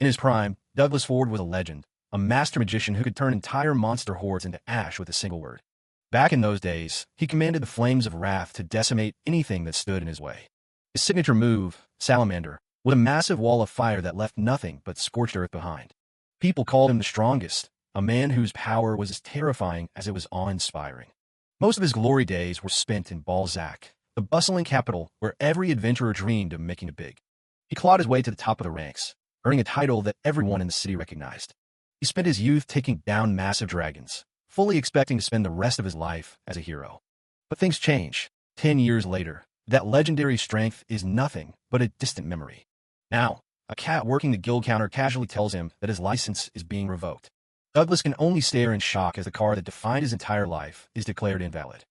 In his prime, Douglas Ford was a legend, a master magician who could turn entire monster hordes into ash with a single word. Back in those days, he commanded the flames of wrath to decimate anything that stood in his way. His signature move, Salamander, was a massive wall of fire that left nothing but scorched earth behind. People called him the strongest, a man whose power was as terrifying as it was awe-inspiring. Most of his glory days were spent in Balzac, the bustling capital where every adventurer dreamed of making it big. He clawed his way to the top of the ranks, earning a title that everyone in the city recognized. He spent his youth taking down massive dragons, fully expecting to spend the rest of his life as a hero. But things change. 10 years later, that legendary strength is nothing but a distant memory. Now, a cat working the guild counter casually tells him that his license is being revoked. Douglas can only stare in shock as the car that defined his entire life is declared invalid.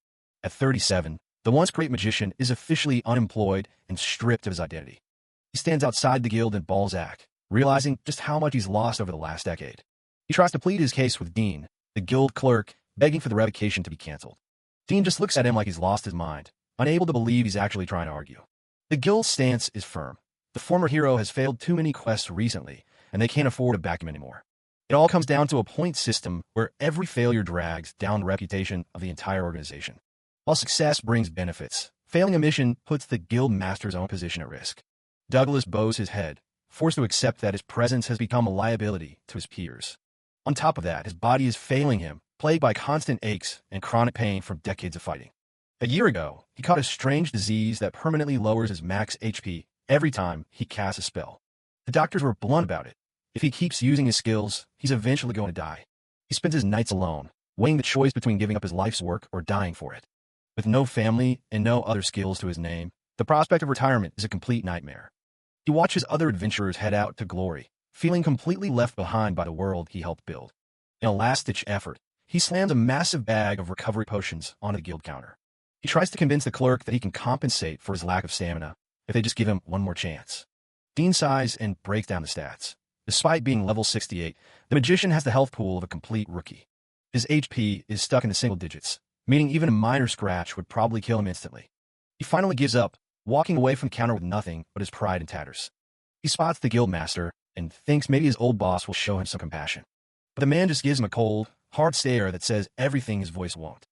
At 37, the once great magician is officially unemployed and stripped of his identity. He stands outside the guild in Balzac, realizing just how much he's lost over the last decade. He tries to plead his case with Dean, the guild clerk, begging for the revocation to be canceled. Dean just looks at him like he's lost his mind, unable to believe he's actually trying to argue. The guild's stance is firm. The former hero has failed too many quests recently, and they can't afford to back him anymore. It all comes down to a point system where every failure drags down the reputation of the entire organization. While success brings benefits, failing a mission puts the guild master's own position at risk. Douglas bows his head, forced to accept that his presence has become a liability to his peers. On top of that, his body is failing him, plagued by constant aches and chronic pain from decades of fighting. A year ago, he caught a strange disease that permanently lowers his max HP every time he casts a spell. The doctors were blunt about it. If he keeps using his skills, he's eventually going to die. He spends his nights alone, weighing the choice between giving up his life's work or dying for it. With no family and no other skills to his name, the prospect of retirement is a complete nightmare. He watches other adventurers head out to glory, feeling completely left behind by the world he helped build. In a last-ditch effort, he slams a massive bag of recovery potions onto the guild counter. He tries to convince the clerk that he can compensate for his lack of stamina if they just give him one more chance. Dean sighs and breaks down the stats. Despite being level 68, the magician has the health pool of a complete rookie. His HP is stuck in the single digits, meaning even a minor scratch would probably kill him instantly. He finally gives up, walking away from the counter with nothing but his pride in tatters. He spots the guild master and thinks maybe his old boss will show him some compassion. But the man just gives him a cold, hard stare that says everything his voice won't.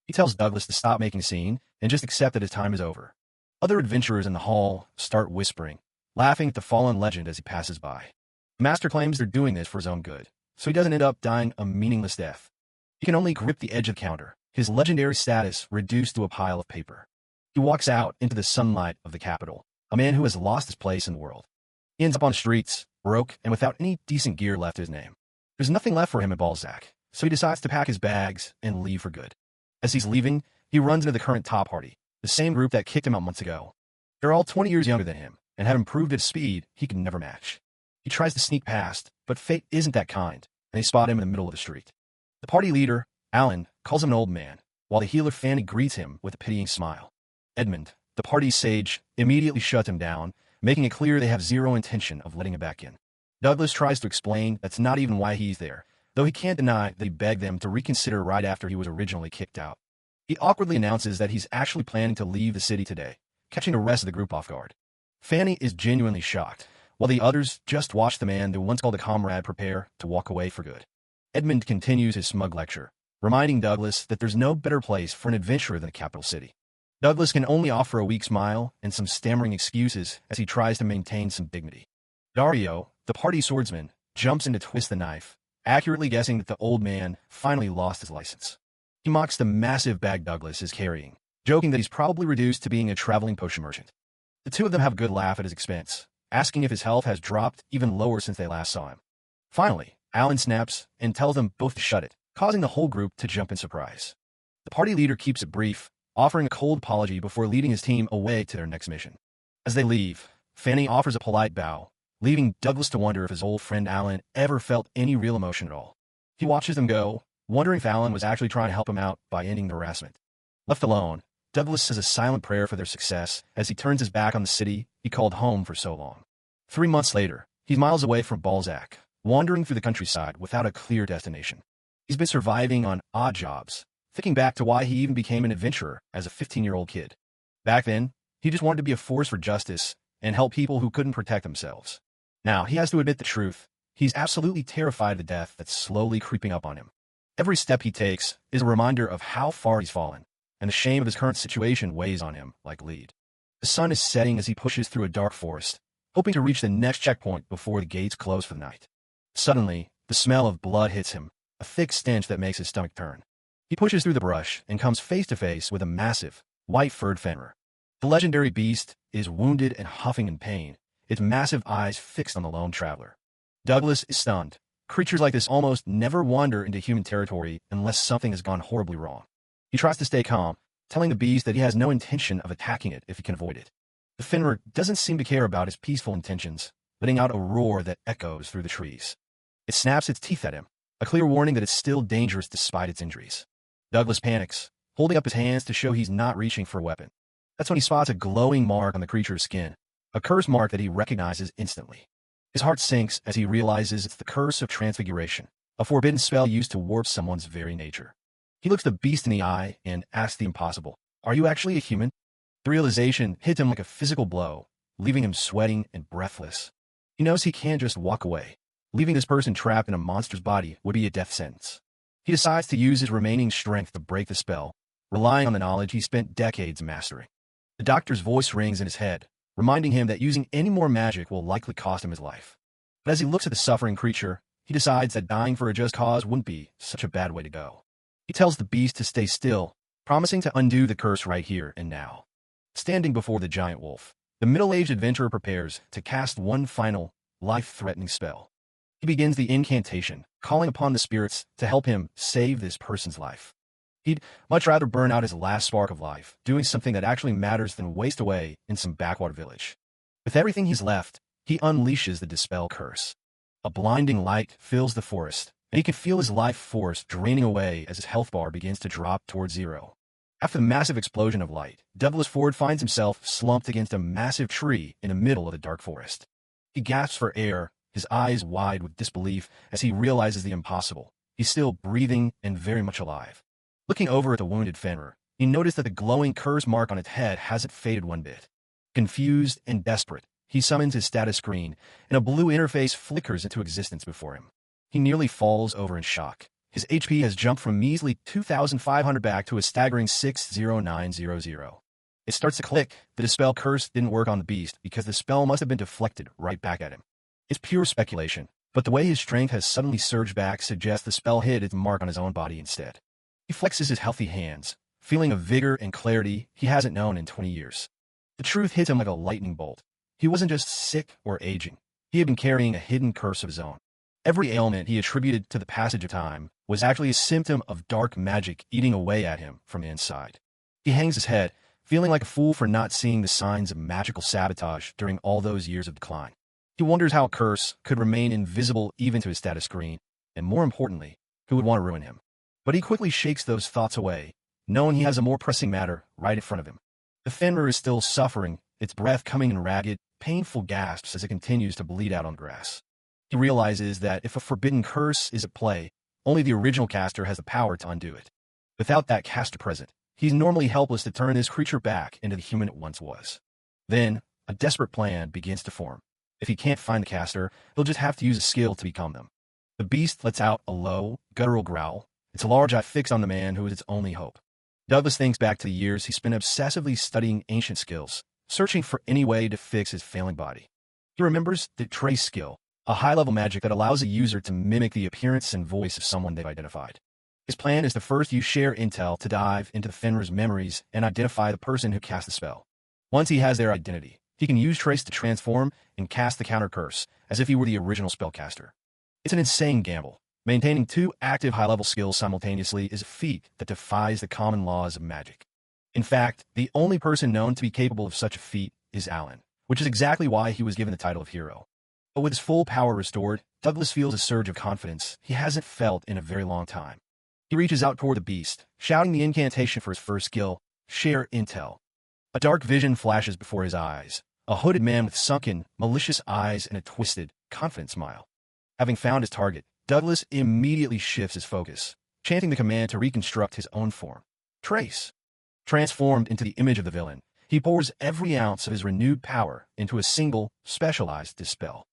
He tells Douglas to stop making a scene and just accept that his time is over. Other adventurers in the hall start whispering, laughing at the fallen legend as he passes by. The master claims they're doing this for his own good, so he doesn't end up dying a meaningless death. He can only grip the edge of the counter, his legendary status reduced to a pile of paper. He walks out into the sunlight of the capital, a man who has lost his place in the world. He ends up on the streets, broke and without any decent gear left to his name. There's nothing left for him at Balzac, so he decides to pack his bags and leave for good. As he's leaving, he runs into the current top party, the same group that kicked him out months ago. They're all 20 years younger than him, and have improved at speed he can never match. He tries to sneak past, but fate isn't that kind, and they spot him in the middle of the street. The party leader, Alan, calls him an old man, while the healer Fanny greets him with a pitying smile. Edmund, the party's sage, immediately shuts him down, making it clear they have zero intention of letting him back in. Douglas tries to explain that's not even why he's there, though he can't deny that he begged them to reconsider right after he was originally kicked out. He awkwardly announces that he's actually planning to leave the city today, catching the rest of the group off guard. Fanny is genuinely shocked, while the others just watch the man they once called a comrade prepare to walk away for good. Edmund continues his smug lecture, reminding Douglas that there's no better place for an adventurer than the capital city. Douglas can only offer a weak smile and some stammering excuses as he tries to maintain some dignity. Dario, the party swordsman, jumps in to twist the knife, accurately guessing that the old man finally lost his license. He mocks the massive bag Douglas is carrying, joking that he's probably reduced to being a traveling potion merchant. The two of them have a good laugh at his expense, asking if his health has dropped even lower since they last saw him. Finally, Alan snaps and tells them both to shut it, causing the whole group to jump in surprise. The party leader keeps it brief, offering a cold apology before leading his team away to their next mission. As they leave, Fanny offers a polite bow, leaving Douglas to wonder if his old friend Alan ever felt any real emotion at all. He watches them go, wondering if Alan was actually trying to help him out by ending the harassment. Left alone, Douglas says a silent prayer for their success as he turns his back on the city he called home for so long. 3 months later, he's miles away from Balzac, wandering through the countryside without a clear destination. He's been surviving on odd jobs, thinking back to why he even became an adventurer as a 15-year-old kid. Back then, he just wanted to be a force for justice and help people who couldn't protect themselves. Now, he has to admit the truth. He's absolutely terrified of the death that's slowly creeping up on him. Every step he takes is a reminder of how far he's fallen, and the shame of his current situation weighs on him like lead. The sun is setting as he pushes through a dark forest, hoping to reach the next checkpoint before the gates close for the night. Suddenly, the smell of blood hits him, a thick stench that makes his stomach turn. He pushes through the brush and comes face to face with a massive, white-furred Fenrir. The legendary beast is wounded and huffing in pain, its massive eyes fixed on the lone traveler. Douglas is stunned. Creatures like this almost never wander into human territory unless something has gone horribly wrong. He tries to stay calm, telling the beast that he has no intention of attacking it if he can avoid it. The Fenrir doesn't seem to care about his peaceful intentions, letting out a roar that echoes through the trees. It snaps its teeth at him, a clear warning that it's still dangerous despite its injuries. Douglas panics, holding up his hands to show he's not reaching for a weapon. That's when he spots a glowing mark on the creature's skin, a curse mark that he recognizes instantly. His heart sinks as he realizes it's the curse of transfiguration, a forbidden spell used to warp someone's very nature. He looks the beast in the eye and asks the impossible, "Are you actually a human?" The realization hits him like a physical blow, leaving him sweating and breathless. He knows he can't just walk away. Leaving this person trapped in a monster's body would be a death sentence. He decides to use his remaining strength to break the spell, relying on the knowledge he spent decades mastering. The doctor's voice rings in his head, reminding him that using any more magic will likely cost him his life. But as he looks at the suffering creature, he decides that dying for a just cause wouldn't be such a bad way to go. He tells the beast to stay still, promising to undo the curse right here and now. Standing before the giant wolf, the middle-aged adventurer prepares to cast one final, life-threatening spell. He begins the incantation, calling upon the spirits to help him save this person's life. He'd much rather burn out his last spark of life, doing something that actually matters than waste away in some backwater village. With everything he's left, he unleashes the Dispel curse. A blinding light fills the forest, and he can feel his life force draining away as his health bar begins to drop toward zero. After the massive explosion of light, Douglas Ford finds himself slumped against a massive tree in the middle of the dark forest. He gasps for air, his eyes wide with disbelief as he realizes the impossible. He's still breathing and very much alive. Looking over at the wounded Fenrir, he noticed that the glowing curse mark on its head hasn't faded one bit. Confused and desperate, he summons his status screen, and a blue interface flickers into existence before him. He nearly falls over in shock. His HP has jumped from measly 2,500 back to a staggering 60900. It starts to click. The Dispel curse didn't work on the beast because the spell must have been deflected right back at him. It's pure speculation, but the way his strength has suddenly surged back suggests the spell hit its mark on his own body instead. He flexes his healthy hands, feeling a vigor and clarity he hasn't known in 20 years. The truth hits him like a lightning bolt. He wasn't just sick or aging. He had been carrying a hidden curse of his own. Every ailment he attributed to the passage of time was actually a symptom of dark magic eating away at him from inside. He hangs his head, feeling like a fool for not seeing the signs of magical sabotage during all those years of decline. He wonders how a curse could remain invisible even to his status screen, and more importantly, who would want to ruin him. But he quickly shakes those thoughts away, knowing he has a more pressing matter right in front of him. The Fenrir is still suffering, its breath coming in ragged, painful gasps as it continues to bleed out on grass. He realizes that if a forbidden curse is at play, only the original caster has the power to undo it. Without that caster present, he's normally helpless to turn his creature back into the human it once was. Then, a desperate plan begins to form. If he can't find the caster, he'll just have to use a skill to become them. The beast lets out a low, guttural growl, its large eye fixed on the man who is its only hope. Douglas thinks back to the years he spent obsessively studying ancient skills, searching for any way to fix his failing body. He remembers the Trace skill, a high-level magic that allows a user to mimic the appearance and voice of someone they've identified. His plan is to first use Share Intel to dive into the Fenrir's memories and identify the person who cast the spell. Once he has their identity, he can use Trace to transform and cast the counter curse, as if he were the original spellcaster. It's an insane gamble. Maintaining two active high-level skills simultaneously is a feat that defies the common laws of magic. In fact, the only person known to be capable of such a feat is Alan, which is exactly why he was given the title of hero. But with his full power restored, Douglas feels a surge of confidence he hasn't felt in a very long time. He reaches out toward the beast, shouting the incantation for his first skill, Share Intel. A dark vision flashes before his eyes, a hooded man with sunken, malicious eyes and a twisted, confident smile. Having found his target, Douglas immediately shifts his focus, chanting the command to reconstruct his own form. Trace. Transformed into the image of the villain, he pours every ounce of his renewed power into a single, specialized Dispel.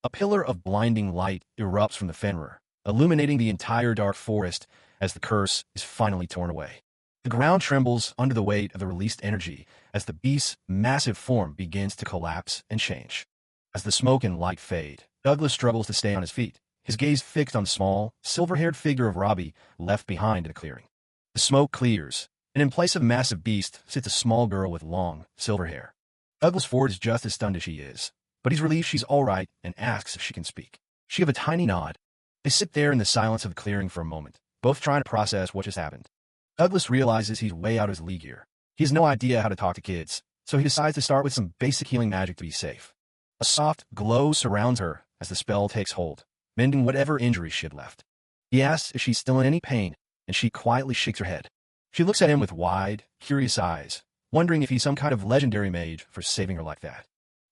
A pillar of blinding light erupts from the Fenrir, illuminating the entire dark forest as the curse is finally torn away. The ground trembles under the weight of the released energy as the beast's massive form begins to collapse and change. As the smoke and light fade, Douglas struggles to stay on his feet, his gaze fixed on the small, silver-haired figure of Robbie left behind in the clearing. The smoke clears, and in place of a massive beast sits a small girl with long, silver hair. Douglas Ford is just as stunned as she is, but he's relieved she's all right and asks if she can speak. She gives a tiny nod. They sit there in the silence of the clearing for a moment, both trying to process what just happened. Douglas realizes he's way out of his league here. He has no idea how to talk to kids, so he decides to start with some basic healing magic to be safe. A soft glow surrounds her as the spell takes hold, mending whatever injuries she had left. He asks if she's still in any pain, and she quietly shakes her head. She looks at him with wide, curious eyes, wondering if he's some kind of legendary mage for saving her like that.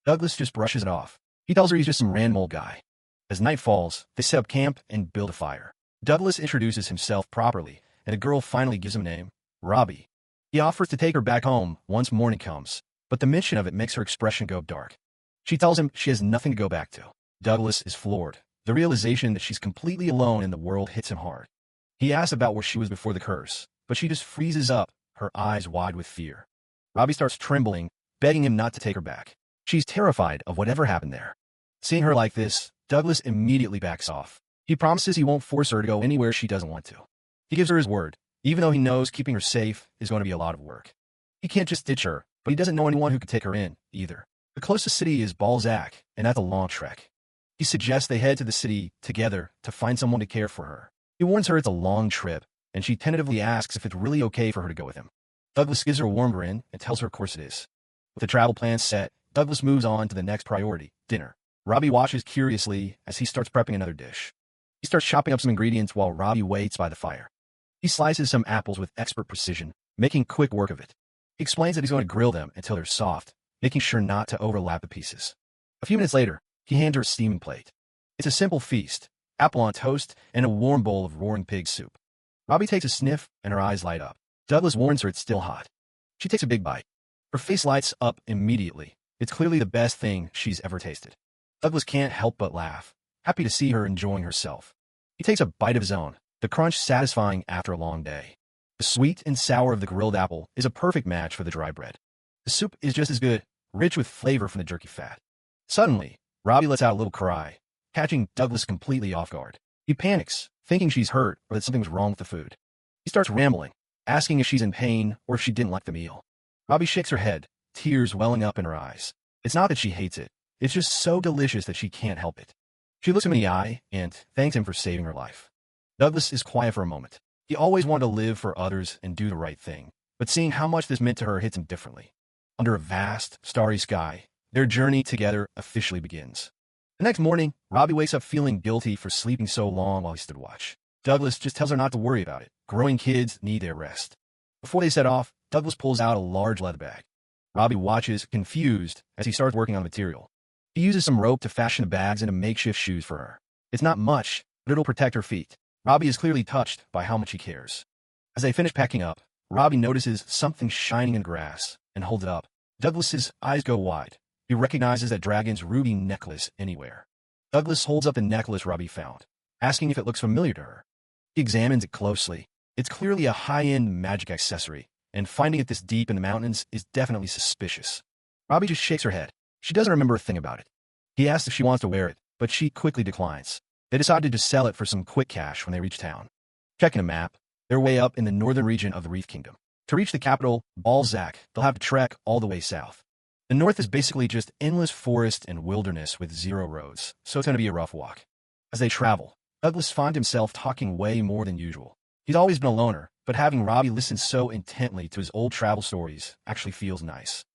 Douglas just brushes it off. He tells her he's just some random old guy. As night falls, they set up camp and build a fire. Douglas introduces himself properly, and the girl finally gives him a name, Robbie. He offers to take her back home once morning comes, but the mention of it makes her expression go dark. She tells him she has nothing to go back to. Douglas is floored. The realization that she's completely alone in the world hits him hard. He asks about where she was before the curse, but she just freezes up, her eyes wide with fear. Robbie starts trembling, begging him not to take her back. She's terrified of whatever happened there. Seeing her like this, Douglas immediately backs off. He promises he won't force her to go anywhere she doesn't want to. He gives her his word, even though he knows keeping her safe is going to be a lot of work. He can't just ditch her, but he doesn't know anyone who could take her in, either. The closest city is Balzac, and that's a long trek. He suggests they head to the city together to find someone to care for her. He warns her it's a long trip, and she tentatively asks if it's really okay for her to go with him. Douglas gives her a warm grin and tells her of course it is. With the travel plan set, Douglas moves on to the next priority, dinner. Robbie watches curiously as he starts prepping another dish. He starts chopping up some ingredients while Robbie waits by the fire. He slices some apples with expert precision, making quick work of it. He explains that he's going to grill them until they're soft, making sure not to overlap the pieces. A few minutes later, he hands her a steaming plate. It's a simple feast, apple on toast, and a warm bowl of roaring pig soup. Robbie takes a sniff, and her eyes light up. Douglas warns her it's still hot. She takes a big bite. Her face lights up immediately. It's clearly the best thing she's ever tasted. Douglas can't help but laugh, happy to see her enjoying herself. He takes a bite of his own, the crunch satisfying after a long day. The sweet and sour of the grilled apple is a perfect match for the dry bread. The soup is just as good, rich with flavor from the jerky fat. Suddenly, Robbie lets out a little cry, catching Douglas completely off guard. He panics, thinking she's hurt or that something's wrong with the food. He starts rambling, asking if she's in pain or if she didn't like the meal. Robbie shakes her head, tears welling up in her eyes. It's not that she hates it. It's just so delicious that she can't help it. She looks him in the eye and thanks him for saving her life. Douglas is quiet for a moment. He always wanted to live for others and do the right thing, but seeing how much this meant to her hits him differently. Under a vast, starry sky, their journey together officially begins. The next morning, Robbie wakes up feeling guilty for sleeping so long while he stood watch. Douglas just tells her not to worry about it. Growing kids need their rest. Before they set off, Douglas pulls out a large leather bag. Robbie watches, confused, as he starts working on the material. He uses some rope to fashion the bags into makeshift shoes for her. It's not much, but it'll protect her feet. Robbie is clearly touched by how much he cares. As they finish packing up, Robbie notices something shining in grass and holds it up. Douglas's eyes go wide. He recognizes that dragon's ruby necklace anywhere. Douglas holds up the necklace Robbie found, asking if it looks familiar to her. He examines it closely. It's clearly a high-end magic accessory, and finding it this deep in the mountains is definitely suspicious. Robbie just shakes her head. She doesn't remember a thing about it. He asks if she wants to wear it, but she quickly declines. They decide to just sell it for some quick cash when they reach town. Checking a map, they're way up in the northern region of the Reef Kingdom. To reach the capital, Balzac, they'll have to trek all the way south. The north is basically just endless forest and wilderness with zero roads, so it's going to be a rough walk. As they travel, Douglas finds himself talking way more than usual. He's always been a loner, but having Robbie listen so intently to his old travel stories actually feels nice.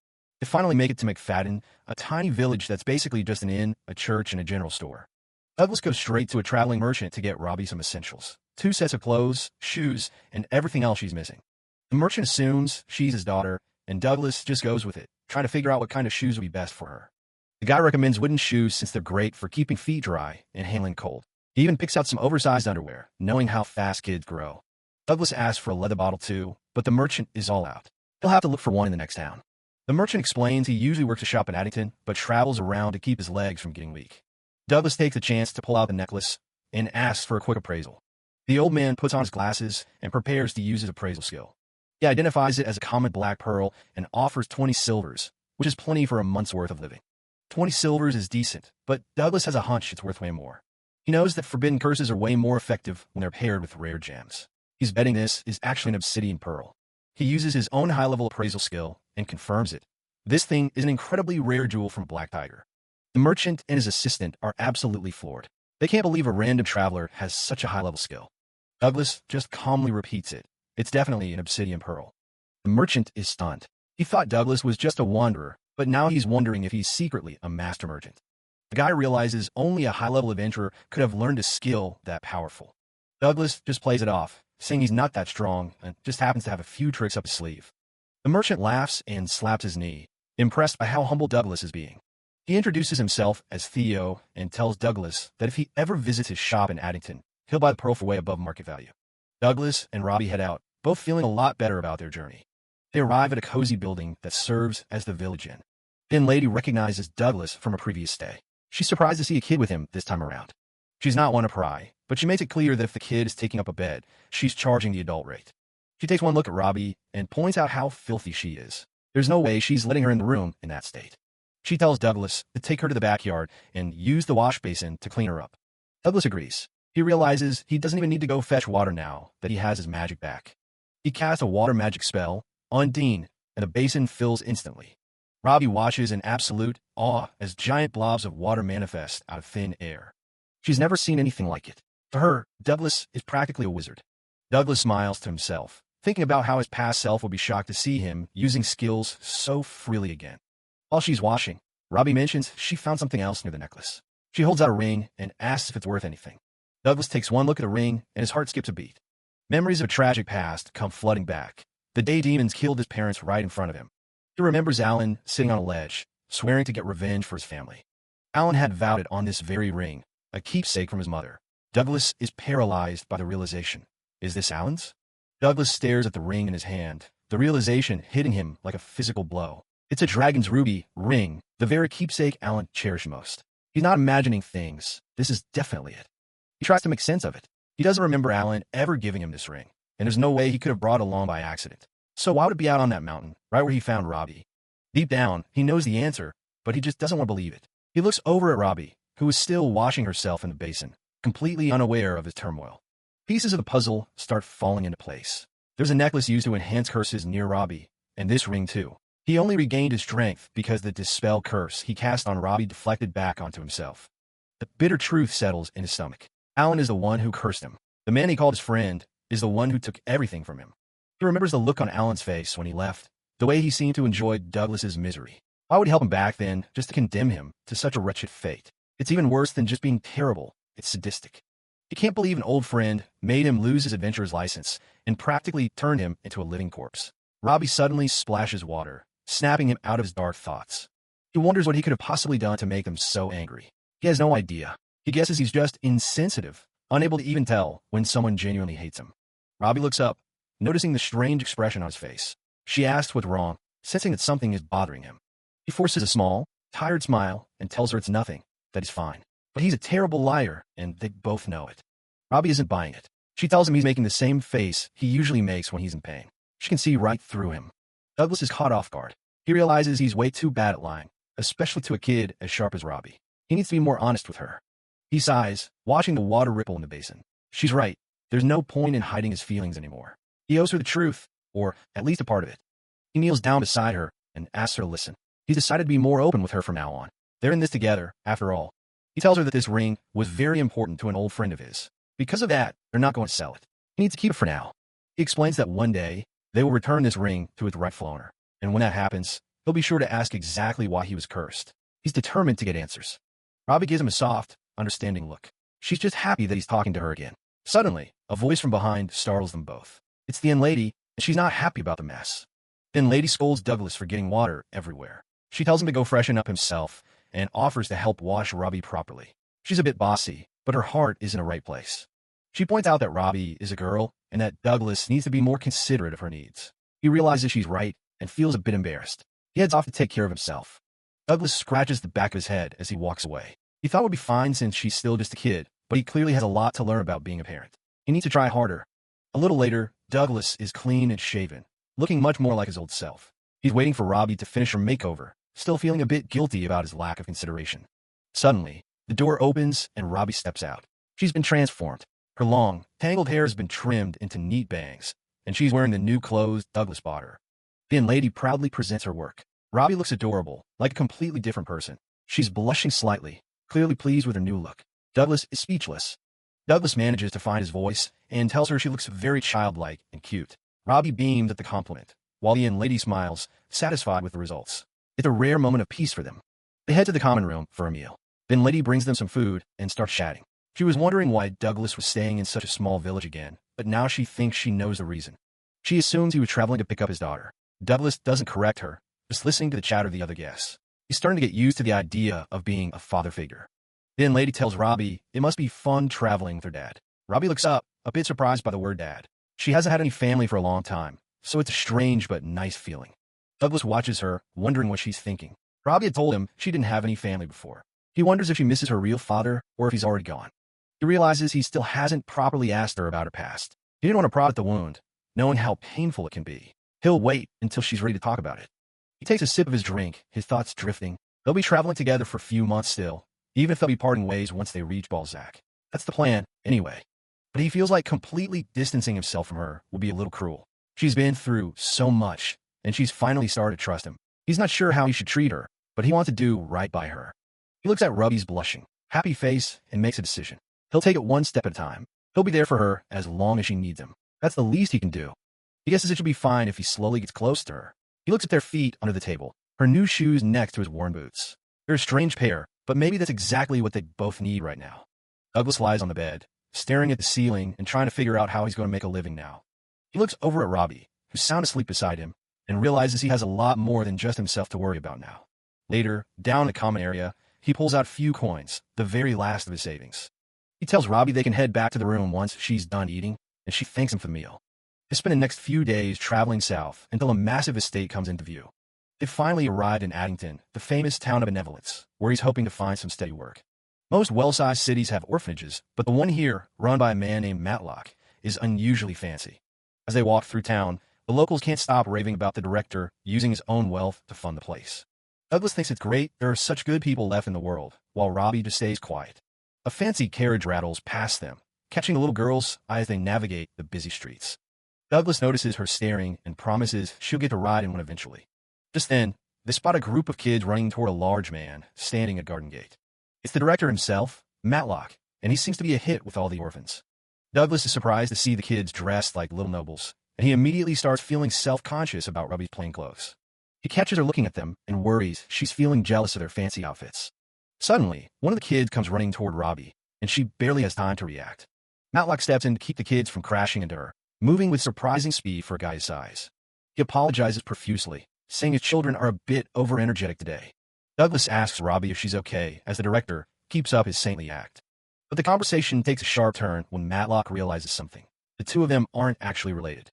They finally make it to McFadden, a tiny village that's basically just an inn, a church, and a general store. Douglas goes straight to a traveling merchant to get Robbie some essentials. 2 sets of clothes, shoes, and everything else she's missing. The merchant assumes she's his daughter, and Douglas just goes with it, trying to figure out what kind of shoes would be best for her. The guy recommends wooden shoes since they're great for keeping feet dry and handling cold. He even picks out some oversized underwear, knowing how fast kids grow. Douglas asks for a leather bottle too, but the merchant is all out. He'll have to look for one in the next town. The merchant explains he usually works a shop in Addington, but travels around to keep his legs from getting weak. Douglas takes a chance to pull out the necklace and asks for a quick appraisal. The old man puts on his glasses and prepares to use his appraisal skill. He identifies it as a common black pearl and offers 20 silvers, which is plenty for a month's worth of living. 20 silvers is decent, but Douglas has a hunch it's worth way more. He knows that forbidden curses are way more effective when they're paired with rare gems. He's betting this is actually an obsidian pearl. He uses his own high-level appraisal skill and confirms it. This thing is an incredibly rare jewel from Black Tiger. The merchant and his assistant are absolutely floored. They can't believe a random traveler has such a high-level skill. Douglas just calmly repeats it. It's definitely an obsidian pearl. The merchant is stunned. He thought Douglas was just a wanderer, but now he's wondering if he's secretly a master merchant. The guy realizes only a high-level adventurer could have learned a skill that powerful. Douglas just plays it off, saying he's not that strong and just happens to have a few tricks up his sleeve. The merchant laughs and slaps his knee, impressed by how humble Douglas is being. He introduces himself as Theo and tells Douglas that if he ever visits his shop in Addington, he'll buy the pearl for way above market value. Douglas and Robbie head out, both feeling a lot better about their journey. They arrive at a cozy building that serves as the village inn. The lady recognizes Douglas from a previous stay. She's surprised to see a kid with him this time around. She's not one to pry, but she makes it clear that if the kid is taking up a bed, she's charging the adult rate. She takes one look at Robbie and points out how filthy she is. There's no way she's letting her in the room in that state. She tells Douglas to take her to the backyard and use the wash basin to clean her up. Douglas agrees. He realizes he doesn't even need to go fetch water now that he has his magic back. He casts a water magic spell on Dean, and the basin fills instantly. Robbie watches in absolute awe as giant blobs of water manifest out of thin air. She's never seen anything like it. To her, Douglas is practically a wizard. Douglas smiles to himself, thinking about how his past self will be shocked to see him using skills so freely again. While she's washing, Robbie mentions she found something else near the necklace. She holds out a ring and asks if it's worth anything. Douglas takes one look at the ring and his heart skips a beat. Memories of a tragic past come flooding back. The day demons killed his parents right in front of him. He remembers Alan sitting on a ledge, swearing to get revenge for his family. Alan had vowed it on this very ring, a keepsake from his mother. Douglas is paralyzed by the realization. Is this Alan's? Douglas stares at the ring in his hand, the realization hitting him like a physical blow. It's a dragon's ruby ring, the very keepsake Alan cherished most. He's not imagining things. This is definitely it. He tries to make sense of it. He doesn't remember Alan ever giving him this ring, and there's no way he could have brought it along by accident. So why would it be out on that mountain, right where he found Robbie? Deep down, he knows the answer, but he just doesn't want to believe it. He looks over at Robbie, who is still washing herself in the basin, completely unaware of his turmoil. Pieces of the puzzle start falling into place. There's a necklace used to enhance curses near Robbie, and this ring too. He only regained his strength because the dispel curse he cast on Robbie deflected back onto himself. The bitter truth settles in his stomach. Alan is the one who cursed him. The man he called his friend is the one who took everything from him. He remembers the look on Alan's face when he left, the way he seemed to enjoy Douglas's misery. Why would he help him back then just to condemn him to such a wretched fate? It's even worse than just being terrible. It's sadistic. He can't believe an old friend made him lose his adventurer's license and practically turned him into a living corpse. Robbie suddenly splashes water, snapping him out of his dark thoughts. He wonders what he could have possibly done to make him so angry. He has no idea. He guesses he's just insensitive, unable to even tell when someone genuinely hates him. Robbie looks up, noticing the strange expression on his face. She asks what's wrong, sensing that something is bothering him. He forces a small, tired smile and tells her it's nothing, that he's fine. But he's a terrible liar, and they both know it. Robbie isn't buying it. She tells him he's making the same face he usually makes when he's in pain. She can see right through him. Douglas is caught off guard. He realizes he's way too bad at lying, especially to a kid as sharp as Robbie. He needs to be more honest with her. He sighs, watching the water ripple in the basin. She's right. There's no point in hiding his feelings anymore. He owes her the truth, or at least a part of it. He kneels down beside her and asks her to listen. He's decided to be more open with her from now on. They're in this together, after all. He tells her that this ring was very important to an old friend of his. Because of that, they're not going to sell it. He needs to keep it for now. He explains that one day, they will return this ring to its rightful owner. And when that happens, he'll be sure to ask exactly why he was cursed. He's determined to get answers. Robbie gives him a soft, understanding look. She's just happy that he's talking to her again. Suddenly, a voice from behind startles them both. It's the lady, and she's not happy about the mess. The lady scolds Douglas for getting water everywhere. She tells him to go freshen up himself and offers to help wash Robbie properly. She's a bit bossy, but her heart is in the right place. She points out that Robbie is a girl and that Douglas needs to be more considerate of her needs. He realizes she's right and feels a bit embarrassed. He heads off to take care of himself. Douglas scratches the back of his head as he walks away. He thought it would be fine since she's still just a kid, but he clearly has a lot to learn about being a parent. He needs to try harder. A little later, Douglas is clean and shaven, looking much more like his old self. He's waiting for Robbie to finish her makeover, still feeling a bit guilty about his lack of consideration. Suddenly, the door opens and Robbie steps out. She's been transformed. Her long, tangled hair has been trimmed into neat bangs, and she's wearing the new clothes Douglas bought her. The lady proudly presents her work. Robbie looks adorable, like a completely different person. She's blushing slightly, clearly pleased with her new look. Douglas is speechless. Douglas manages to find his voice and tells her she looks very childlike and cute. Robbie beams at the compliment, while the lady smiles, satisfied with the results. It's a rare moment of peace for them. They head to the common room for a meal. Then Lady brings them some food and starts chatting. She was wondering why Douglas was staying in such a small village again, but now she thinks she knows the reason. She assumes he was traveling to pick up his daughter. Douglas doesn't correct her, just listening to the chatter of the other guests. He's starting to get used to the idea of being a father figure. Then Lady tells Robbie it must be fun traveling with her dad. Robbie looks up, a bit surprised by the word dad. She hasn't had any family for a long time, so it's a strange but nice feeling. Douglas watches her, wondering what she's thinking. Robbie had told him she didn't have any family before. He wonders if she misses her real father or if he's already gone. He realizes he still hasn't properly asked her about her past. He didn't want to prod at the wound, knowing how painful it can be. He'll wait until she's ready to talk about it. He takes a sip of his drink, his thoughts drifting. They'll be traveling together for a few months still, even if they'll be parting ways once they reach Balzac. That's the plan, anyway. But he feels like completely distancing himself from her would be a little cruel. She's been through so much, and she's finally started to trust him. He's not sure how he should treat her, but he wants to do right by her. He looks at Robbie's blushing, happy face and makes a decision. He'll take it one step at a time. He'll be there for her as long as she needs him. That's the least he can do. He guesses it should be fine if he slowly gets close to her. He looks at their feet under the table, her new shoes next to his worn boots. They're a strange pair, but maybe that's exactly what they both need right now. Douglas lies on the bed, staring at the ceiling and trying to figure out how he's going to make a living now. He looks over at Robbie, who's sound asleep beside him, and realizes he has a lot more than just himself to worry about now. Later, down in the common area, he pulls out a few coins, the very last of his savings. He tells Robbie they can head back to the room once she's done eating, and she thanks him for the meal. They spend the next few days traveling south until a massive estate comes into view. They finally arrived in Addington, the famous town of benevolence, where he's hoping to find some steady work. Most well-sized cities have orphanages, but the one here, run by a man named Matlock, is unusually fancy. As they walk through town, the locals can't stop raving about the director using his own wealth to fund the place. Douglas thinks it's great there are such good people left in the world, while Robbie just stays quiet. A fancy carriage rattles past them, catching the little girl's eye as they navigate the busy streets. Douglas notices her staring and promises she'll get to ride in one eventually. Just then, they spot a group of kids running toward a large man standing at Garden Gate. It's the director himself, Matlock, and he seems to be a hit with all the orphans. Douglas is surprised to see the kids dressed like little nobles, and he immediately starts feeling self-conscious about Robbie's plain clothes. He catches her looking at them and worries she's feeling jealous of their fancy outfits. Suddenly, one of the kids comes running toward Robbie, and she barely has time to react. Matlock steps in to keep the kids from crashing into her, moving with surprising speed for a guy his size. He apologizes profusely, saying his children are a bit over-energetic today. Douglas asks Robbie if she's okay as the director keeps up his saintly act. But the conversation takes a sharp turn when Matlock realizes something. The two of them aren't actually related.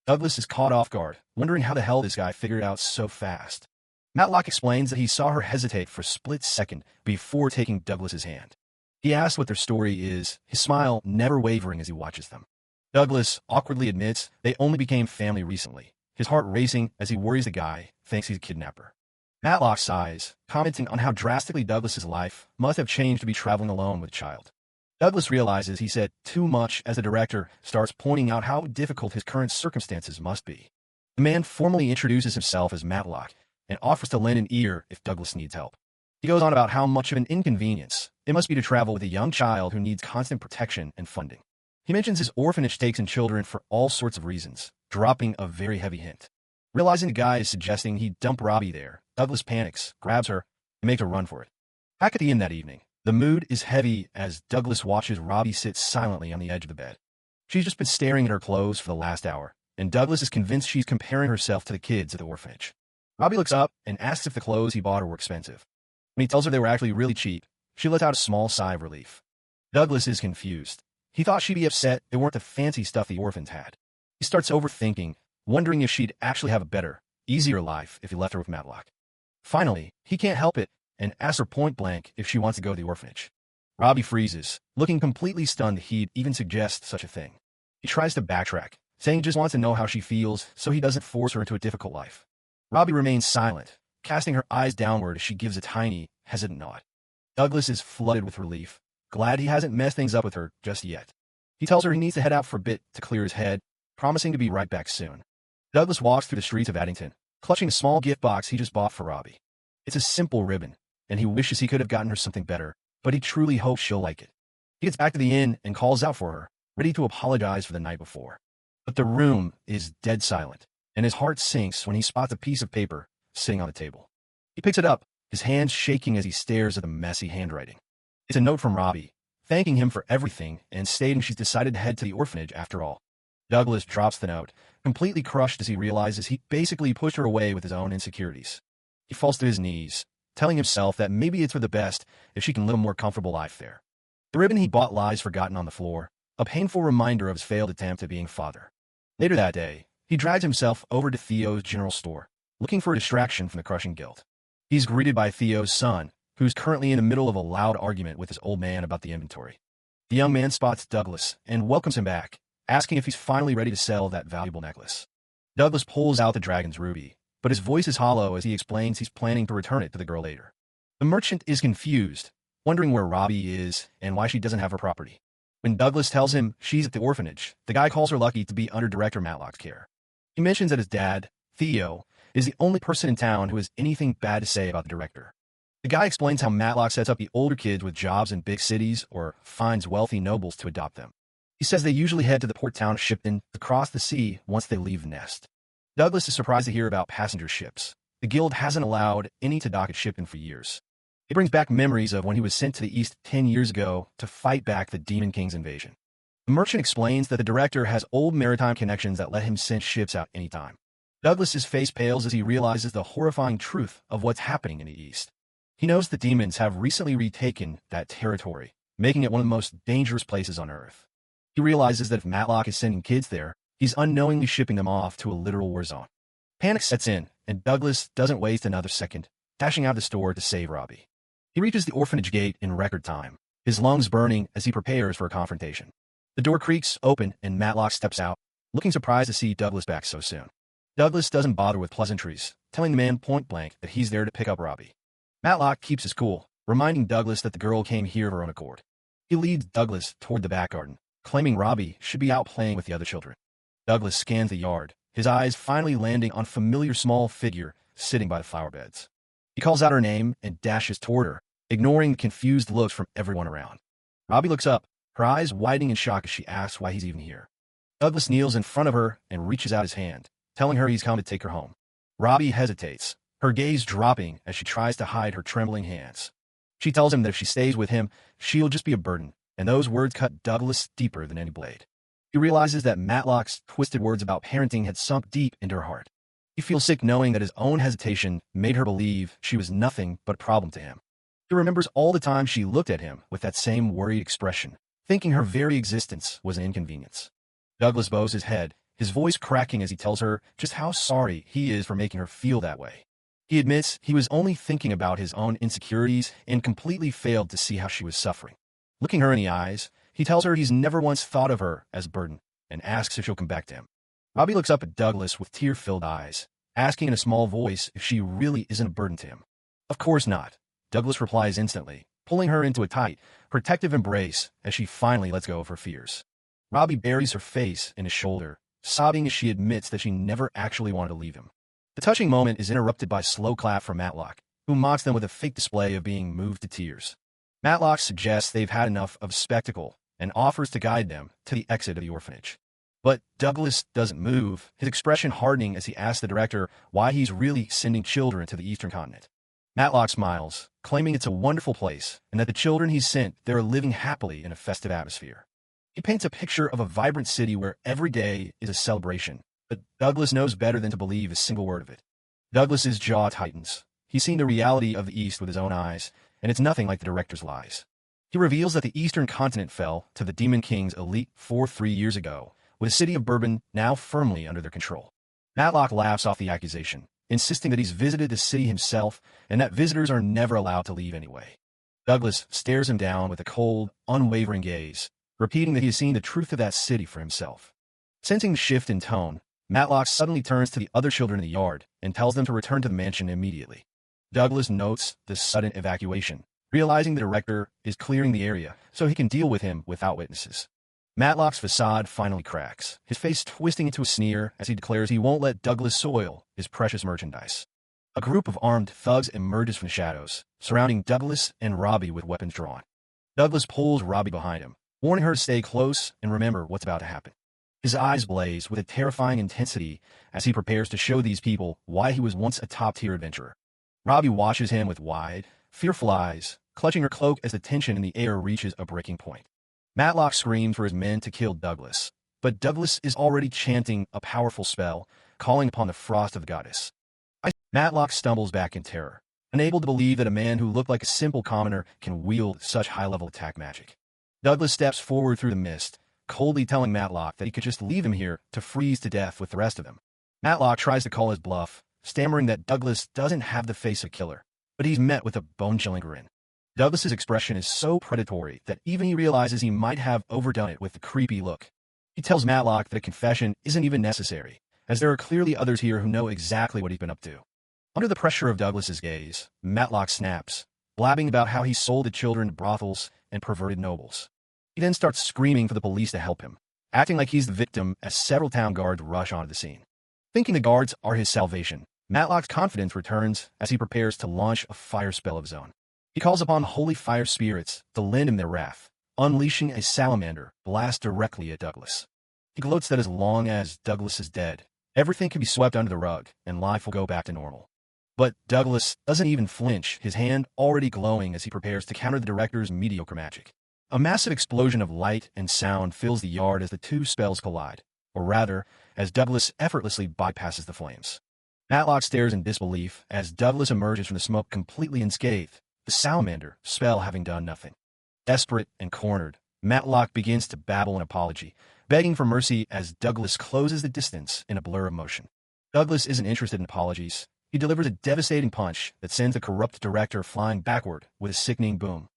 Douglas is caught off guard, wondering how the hell this guy figured it out so fast. Matlock explains that he saw her hesitate for a split second before taking Douglas's hand. He asks what their story is, his smile never wavering as he watches them. Douglas awkwardly admits they only became family recently, his heart racing as he worries the guy thinks he's a kidnapper. Matlock sighs, commenting on how drastically Douglas's life must have changed to be traveling alone with a child. Douglas realizes he said too much as the director starts pointing out how difficult his current circumstances must be. The man formally introduces himself as Matlock and offers to lend an ear if Douglas needs help. He goes on about how much of an inconvenience it must be to travel with a young child who needs constant protection and funding. He mentions his orphanage takes in children for all sorts of reasons, dropping a very heavy hint. Realizing the guy is suggesting he dump Robbie there, Douglas panics, grabs her, and makes a run for it. Back at the inn that evening, the mood is heavy as Douglas watches Robbie sit silently on the edge of the bed. She's just been staring at her clothes for the last hour, and Douglas is convinced she's comparing herself to the kids at the orphanage. Robbie looks up and asks if the clothes he bought her were expensive. When he tells her they were actually really cheap, she lets out a small sigh of relief. Douglas is confused. He thought she'd be upset they weren't the fancy stuff the orphans had. He starts overthinking, wondering if she'd actually have a better, easier life if he left her with Matlock. Finally, he can't help it and asks her point blank if she wants to go to the orphanage. Robbie freezes, looking completely stunned he'd even suggest such a thing. He tries to backtrack, saying he just wants to know how she feels so he doesn't force her into a difficult life. Robbie remains silent, casting her eyes downward as she gives a tiny, hesitant nod. Douglas is flooded with relief, glad he hasn't messed things up with her just yet. He tells her he needs to head out for a bit to clear his head, promising to be right back soon. Douglas walks through the streets of Addington, clutching a small gift box he just bought for Robbie. It's a simple ribbon, and he wishes he could have gotten her something better, but he truly hopes she'll like it. He gets back to the inn and calls out for her, ready to apologize for the night before. But the room is dead silent, and his heart sinks when he spots a piece of paper sitting on the table. He picks it up, his hands shaking as he stares at the messy handwriting. It's a note from Robbie, thanking him for everything and stating she's decided to head to the orphanage after all. Douglas drops the note, completely crushed as he realizes he basically pushed her away with his own insecurities. He falls to his knees, telling himself that maybe it's for the best if she can live a more comfortable life there. The ribbon he bought lies forgotten on the floor, a painful reminder of his failed attempt at being father. Later that day, he drags himself over to Theo's general store, looking for a distraction from the crushing guilt. He's greeted by Theo's son, who's currently in the middle of a loud argument with his old man about the inventory. The young man spots Douglas and welcomes him back, asking if he's finally ready to sell that valuable necklace. Douglas pulls out the dragon's ruby, but his voice is hollow as he explains he's planning to return it to the girl later. The merchant is confused, wondering where Robbie is and why she doesn't have her property. When Douglas tells him she's at the orphanage, the guy calls her lucky to be under Director Matlock's care. He mentions that his dad, Theo, is the only person in town who has anything bad to say about the director. The guy explains how Matlock sets up the older kids with jobs in big cities or finds wealthy nobles to adopt them. He says they usually head to the port town of Shipton to cross the sea once they leave the nest. Douglas is surprised to hear about passenger ships. The guild hasn't allowed any to dock at Shipton for years. It brings back memories of when he was sent to the east 10 years ago to fight back the Demon King's invasion. The merchant explains that the director has old maritime connections that let him send ships out anytime. Douglas's face pales as he realizes the horrifying truth of what's happening in the east. He knows the demons have recently retaken that territory, making it one of the most dangerous places on Earth. He realizes that if Matlock is sending kids there, he's unknowingly shipping them off to a literal war zone. Panic sets in, and Douglas doesn't waste another second, dashing out of the store to save Robbie. He reaches the orphanage gate in record time, his lungs burning as he prepares for a confrontation. The door creaks open and Matlock steps out, looking surprised to see Douglas back so soon. Douglas doesn't bother with pleasantries, telling the man point blank that he's there to pick up Robbie. Matlock keeps his cool, reminding Douglas that the girl came here of her own accord. He leads Douglas toward the back garden, claiming Robbie should be out playing with the other children. Douglas scans the yard, his eyes finally landing on a familiar small figure sitting by the flower beds. He calls out her name and dashes toward her, ignoring the confused looks from everyone around. Robbie looks up, her eyes widening in shock as she asks why he's even here. Douglas kneels in front of her and reaches out his hand, telling her he's come to take her home. Robbie hesitates, her gaze dropping as she tries to hide her trembling hands. She tells him that if she stays with him, she'll just be a burden, and those words cut Douglas deeper than any blade. He realizes that Matlock's twisted words about parenting had sunk deep into her heart. He feels sick knowing that his own hesitation made her believe she was nothing but a problem to him. He remembers all the time she looked at him with that same worried expression, thinking her very existence was an inconvenience. Douglas bows his head, his voice cracking as he tells her just how sorry he is for making her feel that way. He admits he was only thinking about his own insecurities and completely failed to see how she was suffering. Looking her in the eyes, he tells her he's never once thought of her as a burden and asks if she'll come back to him. Robbie looks up at Douglas with tear-filled eyes, asking in a small voice if she really isn't a burden to him. Of course not, Douglas replies instantly, pulling her into a tight, protective embrace as she finally lets go of her fears. Robbie buries her face in his shoulder, sobbing as she admits that she never actually wanted to leave him. The touching moment is interrupted by a slow clap from Matlock, who mocks them with a fake display of being moved to tears. Matlock suggests they've had enough of spectacle and offers to guide them to the exit of the orphanage. But Douglas doesn't move, his expression hardening as he asks the director why he's really sending children to the eastern continent. Matlock smiles, claiming it's a wonderful place and that the children he's sent there are living happily in a festive atmosphere. He paints a picture of a vibrant city where every day is a celebration, but Douglas knows better than to believe a single word of it. Douglas's jaw tightens. He's seen the reality of the East with his own eyes, and it's nothing like the director's lies. He reveals that the eastern continent fell to the Demon King's elite 3 years ago, with the city of Bourbon now firmly under their control. Matlock laughs off the accusation, insisting that he's visited the city himself and that visitors are never allowed to leave anyway. Douglas stares him down with a cold, unwavering gaze, repeating that he has seen the truth of that city for himself. Sensing the shift in tone, Matlock suddenly turns to the other children in the yard and tells them to return to the mansion immediately. Douglas notes the sudden evacuation, realizing the director is clearing the area so he can deal with him without witnesses. Matlock's facade finally cracks, his face twisting into a sneer as he declares he won't let Douglas soil his precious merchandise. A group of armed thugs emerges from the shadows, surrounding Douglas and Robbie with weapons drawn. Douglas pulls Robbie behind him, warning her to stay close and remember what's about to happen. His eyes blaze with a terrifying intensity as he prepares to show these people why he was once a top-tier adventurer. Robbie watches him with wide, fearful eyes, clutching her cloak as the tension in the air reaches a breaking point. Matlock screams for his men to kill Douglas, but Douglas is already chanting a powerful spell, calling upon the frost of the goddess. Matlock stumbles back in terror, unable to believe that a man who looked like a simple commoner can wield such high-level attack magic. Douglas steps forward through the mist, coldly telling Matlock that he could just leave him here to freeze to death with the rest of them. Matlock tries to call his bluff, stammering that Douglas doesn't have the face of a killer, but he's met with a bone-chilling grin. Douglas's expression is so predatory that even he realizes he might have overdone it with the creepy look. He tells Matlock that a confession isn't even necessary, as there are clearly others here who know exactly what he's been up to. Under the pressure of Douglas's gaze, Matlock snaps, blabbing about how he sold the children to brothels and perverted nobles. He then starts screaming for the police to help him, acting like he's the victim as several town guards rush onto the scene. Thinking the guards are his salvation, Matlock's confidence returns as he prepares to launch a fire spell of his own. He calls upon holy fire spirits to lend him their wrath, unleashing a salamander blast directly at Douglas. He gloats that as long as Douglas is dead, everything can be swept under the rug and life will go back to normal. But Douglas doesn't even flinch, his hand already glowing as he prepares to counter the director's mediocre magic. A massive explosion of light and sound fills the yard as the two spells collide, or rather, as Douglas effortlessly bypasses the flames. Matlock stares in disbelief as Douglas emerges from the smoke completely unscathed, the salamander spell having done nothing. Desperate and cornered, Matlock begins to babble an apology, begging for mercy as Douglas closes the distance in a blur of motion. Douglas isn't interested in apologies. He delivers a devastating punch that sends the corrupt director flying backward with a sickening boom.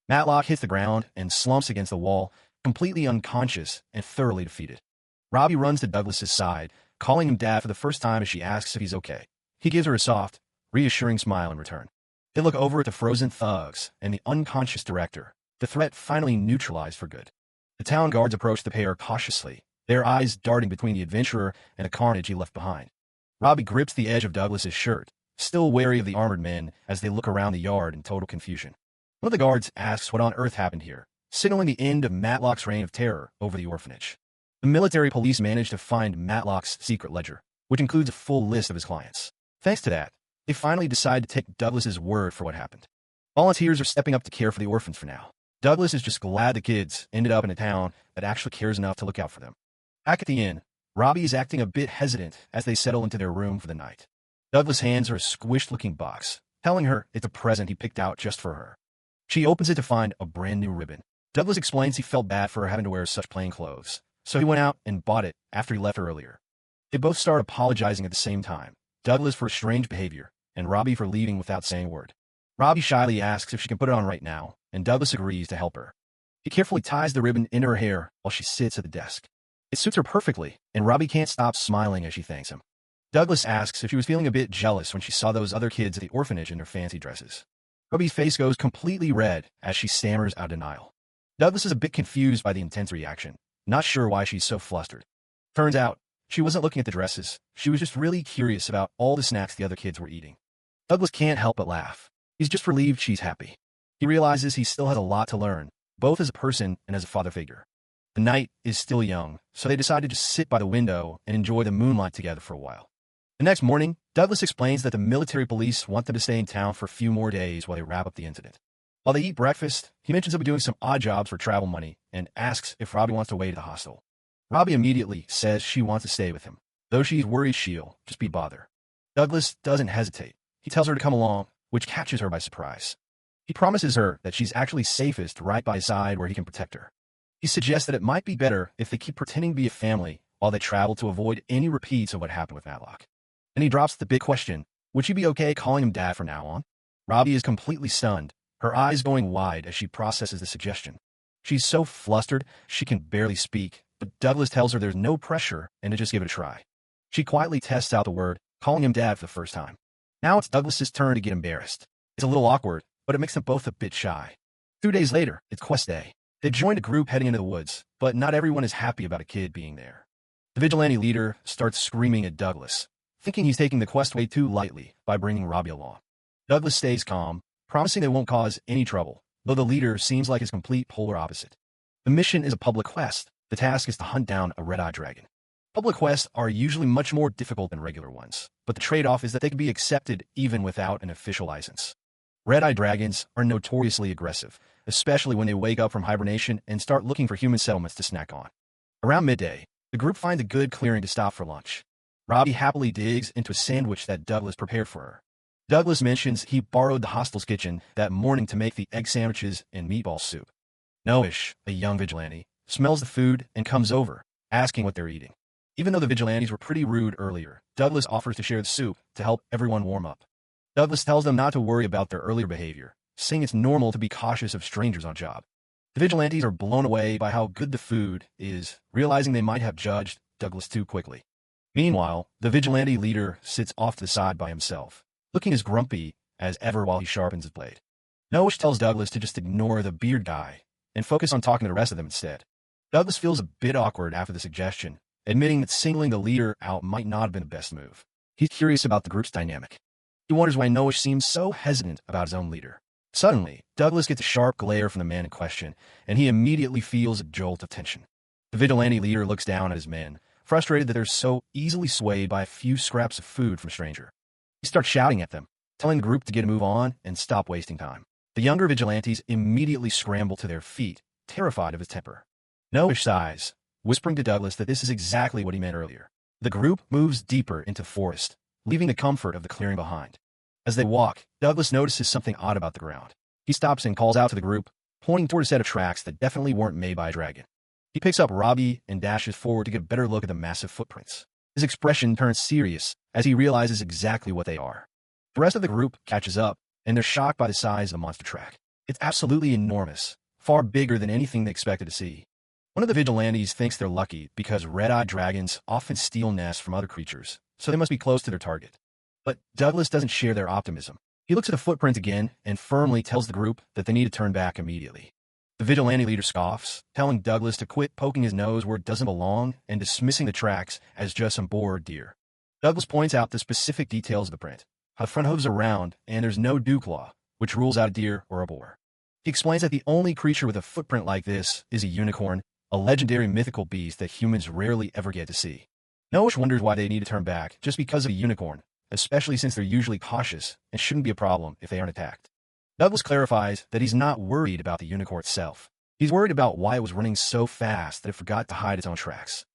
Matlock hits the ground and slumps against the wall, completely unconscious and thoroughly defeated. Robbie runs to Douglas's side, calling him dad for the first time as she asks if he's okay. He gives her a soft, reassuring smile in return. They look over at the frozen thugs and the unconscious director, the threat finally neutralized for good. The town guards approach the pair cautiously, their eyes darting between the adventurer and the carnage he left behind. Robbie grips the edge of Douglas's shirt, still wary of the armored men as they look around the yard in total confusion. One of the guards asks what on earth happened here, signaling the end of Matlock's reign of terror over the orphanage. The military police manage to find Matlock's secret ledger, which includes a full list of his clients. Thanks to that, they finally decide to take Douglas's word for what happened. Volunteers are stepping up to care for the orphans for now. Douglas is just glad the kids ended up in a town that actually cares enough to look out for them. Back at the inn, Robbie is acting a bit hesitant as they settle into their room for the night. Douglas hands her a squished-looking box, telling her it's a present he picked out just for her. She opens it to find a brand-new ribbon. Douglas explains he felt bad for her having to wear such plain clothes, so he went out and bought it after he left her earlier. They both start apologizing at the same time, Douglas for strange behavior, and Robbie for leaving without saying a word. Robbie shyly asks if she can put it on right now, and Douglas agrees to help her. He carefully ties the ribbon into her hair while she sits at the desk. It suits her perfectly, and Robbie can't stop smiling as she thanks him. Douglas asks if she was feeling a bit jealous when she saw those other kids at the orphanage in their fancy dresses. Robbie's face goes completely red as she stammers out denial. Douglas is a bit confused by the intense reaction, not sure why she's so flustered. Turns out, she wasn't looking at the dresses, she was just really curious about all the snacks the other kids were eating. Douglas can't help but laugh. He's just relieved she's happy. He realizes he still has a lot to learn, both as a person and as a father figure. The night is still young, so they decide to just sit by the window and enjoy the moonlight together for a while. The next morning, Douglas explains that the military police want them to stay in town for a few more days while they wrap up the incident. While they eat breakfast, he mentions he'll be doing some odd jobs for travel money and asks if Robbie wants to wait at the hostel. Robbie immediately says she wants to stay with him, though she's worried she'll just be bother. Douglas doesn't hesitate. He tells her to come along, which catches her by surprise. He promises her that she's actually safest right by his side where he can protect her. He suggests that it might be better if they keep pretending to be a family while they travel to avoid any repeats of what happened with Matlock. And he drops the big question, would she be okay calling him dad from now on? Robbie is completely stunned, her eyes going wide as she processes the suggestion. She's so flustered, she can barely speak, but Douglas tells her there's no pressure and to just give it a try. She quietly tests out the word, calling him dad for the first time. Now it's Douglas's turn to get embarrassed. It's a little awkward, but it makes them both a bit shy. 2 days later, it's quest day. They've joined a group heading into the woods, but not everyone is happy about a kid being there. The vigilante leader starts screaming at Douglas, thinking he's taking the quest way too lightly by bringing Robbie along. Douglas stays calm, promising they won't cause any trouble, though the leader seems like his complete polar opposite. The mission is a public quest. The task is to hunt down a red-eyed dragon. Public quests are usually much more difficult than regular ones, but the trade-off is that they can be accepted even without an official license. Red-eyed dragons are notoriously aggressive, especially when they wake up from hibernation and start looking for human settlements to snack on. Around midday, the group finds a good clearing to stop for lunch. Robbie happily digs into a sandwich that Douglas prepared for her. Douglas mentions he borrowed the hostel's kitchen that morning to make the egg sandwiches and meatball soup. Noish, a young vigilante, smells the food and comes over, asking what they're eating. Even though the vigilantes were pretty rude earlier, Douglas offers to share the soup to help everyone warm up. Douglas tells them not to worry about their earlier behavior, saying it's normal to be cautious of strangers on job. The vigilantes are blown away by how good the food is, realizing they might have judged Douglas too quickly. Meanwhile, the vigilante leader sits off to the side by himself, looking as grumpy as ever while he sharpens his blade. Noish tells Douglas to just ignore the beard guy and focus on talking to the rest of them instead. Douglas feels a bit awkward after the suggestion, admitting that singling the leader out might not have been the best move. He's curious about the group's dynamic. He wonders why Noish seems so hesitant about his own leader. Suddenly, Douglas gets a sharp glare from the man in question, and he immediately feels a jolt of tension. The vigilante leader looks down at his men, frustrated that they're so easily swayed by a few scraps of food from a stranger. He starts shouting at them, telling the group to get a move on and stop wasting time. The younger vigilantes immediately scramble to their feet, terrified of his temper. Noish sighs, whispering to Douglas that this is exactly what he meant earlier. The group moves deeper into the forest, leaving the comfort of the clearing behind. As they walk, Douglas notices something odd about the ground. He stops and calls out to the group, pointing toward a set of tracks that definitely weren't made by a dragon. He picks up Robbie and dashes forward to get a better look at the massive footprints. His expression turns serious as he realizes exactly what they are. The rest of the group catches up, and they're shocked by the size of the monster track. It's absolutely enormous, far bigger than anything they expected to see. One of the vigilantes thinks they're lucky because red-eyed dragons often steal nests from other creatures, so they must be close to their target. But Douglas doesn't share their optimism. He looks at the footprint again and firmly tells the group that they need to turn back immediately. The vigilante leader scoffs, telling Douglas to quit poking his nose where it doesn't belong and dismissing the tracks as just some bored deer. Douglas points out the specific details of the print, how the front hooves are round and there's no dew claw, which rules out a deer or a boar. He explains that the only creature with a footprint like this is a unicorn, a legendary mythical beast that humans rarely ever get to see. Noish wonders why they need to turn back just because of a unicorn, especially since they're usually cautious and shouldn't be a problem if they aren't attacked. Douglas clarifies that he's not worried about the unicorn itself. He's worried about why it was running so fast that it forgot to hide its own tracks.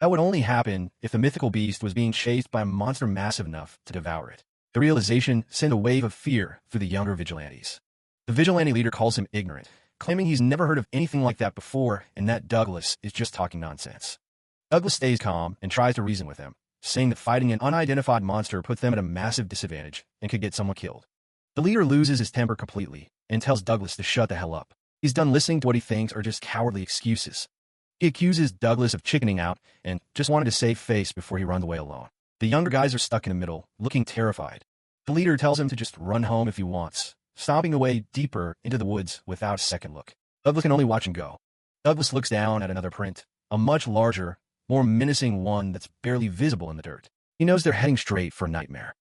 That would only happen if the mythical beast was being chased by a monster massive enough to devour it. The realization sent a wave of fear through the younger vigilantes. The vigilante leader calls him ignorant, claiming he's never heard of anything like that before and that Douglas is just talking nonsense. Douglas stays calm and tries to reason with him, saying that fighting an unidentified monster puts them at a massive disadvantage and could get someone killed. The leader loses his temper completely and tells Douglas to shut the hell up. He's done listening to what he thinks are just cowardly excuses. He accuses Douglas of chickening out and just wanted to save face before he runs away alone. The younger guys are stuck in the middle, looking terrified. The leader tells him to just run home if he wants, stomping away deeper into the woods without a second look. Douglas can only watch and go. Douglas looks down at another print, a much larger, more menacing one that's barely visible in the dirt. He knows they're heading straight for a nightmare.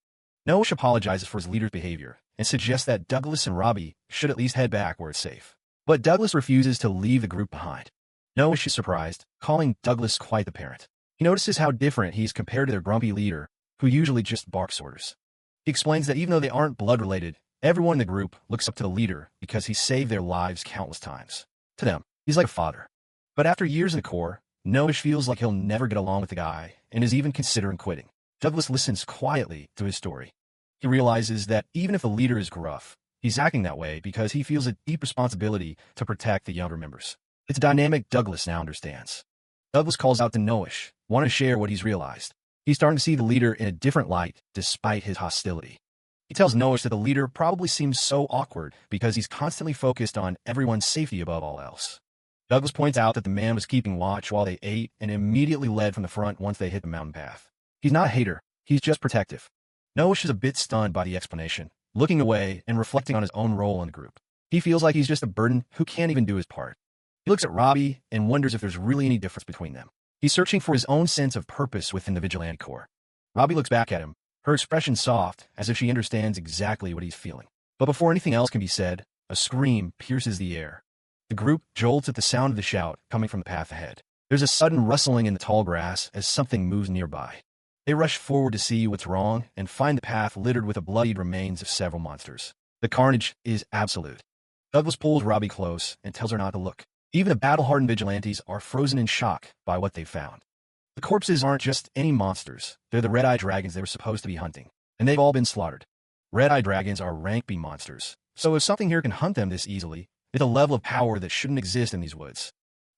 Noish apologizes for his leader's behavior and suggests that Douglas and Robbie should at least head back where it's safe. But Douglas refuses to leave the group behind. Noish is surprised, calling Douglas quite the parent. He notices how different he is compared to their grumpy leader, who usually just barks orders. He explains that even though they aren't blood-related, everyone in the group looks up to the leader because he saved their lives countless times. To them, he's like a father. But after years in the Corps, Noish feels like he'll never get along with the guy and is even considering quitting. Douglas listens quietly to his story. He realizes that even if the leader is gruff, he's acting that way because he feels a deep responsibility to protect the younger members. It's a dynamic Douglas now understands. Douglas calls out to Noish, wanting to share what he's realized. He's starting to see the leader in a different light, despite his hostility. He tells Noah that the leader probably seems so awkward because he's constantly focused on everyone's safety above all else. Douglas points out that the man was keeping watch while they ate and immediately led from the front once they hit the mountain path. He's not a hater, he's just protective. Noah is a bit stunned by the explanation, looking away and reflecting on his own role in the group. He feels like he's just a burden who can't even do his part. He looks at Robbie and wonders if there's really any difference between them. He's searching for his own sense of purpose within the vigilante corps. Robbie looks back at him, her expression soft, as if she understands exactly what he's feeling. But before anything else can be said, a scream pierces the air. The group jolts at the sound of the shout coming from the path ahead. There's a sudden rustling in the tall grass as something moves nearby. They rush forward to see what's wrong and find the path littered with the bloodied remains of several monsters. The carnage is absolute. Douglas pulls Robbie close and tells her not to look. Even the battle-hardened vigilantes are frozen in shock by what they've found. The corpses aren't just any monsters, they're the red-eye dragons they were supposed to be hunting, and they've all been slaughtered. Red-eye dragons are rank B monsters, so if something here can hunt them this easily, it's a level of power that shouldn't exist in these woods.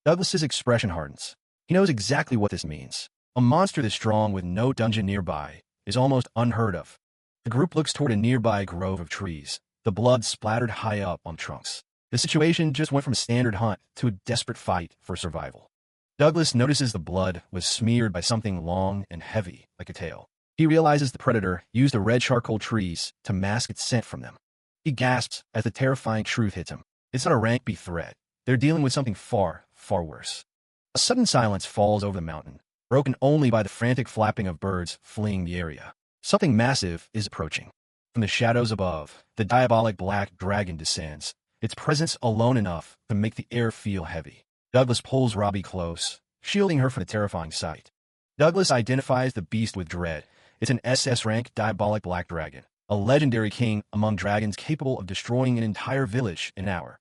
Douglas's expression hardens. He knows exactly what this means. A monster this strong with no dungeon nearby is almost unheard of. The group looks toward a nearby grove of trees, the blood splattered high up on the trunks. The situation just went from a standard hunt to a desperate fight for survival. Douglas notices the blood was smeared by something long and heavy, like a tail. He realizes the predator used the red charcoal trees to mask its scent from them. He gasps as the terrifying truth hits him. It's not a rank B threat. They're dealing with something far, far worse. A sudden silence falls over the mountain, broken only by the frantic flapping of birds fleeing the area. Something massive is approaching. From the shadows above, the diabolic black dragon descends, its presence alone enough to make the air feel heavy. Douglas pulls Robbie close, shielding her from the terrifying sight. Douglas identifies the beast with dread. It's an SS-rank diabolic black dragon, a legendary king among dragons capable of destroying an entire village in an hour.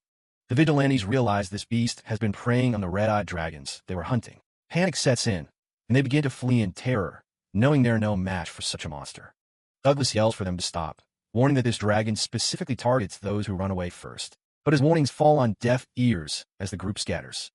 The vigilantes realize this beast has been preying on the red-eyed dragons they were hunting. Panic sets in, and they begin to flee in terror, knowing they're no match for such a monster. Douglas yells for them to stop, warning that this dragon specifically targets those who run away first. But his warnings fall on deaf ears as the group scatters.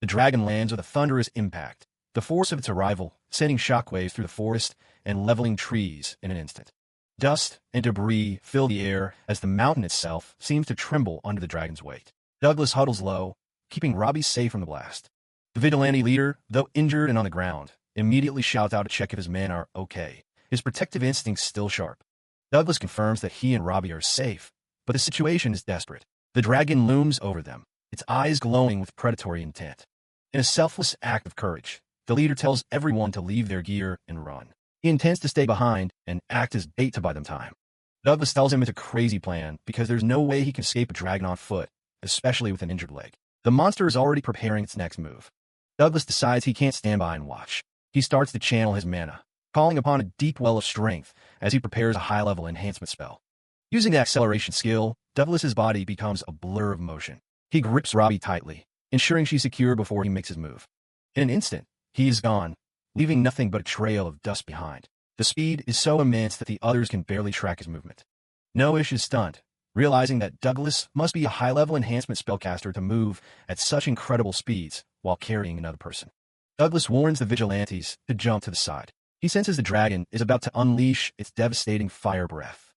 The dragon lands with a thunderous impact, the force of its arrival sending shockwaves through the forest and leveling trees in an instant. Dust and debris fill the air as the mountain itself seems to tremble under the dragon's weight. Douglas huddles low, keeping Robbie safe from the blast. The vigilante leader, though injured and on the ground, immediately shouts out to check if his men are okay, his protective instincts still sharp. Douglas confirms that he and Robbie are safe, but the situation is desperate. The dragon looms over them, its eyes glowing with predatory intent. In a selfless act of courage, the leader tells everyone to leave their gear and run. He intends to stay behind and act as bait to buy them time. Douglas tells him it's a crazy plan because there's no way he can escape a dragon on foot, especially with an injured leg. The monster is already preparing its next move. Douglas decides he can't stand by and watch. He starts to channel his mana, calling upon a deep well of strength as he prepares a high-level enhancement spell. Using the acceleration skill, Douglas's body becomes a blur of motion. He grips Robbie tightly, ensuring she's secure before he makes his move. In an instant, he is gone, leaving nothing but a trail of dust behind. The speed is so immense that the others can barely track his movement. Noish is stunned, realizing that Douglas must be a high-level enhancement spellcaster to move at such incredible speeds while carrying another person. Douglas warns the vigilantes to jump to the side. He senses the dragon is about to unleash its devastating fire breath.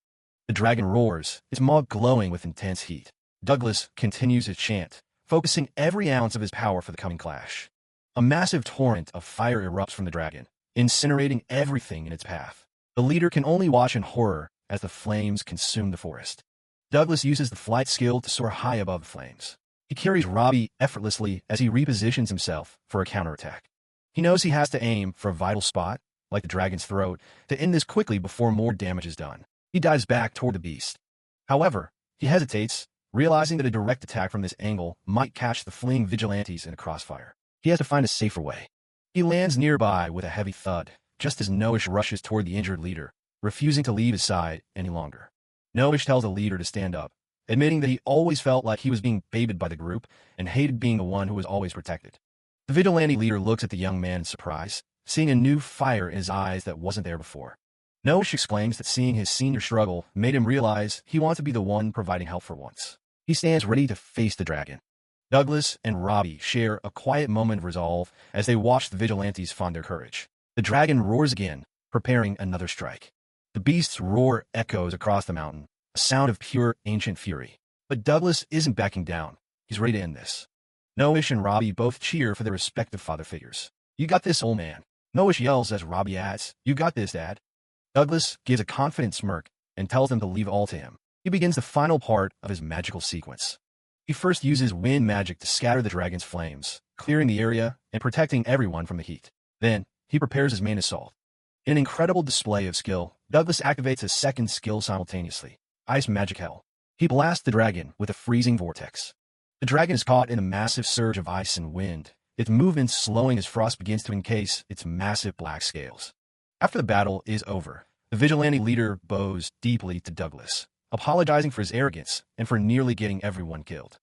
The dragon roars, its maw glowing with intense heat. Douglas continues his chant, focusing every ounce of his power for the coming clash. A massive torrent of fire erupts from the dragon, incinerating everything in its path. The leader can only watch in horror as the flames consume the forest. Douglas uses the flight skill to soar high above the flames. He carries Robbie effortlessly as he repositions himself for a counterattack. He knows he has to aim for a vital spot, like the dragon's throat, to end this quickly before more damage is done. He dives back toward the beast. However, he hesitates, realizing that a direct attack from this angle might catch the fleeing vigilantes in a crossfire. He has to find a safer way. He lands nearby with a heavy thud, just as Noish rushes toward the injured leader, refusing to leave his side any longer. Noish tells the leader to stand up, admitting that he always felt like he was being baited by the group and hated being the one who was always protected. The vigilante leader looks at the young man in surprise, seeing a new fire in his eyes that wasn't there before. Noish exclaims that seeing his senior struggle made him realize he wants to be the one providing help for once. He stands ready to face the dragon. Douglas and Robbie share a quiet moment of resolve as they watch the vigilantes find their courage. The dragon roars again, preparing another strike. The beast's roar echoes across the mountain, a sound of pure ancient fury. But Douglas isn't backing down. He's ready to end this. Noish and Robbie both cheer for their respective father figures. "You got this, old man." Noish yells as Robbie adds, "You got this, Dad." Douglas gives a confident smirk and tells them to leave all to him. He begins the final part of his magical sequence. He first uses wind magic to scatter the dragon's flames, clearing the area and protecting everyone from the heat. Then, he prepares his main assault. In an incredible display of skill, Douglas activates a second skill simultaneously, Ice Magic Hell. He blasts the dragon with a freezing vortex. The dragon is caught in a massive surge of ice and wind, its movements slowing as frost begins to encase its massive black scales. After the battle is over, the vigilante leader bows deeply to Douglas, apologizing for his arrogance and for nearly getting everyone killed.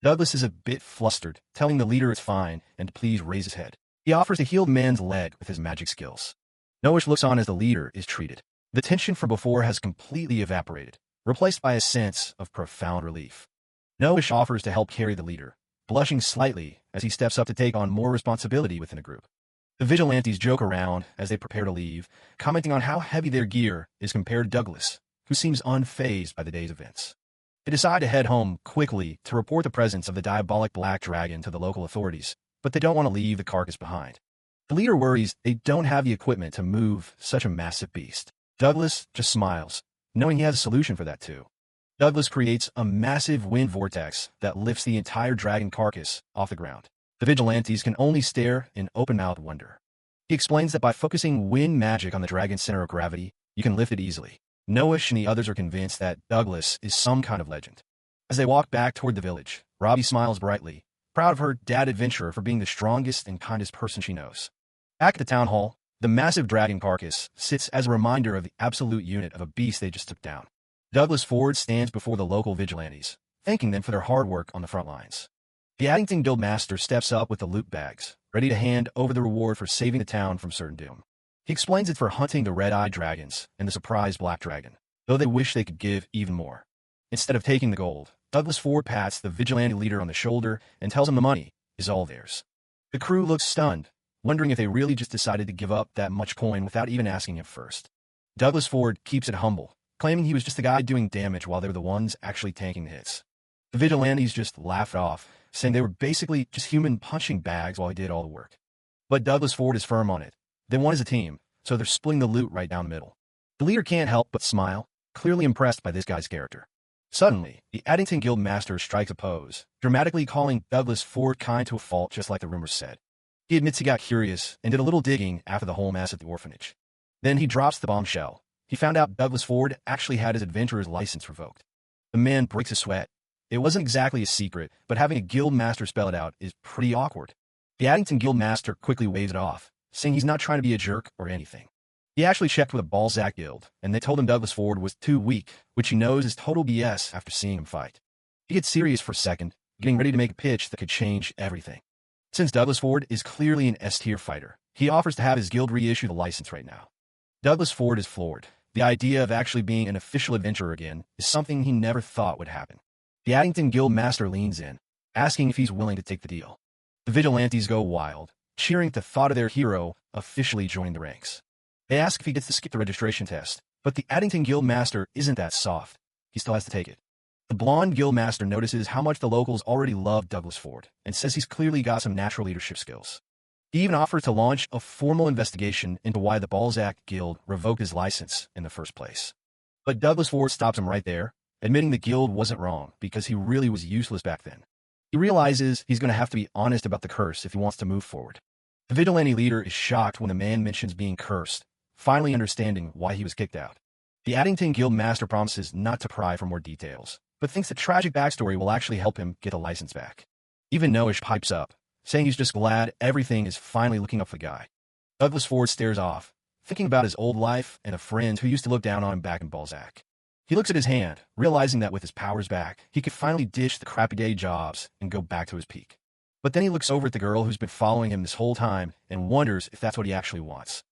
Douglas is a bit flustered, telling the leader it's fine and to please raise his head. He offers to heal the man's leg with his magic skills. Noish looks on as the leader is treated. The tension from before has completely evaporated, replaced by a sense of profound relief. Noish offers to help carry the leader, blushing slightly as he steps up to take on more responsibility within the group. The vigilantes joke around as they prepare to leave, commenting on how heavy their gear is compared to Douglas, who seems unfazed by the day's events. They decide to head home quickly to report the presence of the diabolic black dragon to the local authorities, but they don't want to leave the carcass behind. The leader worries they don't have the equipment to move such a massive beast. Douglas just smiles, knowing he has a solution for that too. Douglas creates a massive wind vortex that lifts the entire dragon carcass off the ground. The vigilantes can only stare in open-mouthed wonder. He explains that by focusing wind magic on the dragon's center of gravity, you can lift it easily. Noish and the others are convinced that Douglas is some kind of legend. As they walk back toward the village, Robbie smiles brightly, proud of her dad adventurer for being the strongest and kindest person she knows. Back at the town hall, the massive dragon carcass sits as a reminder of the absolute unit of a beast they just took down. Douglas Ford stands before the local vigilantes, thanking them for their hard work on the front lines. The Addington Guildmaster steps up with the loot bags, ready to hand over the reward for saving the town from certain doom. He explains it's for hunting the red-eyed dragons and the surprise black dragon, though they wish they could give even more. Instead of taking the gold, Douglas Ford pats the vigilante leader on the shoulder and tells him the money is all theirs. The crew looks stunned, wondering if they really just decided to give up that much coin without even asking him first. Douglas Ford keeps it humble, claiming he was just the guy doing damage while they were the ones actually tanking the hits. The vigilantes just laughed off, saying they were basically just human punching bags while he did all the work. But Douglas Ford is firm on it. They won as a team, so they're splitting the loot right down the middle. The leader can't help but smile, clearly impressed by this guy's character. Suddenly, the Addington Guild Master strikes a pose, dramatically calling Douglas Ford kind to a fault just like the rumors said. He admits he got curious and did a little digging after the whole mess at the orphanage. Then he drops the bombshell. He found out Douglas Ford actually had his adventurer's license revoked. The man breaks a sweat. It wasn't exactly a secret, but having a guild master spell it out is pretty awkward. The Addington Guild Master quickly waves it off, saying he's not trying to be a jerk or anything. He actually checked with a Balzac guild, and they told him Douglas Ford was too weak, which he knows is total BS after seeing him fight. He gets serious for a second, getting ready to make a pitch that could change everything. Since Douglas Ford is clearly an S-tier fighter, he offers to have his guild reissue the license right now. Douglas Ford is floored. The idea of actually being an official adventurer again is something he never thought would happen. The Addington Guild Master leans in, asking if he's willing to take the deal. The vigilantes go wild, cheering at the thought of their hero officially joining the ranks. They ask if he gets to skip the registration test, but the Addington Guild Master isn't that soft. He still has to take it. The blonde Guild Master notices how much the locals already love Douglas Ford and says he's clearly got some natural leadership skills. He even offers to launch a formal investigation into why the Balzac Guild revoked his license in the first place. But Douglas Ford stops him right there, admitting the guild wasn't wrong because he really was useless back then. He realizes he's going to have to be honest about the curse if he wants to move forward. The vigilante leader is shocked when the man mentions being cursed, finally understanding why he was kicked out. The Addington Guild Master promises not to pry for more details, but thinks the tragic backstory will actually help him get the license back. Even Noish pipes up, saying he's just glad everything is finally looking up for the guy. Douglas Ford stares off, thinking about his old life and a friend who used to look down on him back in Balzac. He looks at his hand, realizing that with his powers back, he could finally ditch the crappy day jobs and go back to his peak. But then he looks over at the girl who's been following him this whole time and wonders if that's what he actually wants.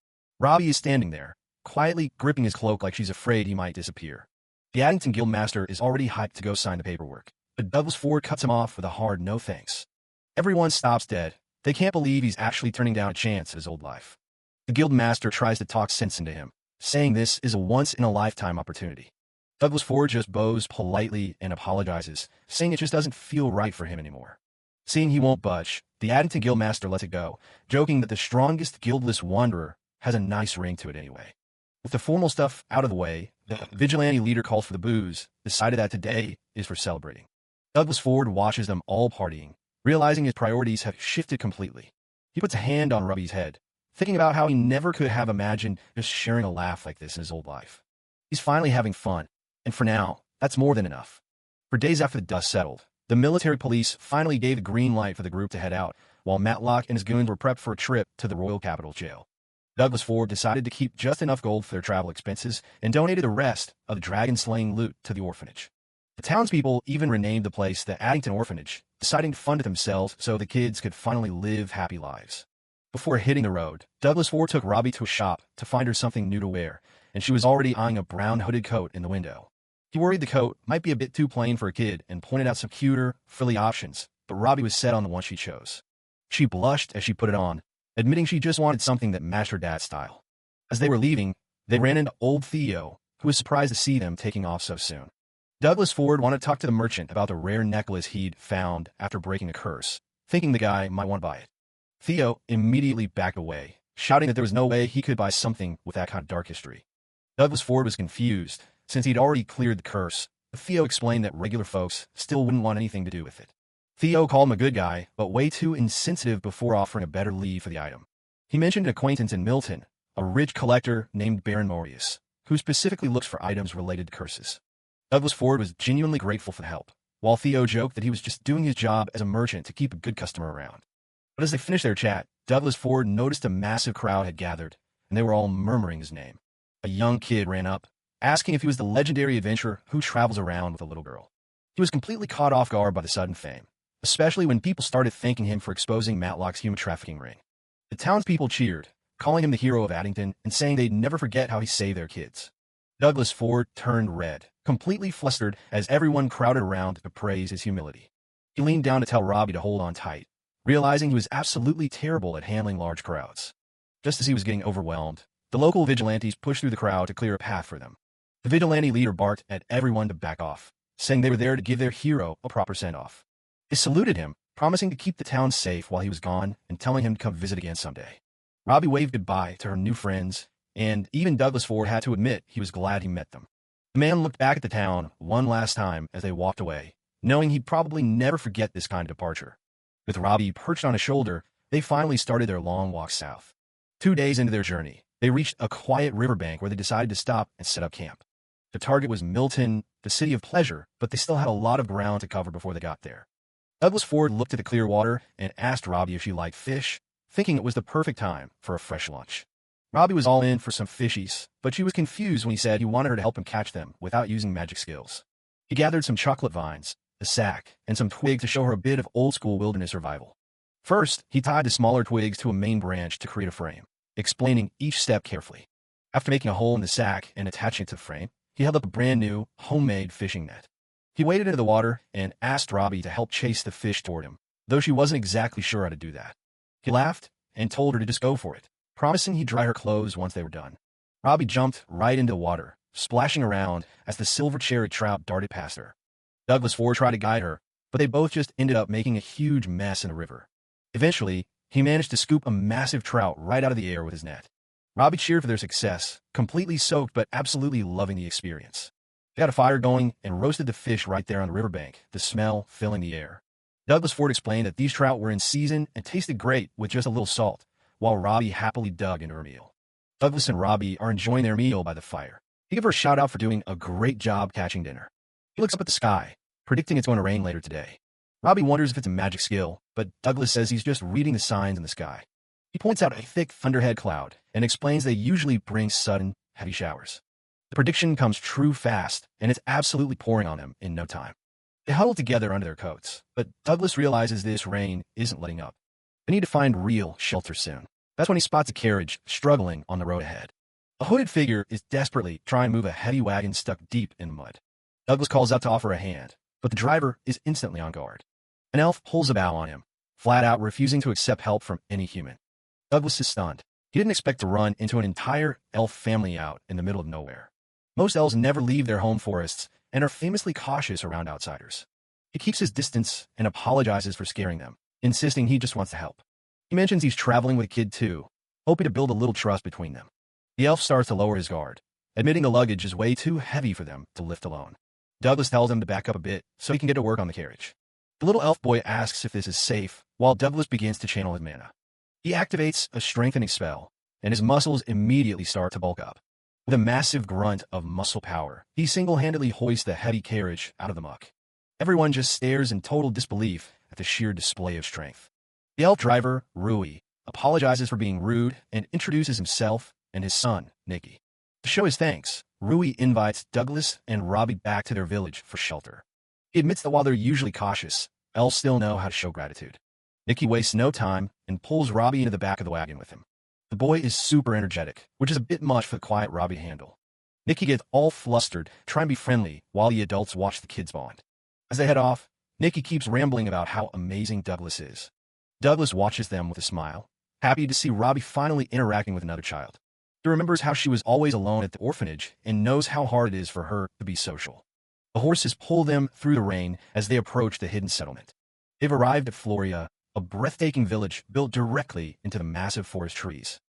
Robbie is standing there, quietly gripping his cloak like she's afraid he might disappear. The Addington Guild Master is already hyped to go sign the paperwork, but Douglas Ford cuts him off with a hard no thanks. Everyone stops dead. They can't believe he's actually turning down a chance at his old life. The guild master tries to talk sense into him, saying this is a once-in-a-lifetime opportunity. Douglas Ford just bows politely and apologizes, saying it just doesn't feel right for him anymore. Seeing he won't budge, the Addington Guildmaster lets it go, joking that the strongest guildless wanderer has a nice ring to it anyway. With the formal stuff out of the way, the vigilante leader calls for the booze, decided that today is for celebrating. Douglas Ford watches them all partying, realizing his priorities have shifted completely. He puts a hand on Robbie's head, thinking about how he never could have imagined just sharing a laugh like this in his old life. He's finally having fun, and for now, that's more than enough. For days after the dust settled, the military police finally gave the green light for the group to head out, while Matlock and his goons were prepped for a trip to the Royal Capital Jail. Douglas Ford decided to keep just enough gold for their travel expenses and donated the rest of the dragon-slaying loot to the orphanage. The townspeople even renamed the place the Addington Orphanage, deciding to fund it themselves so the kids could finally live happy lives. Before hitting the road, Douglas Ford took Robbie to a shop to find her something new to wear, and she was already eyeing a brown hooded coat in the window. He worried the coat might be a bit too plain for a kid and pointed out some cuter, frilly options, but Robbie was set on the one she chose. She blushed as she put it on, admitting she just wanted something that matched her dad's style. As they were leaving, they ran into old Theo, who was surprised to see them taking off so soon. Douglas Ford wanted to talk to the merchant about the rare necklace he'd found after breaking a curse, thinking the guy might want to buy it. Theo immediately backed away, shouting that there was no way he could buy something with that kind of dark history. Douglas Ford was confused, since he'd already cleared the curse, but Theo explained that regular folks still wouldn't want anything to do with it. Theo called him a good guy, but way too insensitive before offering a better lead for the item. He mentioned an acquaintance in Milton, a rich collector named Baron Morius, who specifically looks for items related to curses. Douglas Ford was genuinely grateful for the help, while Theo joked that he was just doing his job as a merchant to keep a good customer around. But as they finished their chat, Douglas Ford noticed a massive crowd had gathered, and they were all murmuring his name. A young kid ran up, asking if he was the legendary adventurer who travels around with a little girl. He was completely caught off guard by the sudden fame, especially when people started thanking him for exposing Matlock's human trafficking ring. The townspeople cheered, calling him the hero of Addington and saying they'd never forget how he saved their kids. Douglas Ford turned red, completely flustered as everyone crowded around to praise his humility. He leaned down to tell Robbie to hold on tight, realizing he was absolutely terrible at handling large crowds. Just as he was getting overwhelmed, the local vigilantes pushed through the crowd to clear a path for them. The vigilante leader barked at everyone to back off, saying they were there to give their hero a proper send-off. They saluted him, promising to keep the town safe while he was gone and telling him to come visit again someday. Robbie waved goodbye to her new friends, and even Douglas Ford had to admit he was glad he met them. The man looked back at the town one last time as they walked away, knowing he'd probably never forget this kind of departure. With Robbie perched on his shoulder, they finally started their long walk south. 2 days into their journey, they reached a quiet riverbank where they decided to stop and set up camp. The target was Milton, the city of pleasure, but they still had a lot of ground to cover before they got there. Douglas Ford looked at the clear water and asked Robbie if she liked fish, thinking it was the perfect time for a fresh lunch. Robbie was all in for some fishies, but she was confused when he said he wanted her to help him catch them without using magic skills. He gathered some chocolate vines, a sack, and some twigs to show her a bit of old-school wilderness survival. First, he tied the smaller twigs to a main branch to create a frame, explaining each step carefully. After making a hole in the sack and attaching it to the frame, he held up a brand-new, homemade fishing net. He waded into the water and asked Robbie to help chase the fish toward him, though she wasn't exactly sure how to do that. He laughed and told her to just go for it, promising he'd dry her clothes once they were done. Robbie jumped right into the water, splashing around as the silver-cherry trout darted past her. Douglas Ford tried to guide her, but they both just ended up making a huge mess in the river. Eventually, he managed to scoop a massive trout right out of the air with his net. Robbie cheered for their success, completely soaked but absolutely loving the experience. They got a fire going and roasted the fish right there on the riverbank, the smell filling the air. Douglas Ford explained that these trout were in season and tasted great with just a little salt, while Robbie happily dug into her meal. Douglas and Robbie are enjoying their meal by the fire. He gave her a shout-out for doing a great job catching dinner. He looks up at the sky, predicting it's going to rain later today. Robbie wonders if it's a magic skill, but Douglas says he's just reading the signs in the sky. He points out a thick thunderhead cloud and explains they usually bring sudden, heavy showers. The prediction comes true fast, and it's absolutely pouring on them in no time. They huddle together under their coats, but Douglas realizes this rain isn't letting up. They need to find real shelter soon. That's when he spots a carriage struggling on the road ahead. A hooded figure is desperately trying to move a heavy wagon stuck deep in the mud. Douglas calls out to offer a hand, but the driver is instantly on guard. An elf pulls a bow on him, flat out refusing to accept help from any human. Douglas is stunned. He didn't expect to run into an entire elf family out in the middle of nowhere. Most elves never leave their home forests and are famously cautious around outsiders. He keeps his distance and apologizes for scaring them, insisting he just wants to help. He mentions he's traveling with a kid too, hoping to build a little trust between them. The elf starts to lower his guard, admitting the luggage is way too heavy for them to lift alone. Douglas tells him to back up a bit so he can get to work on the carriage. The little elf boy asks if this is safe, while Douglas begins to channel his mana. He activates a strengthening spell, and his muscles immediately start to bulk up. With a massive grunt of muscle power, he single-handedly hoists the heavy carriage out of the muck. Everyone just stares in total disbelief at the sheer display of strength. The elf driver, Rui, apologizes for being rude and introduces himself and his son, Nikki. To show his thanks, Rui invites Douglas and Robbie back to their village for shelter. He admits that while they're usually cautious, elves still know how to show gratitude. Nikki wastes no time and pulls Robbie into the back of the wagon with him. The boy is super energetic, which is a bit much for the quiet Robbie to handle. Nikki gets all flustered, trying to be friendly, while the adults watch the kids bond. As they head off, Nikki keeps rambling about how amazing Douglas is. Douglas watches them with a smile, happy to see Robbie finally interacting with another child. He remembers how she was always alone at the orphanage and knows how hard it is for her to be social. The horses pull them through the rain as they approach the hidden settlement. They've arrived at Floria, a breathtaking village built directly into the massive forest trees.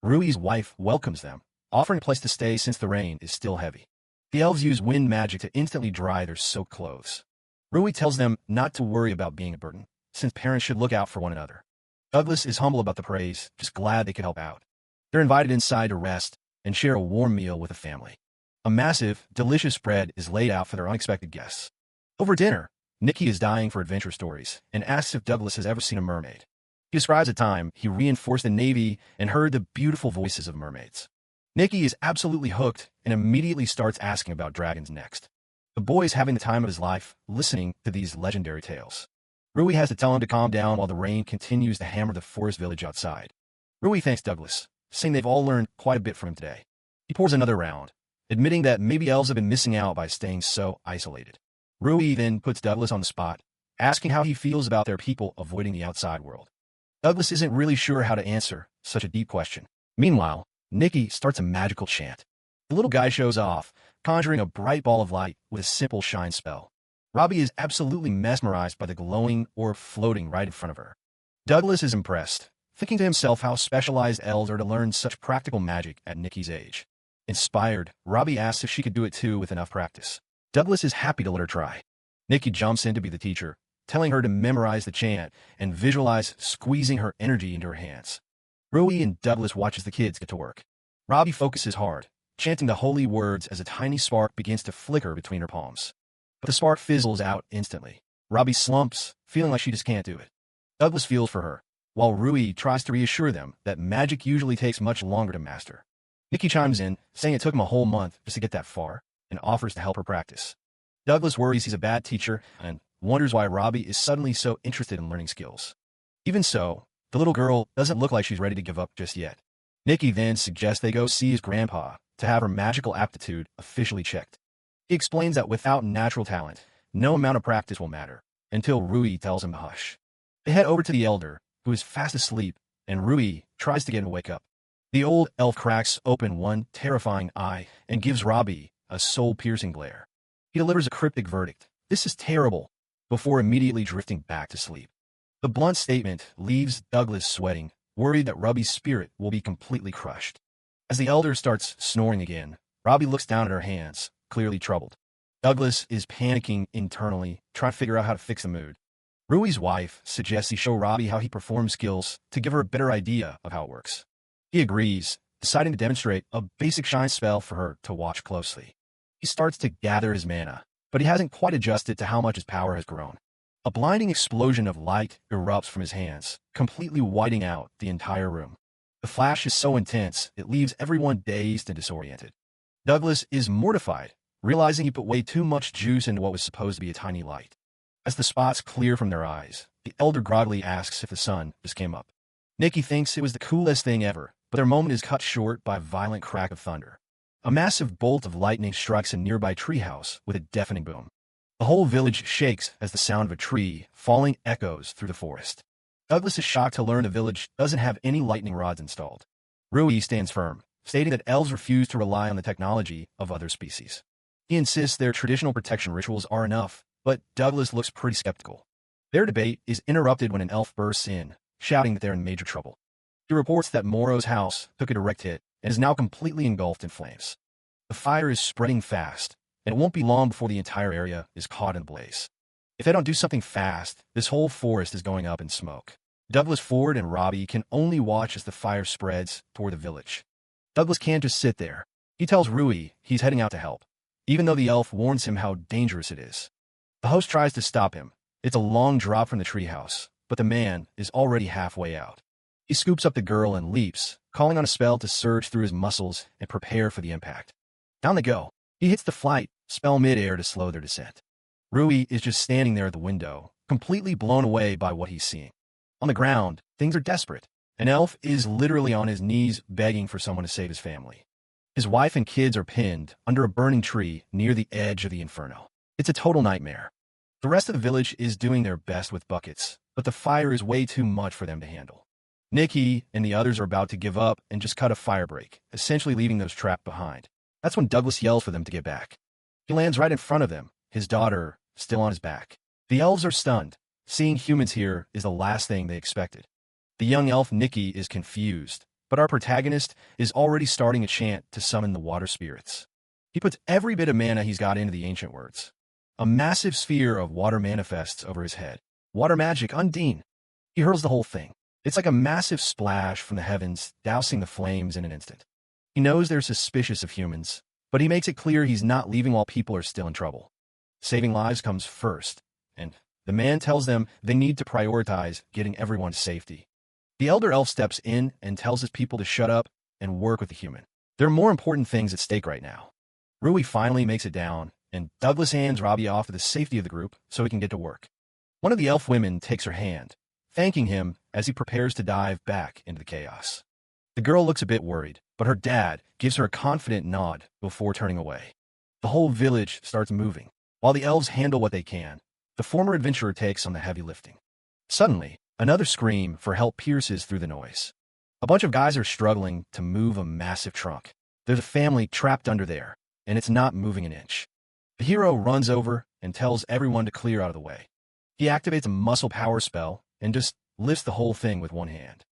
Rui's wife welcomes them, offering a place to stay since the rain is still heavy. The elves use wind magic to instantly dry their soaked clothes. Rui tells them not to worry about being a burden, since parents should look out for one another. Douglas is humble about the praise, just glad they could help out. They're invited inside to rest and share a warm meal with the family. A massive, delicious spread is laid out for their unexpected guests. Over dinner, Nikki is dying for adventure stories and asks if Douglas has ever seen a mermaid. He describes a time he reinforced the Navy and heard the beautiful voices of mermaids. Nikki is absolutely hooked and immediately starts asking about dragons next. The boy is having the time of his life listening to these legendary tales. Rui has to tell him to calm down while the rain continues to hammer the forest village outside. Rui thanks Douglas, saying they've all learned quite a bit from him today. He pours another round, admitting that maybe elves have been missing out by staying so isolated. Rui then puts Douglas on the spot, asking how he feels about their people avoiding the outside world. Douglas isn't really sure how to answer such a deep question. Meanwhile, Nikki starts a magical chant. The little guy shows off, conjuring a bright ball of light with a simple shine spell. Robbie is absolutely mesmerized by the glowing orb floating right in front of her. Douglas is impressed, thinking to himself how specialized elves are to learn such practical magic at Nikki's age. Inspired, Robbie asks if she could do it too with enough practice. Douglas is happy to let her try. Nikki jumps in to be the teacher, telling her to memorize the chant and visualize squeezing her energy into her hands. Rui and Douglas watch as the kids get to work. Robbie focuses hard, chanting the holy words as a tiny spark begins to flicker between her palms. But the spark fizzles out instantly. Robbie slumps, feeling like she just can't do it. Douglas feels for her, while Rui tries to reassure them that magic usually takes much longer to master. Nikki chimes in, saying it took him a whole month just to get that far, and offers to help her practice. Douglas worries he's a bad teacher and wonders why Robbie is suddenly so interested in learning skills. Even so, the little girl doesn't look like she's ready to give up just yet. Nikki then suggests they go see his grandpa to have her magical aptitude officially checked. He explains that without natural talent, no amount of practice will matter, until Rui tells him to hush. They head over to the elder, who is fast asleep, and Rui tries to get him to wake up. The old elf cracks open one terrifying eye and gives Robbie a soul-piercing glare. He delivers a cryptic verdict, "This is terrible," before immediately drifting back to sleep. The blunt statement leaves Douglas sweating, worried that Robbie's spirit will be completely crushed. As the elder starts snoring again, Robbie looks down at her hands, clearly troubled. Douglas is panicking internally, trying to figure out how to fix the mood. Rui's wife suggests he show Robbie how he performs skills to give her a better idea of how it works. He agrees, deciding to demonstrate a basic shine spell for her to watch closely. He starts to gather his mana, but he hasn't quite adjusted to how much his power has grown. A blinding explosion of light erupts from his hands, completely whiting out the entire room. The flash is so intense, it leaves everyone dazed and disoriented. Douglas is mortified, realizing he put way too much juice into what was supposed to be a tiny light. As the spots clear from their eyes, the elder groggily asks if the sun just came up. Nikki thinks it was the coolest thing ever, but their moment is cut short by a violent crack of thunder. A massive bolt of lightning strikes a nearby treehouse with a deafening boom. The whole village shakes as the sound of a tree falling echoes through the forest. Douglas is shocked to learn the village doesn't have any lightning rods installed. Rui stands firm, stating that elves refuse to rely on the technology of other species. He insists their traditional protection rituals are enough, but Douglas looks pretty skeptical. Their debate is interrupted when an elf bursts in, shouting that they're in major trouble. He reports that Moro's house took a direct hit and is now completely engulfed in flames. The fire is spreading fast, and it won't be long before the entire area is caught in a blaze. If they don't do something fast, this whole forest is going up in smoke. Douglas, Ford, and Robbie can only watch as the fire spreads toward the village. Douglas can't just sit there. He tells Rui he's heading out to help, even though the elf warns him how dangerous it is. The host tries to stop him. It's a long drop from the treehouse, but the man is already halfway out. He scoops up the girl and leaps, calling on a spell to surge through his muscles and prepare for the impact. Down they go. He hits the flight spell mid-air to slow their descent. Rui is just standing there at the window, completely blown away by what he's seeing. On the ground, things are desperate. An elf is literally on his knees begging for someone to save his family. His wife and kids are pinned under a burning tree near the edge of the inferno. It's a total nightmare. The rest of the village is doing their best with buckets, but the fire is way too much for them to handle. Nikki and the others are about to give up and just cut a fire break, essentially leaving those trapped behind. That's when Douglas yells for them to get back. He lands right in front of them, his daughter still on his back. The elves are stunned. Seeing humans here is the last thing they expected. The young elf Nikki is confused, but our protagonist is already starting a chant to summon the water spirits. He puts every bit of mana he's got into the ancient words. A massive sphere of water manifests over his head. Water magic, Undine. He hurls the whole thing. It's like a massive splash from the heavens, dousing the flames in an instant. He knows they're suspicious of humans, but he makes it clear he's not leaving while people are still in trouble. Saving lives comes first, and the man tells them they need to prioritize getting everyone to safety. The elder elf steps in and tells his people to shut up and work with the human. There are more important things at stake right now. Rui finally makes it down, and Douglas hands Robbie off to the safety of the group so he can get to work. One of the elf women takes her hand, thanking him as he prepares to dive back into the chaos. The girl looks a bit worried, but her dad gives her a confident nod before turning away. The whole village starts moving. While the elves handle what they can, the former adventurer takes on the heavy lifting. Suddenly, another scream for help pierces through the noise. A bunch of guys are struggling to move a massive trunk. There's a family trapped under there, and it's not moving an inch. The hero runs over and tells everyone to clear out of the way. He activates a muscle power spell and just lifts the whole thing with one hand.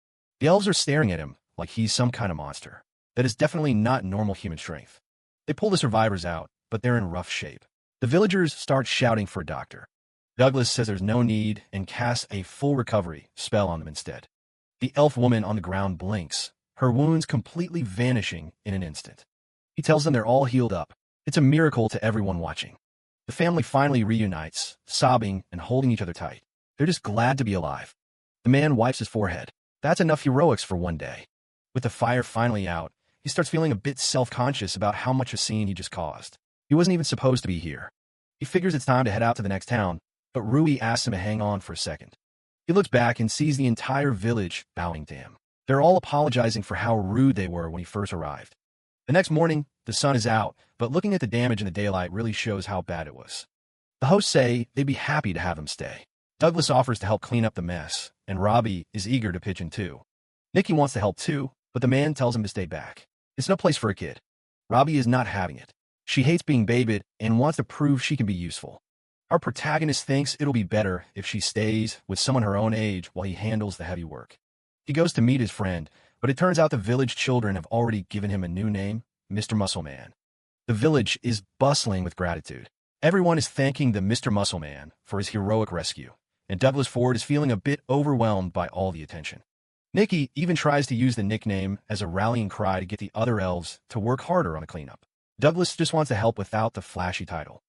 The elves are staring at him like he's some kind of monster. That is definitely not normal human strength. They pull the survivors out, but they're in rough shape. The villagers start shouting for a doctor. Douglas says there's no need and casts a full recovery spell on them instead. The elf woman on the ground blinks, her wounds completely vanishing in an instant. He tells them they're all healed up. It's a miracle to everyone watching. The family finally reunites, sobbing and holding each other tight. They're just glad to be alive. The man wipes his forehead. That's enough heroics for one day. With the fire finally out, he starts feeling a bit self-conscious about how much a scene he just caused. He wasn't even supposed to be here. He figures it's time to head out to the next town, but Rui asks him to hang on for a second. He looks back and sees the entire village bowing to him. They're all apologizing for how rude they were when he first arrived. The next morning, the sun is out, but looking at the damage in the daylight really shows how bad it was. The hosts say they'd be happy to have him stay. Douglas offers to help clean up the mess, and Robbie is eager to pitch in too. Nikki wants to help too, but the man tells him to stay back. It's no place for a kid. Robbie is not having it. She hates being babied and wants to prove she can be useful. Our protagonist thinks it'll be better if she stays with someone her own age while he handles the heavy work. He goes to meet his friend, but it turns out the village children have already given him a new name, Mr. Muscleman. The village is bustling with gratitude. Everyone is thanking the Mr. Muscleman for his heroic rescue, and Douglas Ford is feeling a bit overwhelmed by all the attention. Nikki even tries to use the nickname as a rallying cry to get the other elves to work harder on the cleanup. Douglas just wants to help without the flashy title.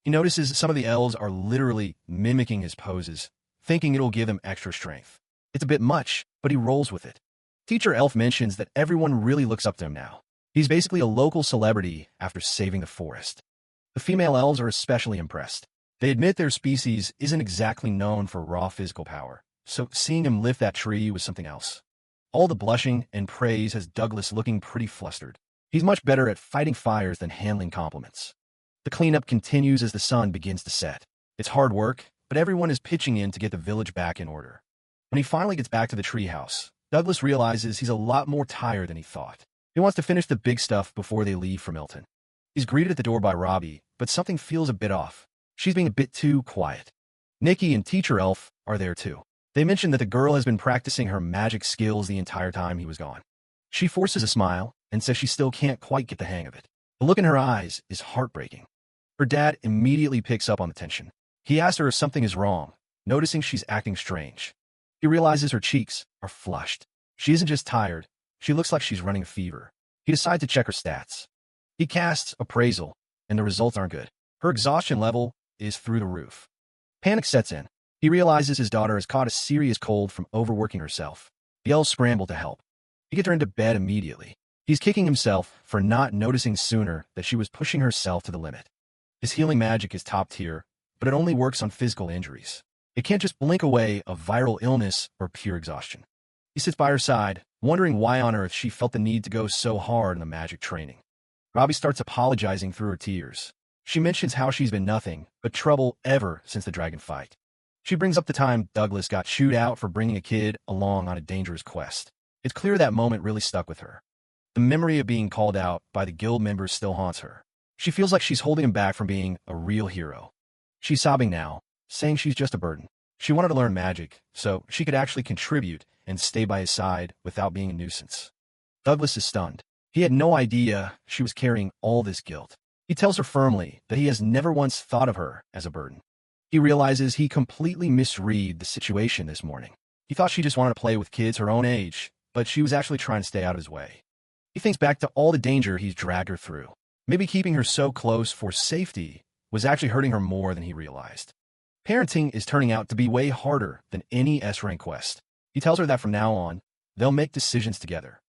He notices some of the elves are literally mimicking his poses, thinking it'll give them extra strength. It's a bit much, but he rolls with it. Teacher Elf mentions that everyone really looks up to him now. He's basically a local celebrity after saving the forest. The female elves are especially impressed. They admit their species isn't exactly known for raw physical power, so seeing him lift that tree was something else. All the blushing and praise has Douglas looking pretty flustered. He's much better at fighting fires than handling compliments. The cleanup continues as the sun begins to set. It's hard work, but everyone is pitching in to get the village back in order. When he finally gets back to the treehouse, Douglas realizes he's a lot more tired than he thought. He wants to finish the big stuff before they leave for Milton. He's greeted at the door by Robbie, but something feels a bit off. She's being a bit too quiet. Nikki and Teacher Elf are there too. They mention that the girl has been practicing her magic skills the entire time he was gone. She forces a smile and says she still can't quite get the hang of it. The look in her eyes is heartbreaking. Her dad immediately picks up on the tension. He asks her if something is wrong, noticing she's acting strange. He realizes her cheeks are flushed. She isn't just tired, she looks like she's running a fever. He decides to check her stats. He casts Appraisal, and the results aren't good. Her exhaustion level is through the roof. Panic sets in. He realizes his daughter has caught a serious cold from overworking herself. The elves scramble to help. He gets her into bed immediately. He's kicking himself for not noticing sooner that she was pushing herself to the limit. His healing magic is top tier, but it only works on physical injuries. It can't just blink away a viral illness or pure exhaustion. He sits by her side, wondering why on earth she felt the need to go so hard in the magic training. Robbie starts apologizing through her tears. She mentions how she's been nothing but trouble ever since the dragon fight. She brings up the time Douglas got chewed out for bringing a kid along on a dangerous quest. It's clear that moment really stuck with her. The memory of being called out by the guild members still haunts her. She feels like she's holding him back from being a real hero. She's sobbing now, saying she's just a burden. She wanted to learn magic, so she could actually contribute and stay by his side without being a nuisance. Douglas is stunned. He had no idea she was carrying all this guilt. He tells her firmly that he has never once thought of her as a burden. He realizes he completely misread the situation this morning. He thought she just wanted to play with kids her own age, but she was actually trying to stay out of his way. He thinks back to all the danger he's dragged her through. Maybe keeping her so close for safety was actually hurting her more than he realized. Parenting is turning out to be way harder than any S-rank quest. He tells her that from now on, they'll make decisions together.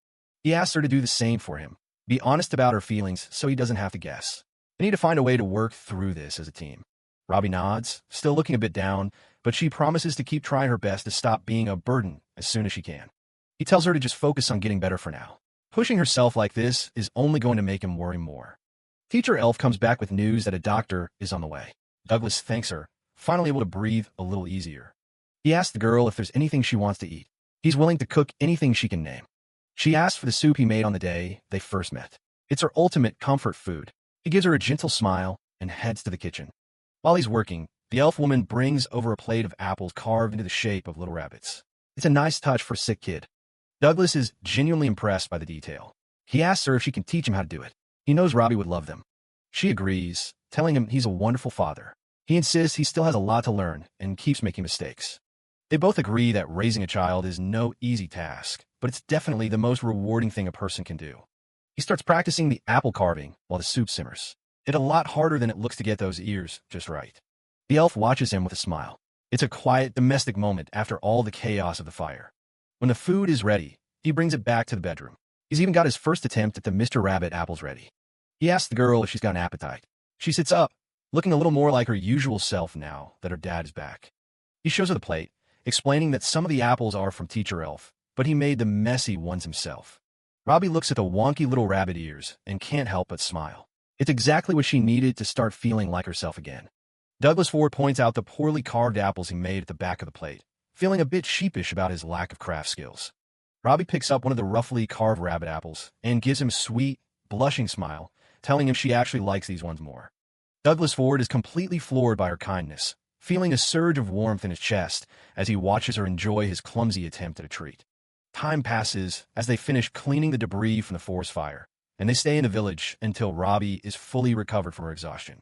He asks her to do the same for him. Be honest about her feelings so he doesn't have to guess. They need to find a way to work through this as a team. Robbie nods, still looking a bit down, but she promises to keep trying her best to stop being a burden as soon as she can. He tells her to just focus on getting better for now. Pushing herself like this is only going to make him worry more. Teacher Elf comes back with news that a doctor is on the way. Douglas thanks her, finally able to breathe a little easier. He asks the girl if there's anything she wants to eat. He's willing to cook anything she can name. She asks for the soup he made on the day they first met. It's her ultimate comfort food. He gives her a gentle smile and heads to the kitchen. While he's working, the elf woman brings over a plate of apples carved into the shape of little rabbits. It's a nice touch for a sick kid. Douglas is genuinely impressed by the detail. He asks her if she can teach him how to do it. He knows Robbie would love them. She agrees, telling him he's a wonderful father. He insists he still has a lot to learn and keeps making mistakes. They both agree that raising a child is no easy task, but it's definitely the most rewarding thing a person can do. He starts practicing the apple carving while the soup simmers. It's a lot harder than it looks to get those ears just right. The elf watches him with a smile. It's a quiet, domestic moment after all the chaos of the fire. When the food is ready, he brings it back to the bedroom. He's even got his first attempt at the Mr. Rabbit apples ready. He asks the girl if she's got an appetite. She sits up, looking a little more like her usual self now that her dad is back. He shows her the plate, explaining that some of the apples are from Teacher Elf, but he made the messy ones himself. Robbie looks at the wonky little rabbit ears and can't help but smile. It's exactly what she needed to start feeling like herself again. Douglas Ford points out the poorly carved apples he made at the back of the plate, feeling a bit sheepish about his lack of craft skills. Robbie picks up one of the roughly carved rabbit apples and gives him a sweet, blushing smile, telling him she actually likes these ones more. Douglas Ford is completely floored by her kindness, feeling a surge of warmth in his chest as he watches her enjoy his clumsy attempt at a treat. Time passes as they finish cleaning the debris from the forest fire, and they stay in the village until Robbie is fully recovered from her exhaustion.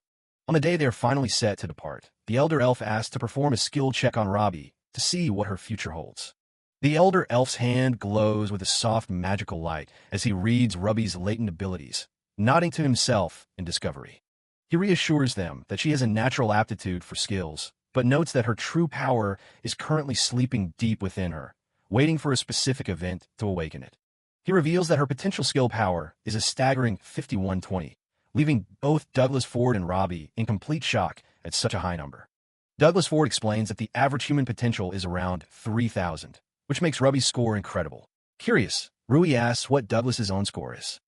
On the day they are finally set to depart, the Elder Elf asks to perform a skill check on Robbie to see what her future holds. The Elder Elf's hand glows with a soft magical light as he reads Robbie's latent abilities, nodding to himself in discovery. He reassures them that she has a natural aptitude for skills, but notes that her true power is currently sleeping deep within her, waiting for a specific event to awaken it. He reveals that her potential skill power is a staggering 5120, leaving both Douglas Ford and Robbie in complete shock at such a high number. Douglas Ford explains that the average human potential is around 3,000, which makes Robbie's score incredible. Curious, Rui asks what Douglas's own score is.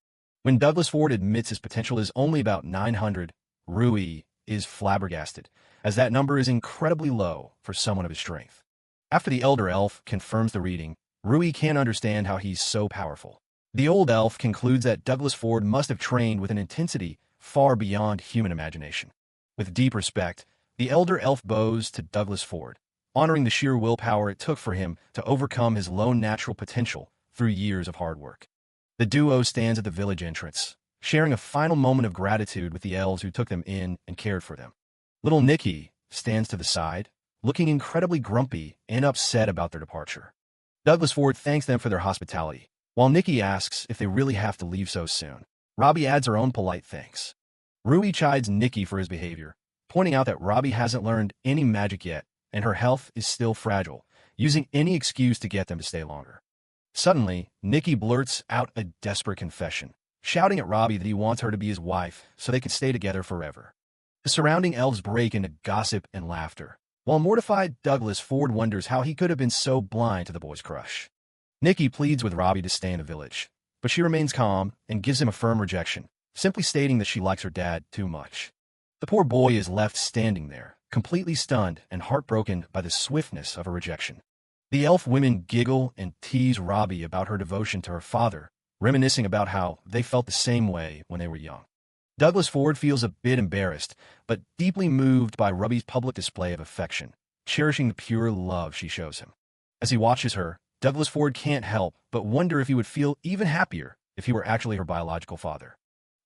When Douglas Ford admits his potential is only about 900, Rui is flabbergasted, as that number is incredibly low for someone of his strength. After the Elder Elf confirms the reading, Rui can't understand how he's so powerful. The old elf concludes that Douglas Ford must have trained with an intensity far beyond human imagination. With deep respect, the elder elf bows to Douglas Ford, honoring the sheer willpower it took for him to overcome his lone natural potential through years of hard work. The duo stands at the village entrance, sharing a final moment of gratitude with the elves who took them in and cared for them. Little Nicky stands to the side, looking incredibly grumpy and upset about their departure. Douglas Ford thanks them for their hospitality, while Nicky asks if they really have to leave so soon. Robbie adds her own polite thanks. Rui chides Nicky for his behavior, pointing out that Robbie hasn't learned any magic yet, and her health is still fragile, using any excuse to get them to stay longer. Suddenly, Nicky blurts out a desperate confession, shouting at Robbie that he wants her to be his wife so they can stay together forever. The surrounding elves break into gossip and laughter, while mortified Douglas Ford wonders how he could have been so blind to the boy's crush. Nicky pleads with Robbie to stay in the village, but she remains calm and gives him a firm rejection, simply stating that she likes her dad too much. The poor boy is left standing there, completely stunned and heartbroken by the swiftness of her rejection. The elf women giggle and tease Robbie about her devotion to her father, reminiscing about how they felt the same way when they were young. Douglas Ford feels a bit embarrassed, but deeply moved by Robbie's public display of affection, cherishing the pure love she shows him. As he watches her, Douglas Ford can't help but wonder if he would feel even happier if he were actually her biological father.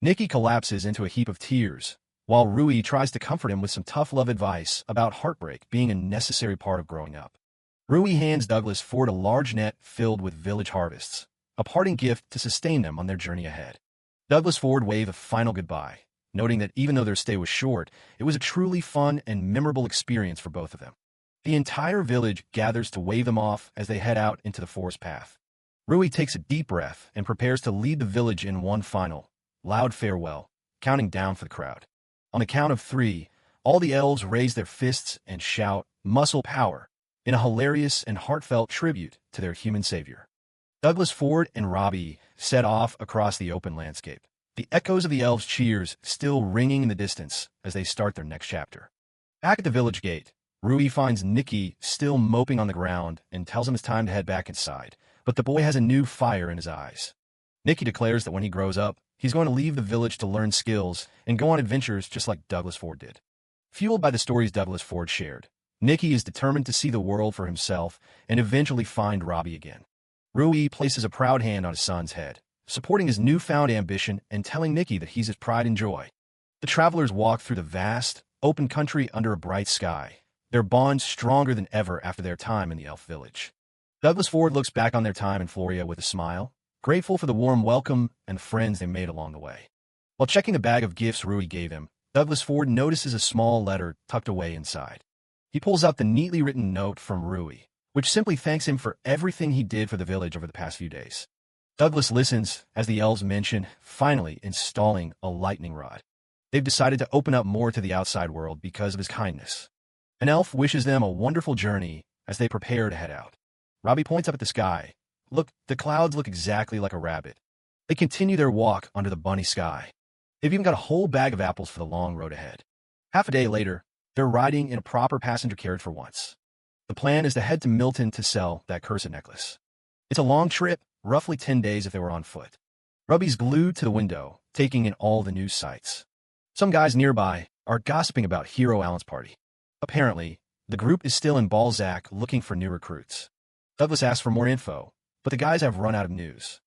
Nicky collapses into a heap of tears, while Rui tries to comfort him with some tough love advice about heartbreak being a necessary part of growing up. Rui hands Douglas Ford a large net filled with village harvests, a parting gift to sustain them on their journey ahead. Douglas Ford waved a final goodbye, noting that even though their stay was short, it was a truly fun and memorable experience for both of them. The entire village gathers to wave them off as they head out into the forest path. Rui takes a deep breath and prepares to lead the village in one final, loud farewell, counting down for the crowd. On the count of 3, all the elves raise their fists and shout, "Muscle power," in a hilarious and heartfelt tribute to their human savior. Douglas Ford and Robbie set off across the open landscape, the echoes of the elves' cheers still ringing in the distance as they start their next chapter. Back at the village gate, Rui finds Nicky still moping on the ground and tells him it's time to head back inside, but the boy has a new fire in his eyes. Nicky declares that when he grows up, he's going to leave the village to learn skills and go on adventures just like Douglas Ford did. Fueled by the stories Douglas Ford shared, Nicky is determined to see the world for himself and eventually find Robbie again. Rui places a proud hand on his son's head, supporting his newfound ambition and telling Nicky that he's his pride and joy. The travelers walk through the vast, open country under a bright sky, their bond stronger than ever after their time in the elf village. Douglas Ford looks back on their time in Floria with a smile, grateful for the warm welcome and friends they made along the way. While checking the bag of gifts Rui gave him, Douglas Ford notices a small letter tucked away inside. He pulls out the neatly written note from Rui, which simply thanks him for everything he did for the village over the past few days. Douglas listens as the elves mention finally installing a lightning rod. They've decided to open up more to the outside world because of his kindness. An elf wishes them a wonderful journey as they prepare to head out. Robbie points up at the sky. Look, the clouds look exactly like a rabbit. They continue their walk under the bunny sky. They've even got a whole bag of apples for the long road ahead. Half a day later, they're riding in a proper passenger carriage for once. The plan is to head to Milton to sell that cursed necklace. It's a long trip, roughly 10 days if they were on foot. Robbie's glued to the window, taking in all the news sites. Some guys nearby are gossiping about Hero Allen's party. Apparently, the group is still in Balzac looking for new recruits. Douglas asks for more info, but the guys have run out of news.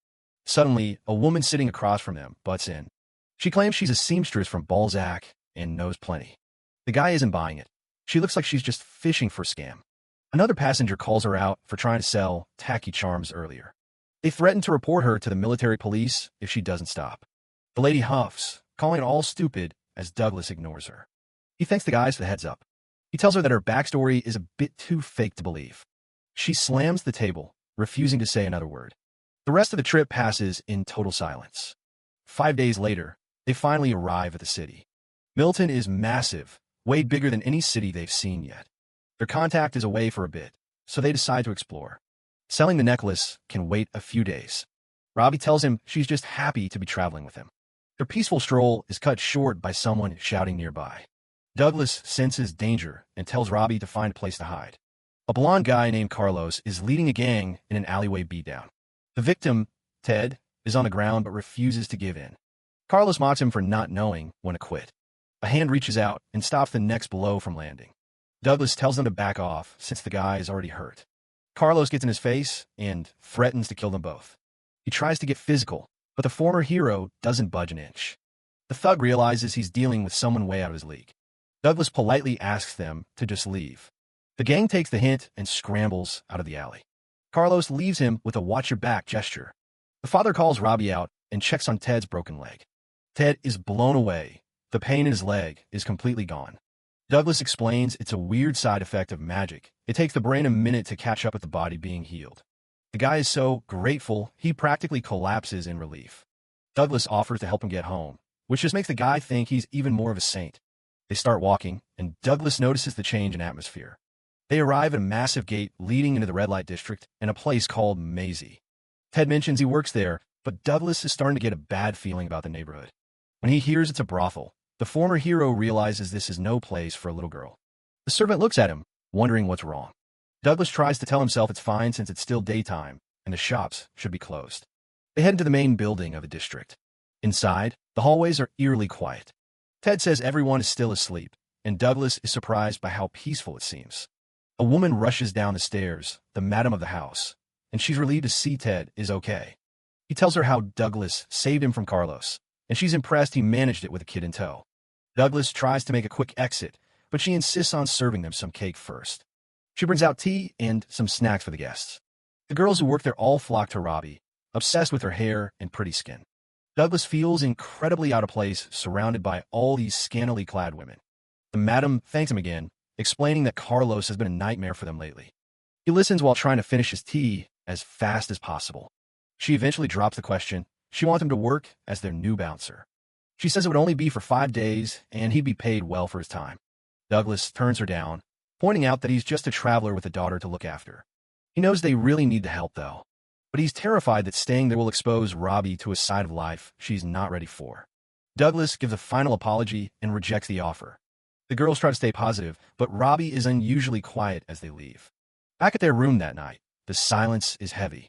Suddenly, a woman sitting across from them butts in. She claims she's a seamstress from Balzac and knows plenty. The guy isn't buying it. She looks like she's just fishing for a scam. Another passenger calls her out for trying to sell tacky charms earlier. They threaten to report her to the military police if she doesn't stop. The lady huffs, calling it all stupid as Douglas ignores her. He thanks the guys for the heads up. He tells her that her backstory is a bit too fake to believe. She slams the table, refusing to say another word. The rest of the trip passes in total silence. 5 days later, they finally arrive at the city. Milton is massive, way bigger than any city they've seen yet. Their contact is away for a bit, so they decide to explore. Selling the necklace can wait a few days. Robbie tells him she's just happy to be traveling with him. Their peaceful stroll is cut short by someone shouting nearby. Douglas senses danger and tells Robbie to find a place to hide. A blonde guy named Carlos is leading a gang in an alleyway beatdown. The victim, Ted, is on the ground but refuses to give in. Carlos mocks him for not knowing when to quit. A hand reaches out and stops the next blow from landing. Douglas tells them to back off since the guy is already hurt. Carlos gets in his face and threatens to kill them both. He tries to get physical, but the former hero doesn't budge an inch. The thug realizes he's dealing with someone way out of his league. Douglas politely asks them to just leave. The gang takes the hint and scrambles out of the alley. Carlos leaves him with a watch your back gesture. The father calls Robbie out and checks on Ted's broken leg. Ted is blown away. The pain in his leg is completely gone. Douglas explains it's a weird side effect of magic. It takes the brain a minute to catch up with the body being healed. The guy is so grateful, he practically collapses in relief. Douglas offers to help him get home, which just makes the guy think he's even more of a saint. They start walking, and Douglas notices the change in atmosphere. They arrive at a massive gate leading into the red light district and a place called Maisie. Ted mentions he works there, but Douglas is starting to get a bad feeling about the neighborhood. When he hears it's a brothel, the former hero realizes this is no place for a little girl. The servant looks at him, wondering what's wrong. Douglas tries to tell himself it's fine since it's still daytime, and the shops should be closed. They head into the main building of the district. Inside, the hallways are eerily quiet. Ted says everyone is still asleep, and Douglas is surprised by how peaceful it seems. A woman rushes down the stairs, the madam of the house, and she's relieved to see Ted is okay. He tells her how Douglas saved him from Carlos, and she's impressed he managed it with a kid in tow. Douglas tries to make a quick exit, but she insists on serving them some cake first. She brings out tea and some snacks for the guests. The girls who work there all flock to Robbie, obsessed with her hair and pretty skin. Douglas feels incredibly out of place surrounded by all these scantily clad women. The madam thanks him again, explaining that Carlos has been a nightmare for them lately. He listens while trying to finish his tea as fast as possible. She eventually drops the question. She wants him to work as their new bouncer. She says it would only be for 5 days, and he'd be paid well for his time. Douglas turns her down, pointing out that he's just a traveler with a daughter to look after. He knows they really need the help, though, but he's terrified that staying there will expose Robbie to a side of life she's not ready for. Douglas gives a final apology and rejects the offer. The girls try to stay positive, but Robbie is unusually quiet as they leave. Back at their room that night, the silence is heavy.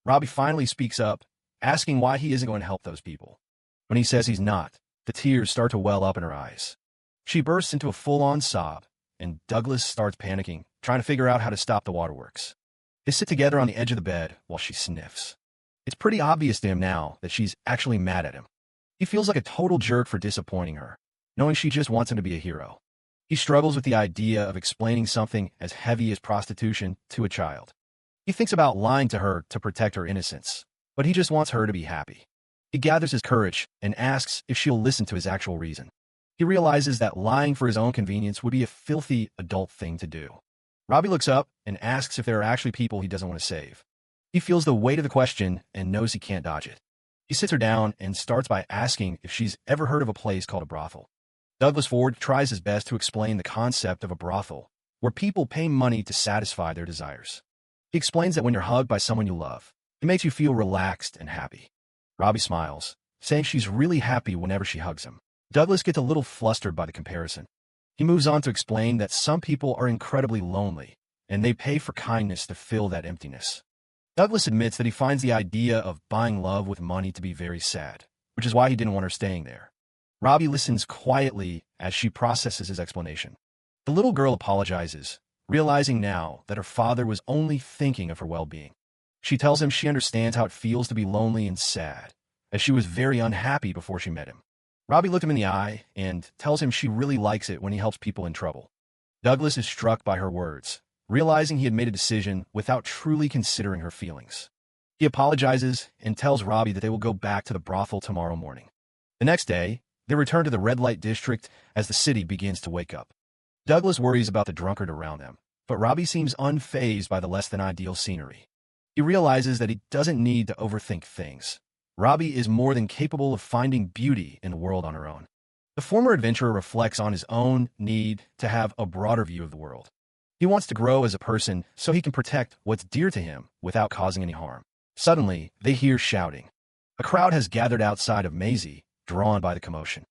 Robbie finally speaks up, asking why he isn't going to help those people. When he says he's not, the tears start to well up in her eyes. She bursts into a full-on sob, and Douglas starts panicking, trying to figure out how to stop the waterworks. They sit together on the edge of the bed while she sniffs. It's pretty obvious to him now that she's actually mad at him. He feels like a total jerk for disappointing her, knowing she just wants him to be a hero. He struggles with the idea of explaining something as heavy as prostitution to a child. He thinks about lying to her to protect her innocence, but he just wants her to be happy. He gathers his courage and asks if she'll listen to his actual reason. He realizes that lying for his own convenience would be a filthy adult thing to do. Robbie looks up and asks if there are actually people he doesn't want to save. He feels the weight of the question and knows he can't dodge it. He sits her down and starts by asking if she's ever heard of a place called a brothel. Douglas Ford tries his best to explain the concept of a brothel, where people pay money to satisfy their desires. He explains that when you're hugged by someone you love, it makes you feel relaxed and happy. Robbie smiles, saying she's really happy whenever she hugs him. Douglas gets a little flustered by the comparison. He moves on to explain that some people are incredibly lonely, and they pay for kindness to fill that emptiness. Douglas admits that he finds the idea of buying love with money to be very sad, which is why he didn't want her staying there. Robbie listens quietly as she processes his explanation. The little girl apologizes, realizing now that her father was only thinking of her well-being. She tells him she understands how it feels to be lonely and sad, as she was very unhappy before she met him. Robbie looked him in the eye and tells him she really likes it when he helps people in trouble. Douglas is struck by her words, realizing he had made a decision without truly considering her feelings. He apologizes and tells Robbie that they will go back to the brothel tomorrow morning. The next day, they return to the red light district as the city begins to wake up. Douglas worries about the drunkard around them, but Robbie seems unfazed by the less-than-ideal scenery. He realizes that he doesn't need to overthink things. Robbie is more than capable of finding beauty in the world on her own. The former adventurer reflects on his own need to have a broader view of the world. He wants to grow as a person so he can protect what's dear to him without causing any harm. Suddenly, they hear shouting. A crowd has gathered outside of Maisie, drawn by the commotion.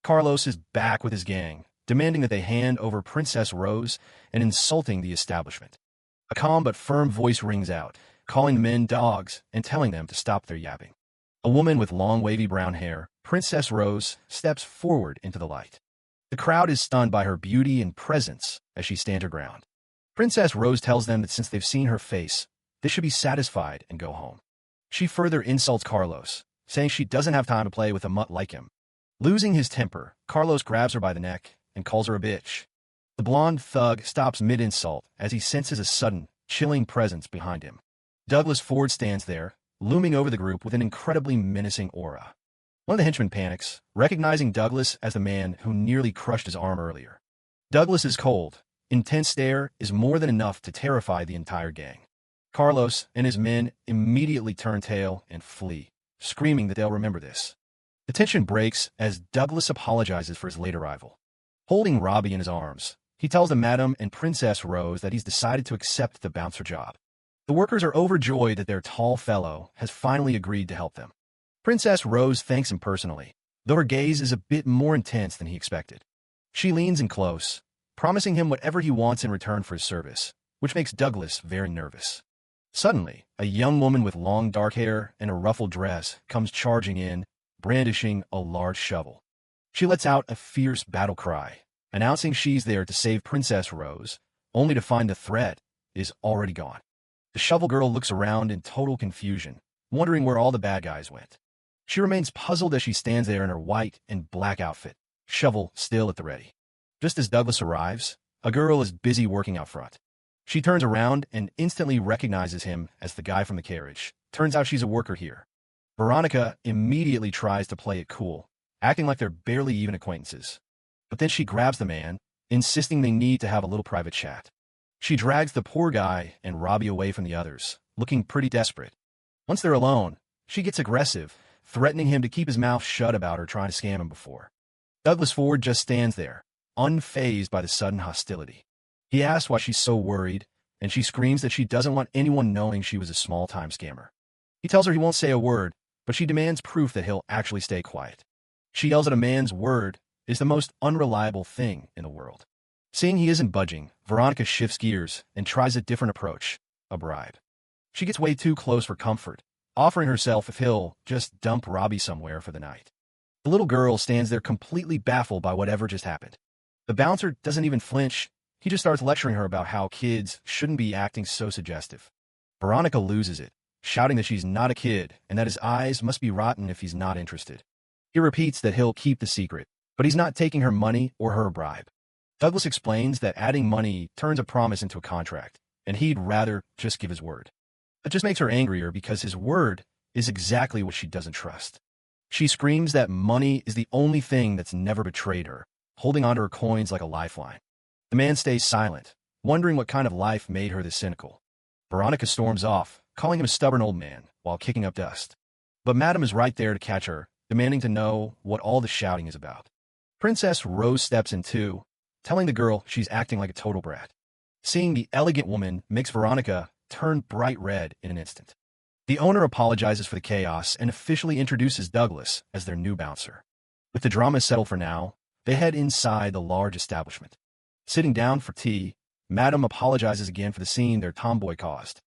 Carlos is back with his gang, demanding that they hand over Princess Rose and insulting the establishment. A calm but firm voice rings out, calling the men dogs and telling them to stop their yapping. A woman with long wavy brown hair, Princess Rose, steps forward into the light. The crowd is stunned by her beauty and presence as she stands her ground. Princess Rose tells them that since they've seen her face, they should be satisfied and go home. She further insults Carlos, saying she doesn't have time to play with a mutt like him. Losing his temper, Carlos grabs her by the neck and calls her a bitch. The blonde thug stops mid-insult as he senses a sudden, chilling presence behind him. Douglas Ford stands there, looming over the group with an incredibly menacing aura. One of the henchmen panics, recognizing Douglas as the man who nearly crushed his arm earlier. Douglas's cold, intense stare is more than enough to terrify the entire gang. Carlos and his men immediately turn tail and flee, screaming that they'll remember this. The tension breaks as Douglas apologizes for his late arrival. Holding Robbie in his arms, he tells the Madam and Princess Rose that he's decided to accept the bouncer job. The workers are overjoyed that their tall fellow has finally agreed to help them. Princess Rose thanks him personally, though her gaze is a bit more intense than he expected. She leans in close, promising him whatever he wants in return for his service, which makes Douglas very nervous. Suddenly, a young woman with long dark hair and a ruffled dress comes charging in, brandishing a large shovel. She lets out a fierce battle cry, announcing she's there to save Princess Rose, only to find the threat is already gone. The shovel girl looks around in total confusion, wondering where all the bad guys went. She remains puzzled as she stands there in her white and black outfit, shovel still at the ready. Just as Douglas arrives, a girl is busy working out front. She turns around and instantly recognizes him as the guy from the carriage. Turns out she's a worker here. Veronica immediately tries to play it cool, acting like they're barely even acquaintances. But then she grabs the man, insisting they need to have a little private chat. She drags the poor guy and Robbie away from the others, looking pretty desperate. Once they're alone, she gets aggressive, threatening him to keep his mouth shut about her trying to scam him before. Douglas Ford just stands there, unfazed by the sudden hostility. He asks why she's so worried, and she screams that she doesn't want anyone knowing she was a small-time scammer. He tells her he won't say a word, but she demands proof that he'll actually stay quiet. She yells that a man's word is the most unreliable thing in the world. Seeing he isn't budging, Veronica shifts gears and tries a different approach, a bribe. She gets way too close for comfort, offering herself if he'll just dump Robbie somewhere for the night. The little girl stands there completely baffled by whatever just happened. The bouncer doesn't even flinch. He just starts lecturing her about how kids shouldn't be acting so suggestive. Veronica loses it, shouting that she's not a kid and that his eyes must be rotten if he's not interested. He repeats that he'll keep the secret, but he's not taking her money or her bribe. Douglas explains that adding money turns a promise into a contract, and he'd rather just give his word. That just makes her angrier because his word is exactly what she doesn't trust. She screams that money is the only thing that's never betrayed her, holding onto her coins like a lifeline. The man stays silent, wondering what kind of life made her this cynical. Veronica storms off, calling him a stubborn old man, while kicking up dust. But Madam is right there to catch her, demanding to know what all the shouting is about. Princess Rose steps in too, telling the girl she's acting like a total brat. Seeing the elegant woman makes Veronica turn bright red in an instant. The owner apologizes for the chaos and officially introduces Douglas as their new bouncer. With the drama settled for now, they head inside the large establishment. Sitting down for tea, Madam apologizes again for the scene their tomboy caused.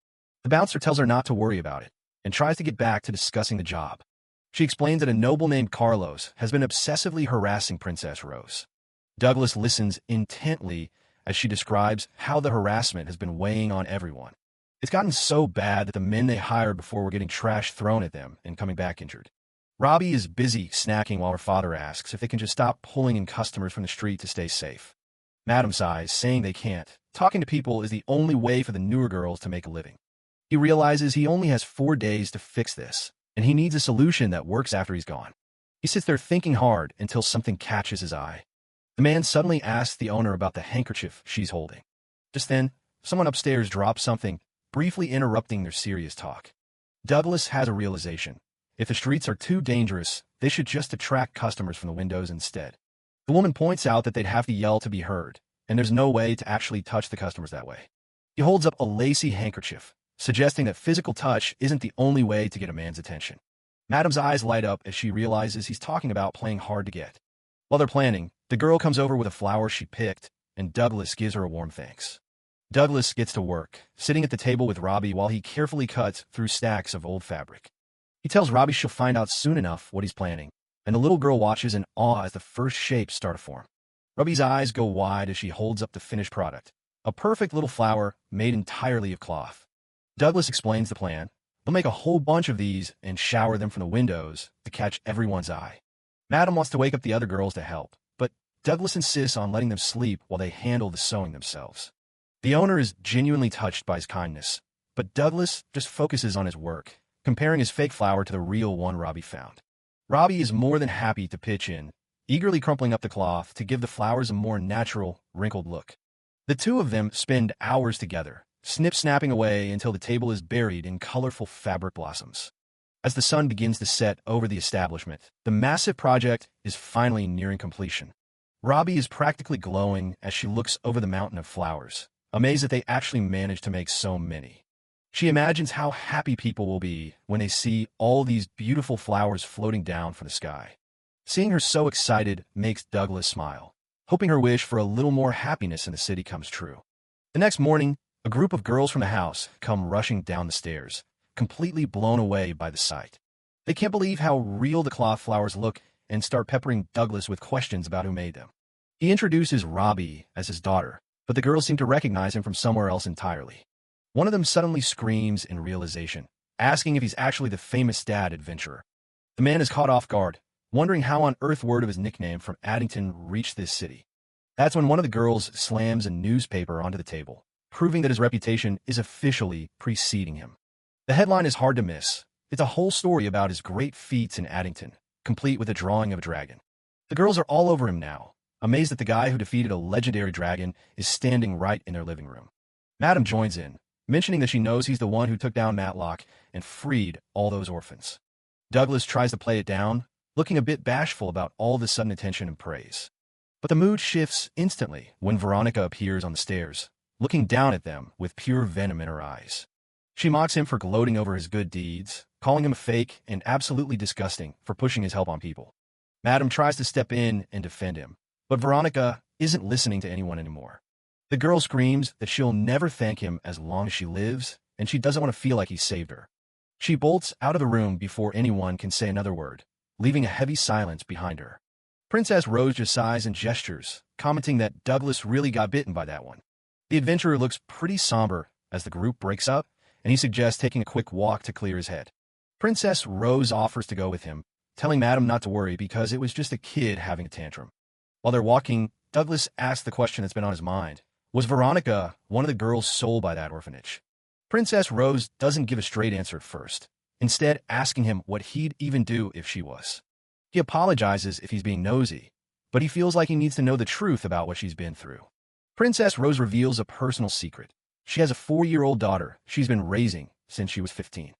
The bouncer tells her not to worry about it, and tries to get back to discussing the job. She explains that a noble named Carlos has been obsessively harassing Princess Rose. Douglas listens intently as she describes how the harassment has been weighing on everyone. It's gotten so bad that the men they hired before were getting trash thrown at them and coming back injured. Robbie is busy snacking while her father asks if they can just stop pulling in customers from the street to stay safe. Madam sighs, saying they can't. Talking to people is the only way for the newer girls to make a living. He realizes he only has 4 days to fix this, and he needs a solution that works after he's gone. He sits there thinking hard until something catches his eye. The man suddenly asks the owner about the handkerchief she's holding. Just then, someone upstairs drops something, briefly interrupting their serious talk. Douglas has a realization. If the streets are too dangerous, they should just attract customers from the windows instead. The woman points out that they'd have to yell to be heard, and there's no way to actually touch the customers that way. He holds up a lacy handkerchief, suggesting that physical touch isn't the only way to get a man's attention. Madam's eyes light up as she realizes he's talking about playing hard to get. While they're planning, the girl comes over with a flower she picked, and Douglas gives her a warm thanks. Douglas gets to work, sitting at the table with Robbie while he carefully cuts through stacks of old fabric. He tells Robbie she'll find out soon enough what he's planning, and the little girl watches in awe as the first shapes start to form. Robbie's eyes go wide as she holds up the finished product, a perfect little flower made entirely of cloth. Douglas explains the plan. They'll make a whole bunch of these and shower them from the windows to catch everyone's eye. Madam wants to wake up the other girls to help, but Douglas insists on letting them sleep while they handle the sewing themselves. The owner is genuinely touched by his kindness, but Douglas just focuses on his work, comparing his fake flower to the real one Robbie found. Robbie is more than happy to pitch in, eagerly crumpling up the cloth to give the flowers a more natural, wrinkled look. The two of them spend hours together, snip-snapping away until the table is buried in colorful fabric blossoms. As the sun begins to set over the establishment, the massive project is finally nearing completion. Robbie is practically glowing as she looks over the mountain of flowers, amazed that they actually managed to make so many. She imagines how happy people will be when they see all these beautiful flowers floating down from the sky. Seeing her so excited makes Douglas smile, hoping her wish for a little more happiness in the city comes true. The next morning, a group of girls from the house come rushing down the stairs, completely blown away by the sight. They can't believe how real the cloth flowers look and start peppering Douglas with questions about who made them. He introduces Robbie as his daughter, but the girls seem to recognize him from somewhere else entirely. One of them suddenly screams in realization, asking if he's actually the famous dad adventurer. The man is caught off guard, wondering how on earth word of his nickname from Addington reached this city. That's when one of the girls slams a newspaper onto the table, proving that his reputation is officially preceding him. The headline is hard to miss. It's a whole story about his great feats in Addington, complete with a drawing of a dragon. The girls are all over him now, amazed that the guy who defeated a legendary dragon is standing right in their living room. Madam joins in, mentioning that she knows he's the one who took down Matlock and freed all those orphans. Douglas tries to play it down, looking a bit bashful about all the sudden attention and praise. But the mood shifts instantly when Veronica appears on the stairs, looking down at them with pure venom in her eyes. She mocks him for gloating over his good deeds, calling him a fake and absolutely disgusting for pushing his help on people. Madam tries to step in and defend him, but Veronica isn't listening to anyone anymore. The girl screams that she'll never thank him as long as she lives, and she doesn't want to feel like he saved her. She bolts out of the room before anyone can say another word, leaving a heavy silence behind her. Princess Rose just sighs and gestures, commenting that Douglas really got bitten by that one. The adventurer looks pretty somber as the group breaks up, and he suggests taking a quick walk to clear his head. Princess Rose offers to go with him, telling Madam not to worry because it was just a kid having a tantrum. While they're walking, Douglas asks the question that's been on his mind. Was Veronica one of the girls sold by that orphanage? Princess Rose doesn't give a straight answer at first, instead asking him what he'd even do if she was. He apologizes if he's being nosy, but he feels like he needs to know the truth about what she's been through. Princess Rose reveals a personal secret. She has a 4-year-old daughter she's been raising since she was 15.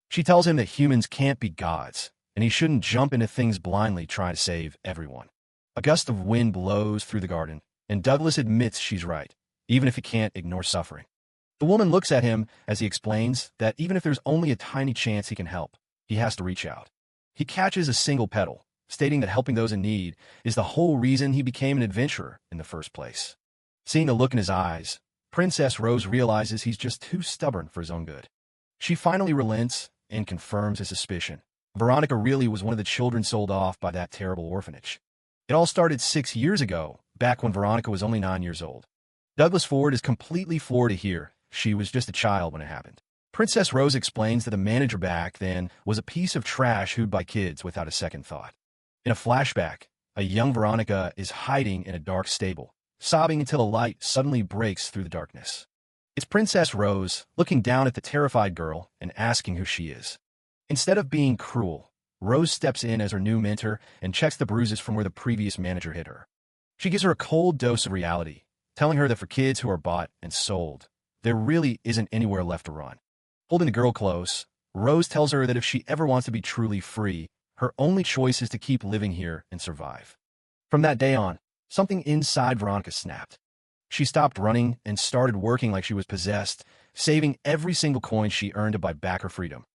She tells him that humans can't be gods, and he shouldn't jump into things blindly trying to save everyone. A gust of wind blows through the garden, and Douglas admits she's right, even if he can't ignore suffering. The woman looks at him as he explains that even if there's only a tiny chance he can help, he has to reach out. He catches a single petal, stating that helping those in need is the whole reason he became an adventurer in the first place. Seeing the look in his eyes, Princess Rose realizes he's just too stubborn for his own good. She finally relents and confirms his suspicion. Veronica really was one of the children sold off by that terrible orphanage. It all started 6 years ago, back when Veronica was only 9 years old. Douglas Ford is completely floored to hear she was just a child when it happened. Princess Rose explains that the manager back then was a piece of trash hooved by kids without a second thought. In a flashback, a young Veronica is hiding in a dark stable, sobbing until a light suddenly breaks through the darkness. It's Princess Rose looking down at the terrified girl and asking who she is. Instead of being cruel, Rose steps in as her new mentor and checks the bruises from where the previous manager hit her. She gives her a cold dose of reality, telling her that for kids who are bought and sold, there really isn't anywhere left to run. Holding the girl close, Rose tells her that if she ever wants to be truly free, her only choice is to keep living here and survive. From that day on, something inside Veronica snapped. She stopped running and started working like she was possessed, saving every single coin she earned to buy back her freedom.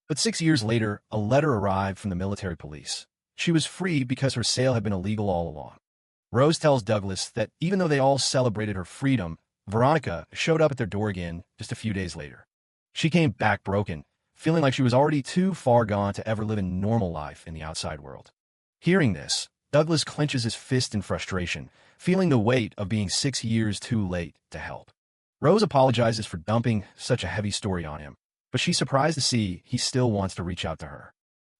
But 6 years later, a letter arrived from the military police. She was free because her sale had been illegal all along. Rose tells Douglas that even though they all celebrated her freedom, Veronica showed up at their door again just a few days later. She came back broken, feeling like she was already too far gone to ever live a normal life in the outside world. Hearing this, Douglas clenches his fist in frustration, feeling the weight of being 6 years too late to help. Rose apologizes for dumping such a heavy story on him, but she's surprised to see he still wants to reach out to her.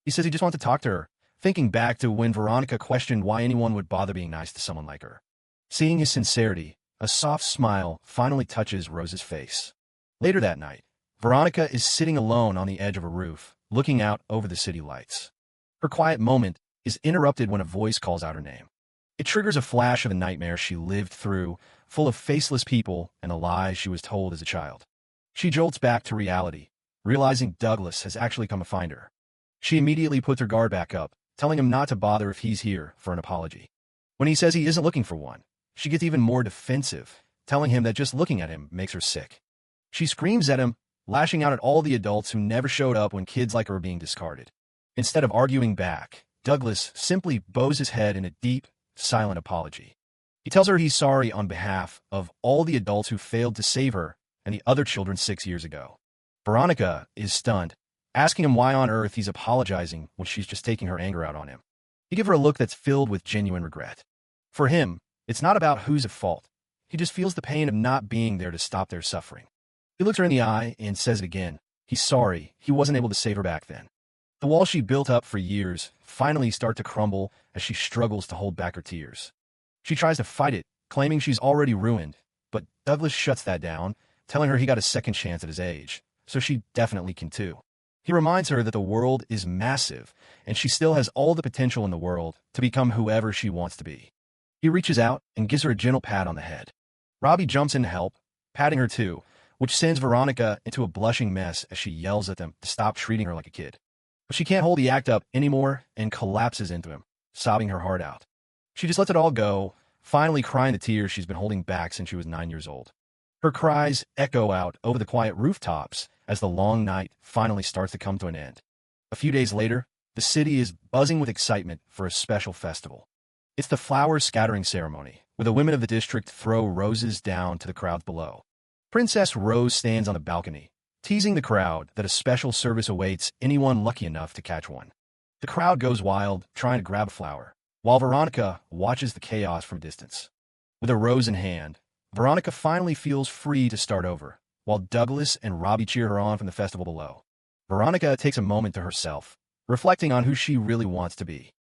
He says he just wants to talk to her, thinking back to when Veronica questioned why anyone would bother being nice to someone like her. Seeing his sincerity, a soft smile finally touches Rose's face. Later that night, Veronica is sitting alone on the edge of a roof, looking out over the city lights. Her quiet moment is interrupted when a voice calls out her name. It triggers a flash of the nightmare she lived through, full of faceless people and the lies she was told as a child. She jolts back to reality, realizing Douglas has actually come to find her. She immediately puts her guard back up, telling him not to bother if he's here for an apology. When he says he isn't looking for one, she gets even more defensive, telling him that just looking at him makes her sick. She screams at him, lashing out at all the adults who never showed up when kids like her were being discarded. Instead of arguing back, Douglas simply bows his head in a deep, silent apology. He tells her he's sorry on behalf of all the adults who failed to save her and the other children 6 years ago. Veronica is stunned, asking him why on earth he's apologizing when she's just taking her anger out on him. He gives her a look that's filled with genuine regret. For him, it's not about who's at fault. He just feels the pain of not being there to stop their suffering. He looks her in the eye and says it again. He's sorry he wasn't able to save her back then. The walls she built up for years finally start to crumble as she struggles to hold back her tears. She tries to fight it, claiming she's already ruined, but Douglas shuts that down, telling her he got a second chance at his age, so she definitely can too. He reminds her that the world is massive, and she still has all the potential in the world to become whoever she wants to be. He reaches out and gives her a gentle pat on the head. Robbie jumps in to help, patting her too, which sends Veronica into a blushing mess as she yells at them to stop treating her like a kid. But she can't hold the act up anymore and collapses into him, sobbing her heart out. She just lets it all go, finally crying the tears she's been holding back since she was 9 years old. Her cries echo out over the quiet rooftops as the long night finally starts to come to an end. A few days later, the city is buzzing with excitement for a special festival. It's the flower scattering ceremony, where the women of the district throw roses down to the crowds below. Princess Rose stands on the balcony, teasing the crowd that a special service awaits anyone lucky enough to catch one. The crowd goes wild, trying to grab a flower, while Veronica watches the chaos from a distance. With a rose in hand, Veronica finally feels free to start over, while Douglas and Robbie cheer her on from the festival below. Veronica takes a moment to herself, reflecting on who she really wants to be.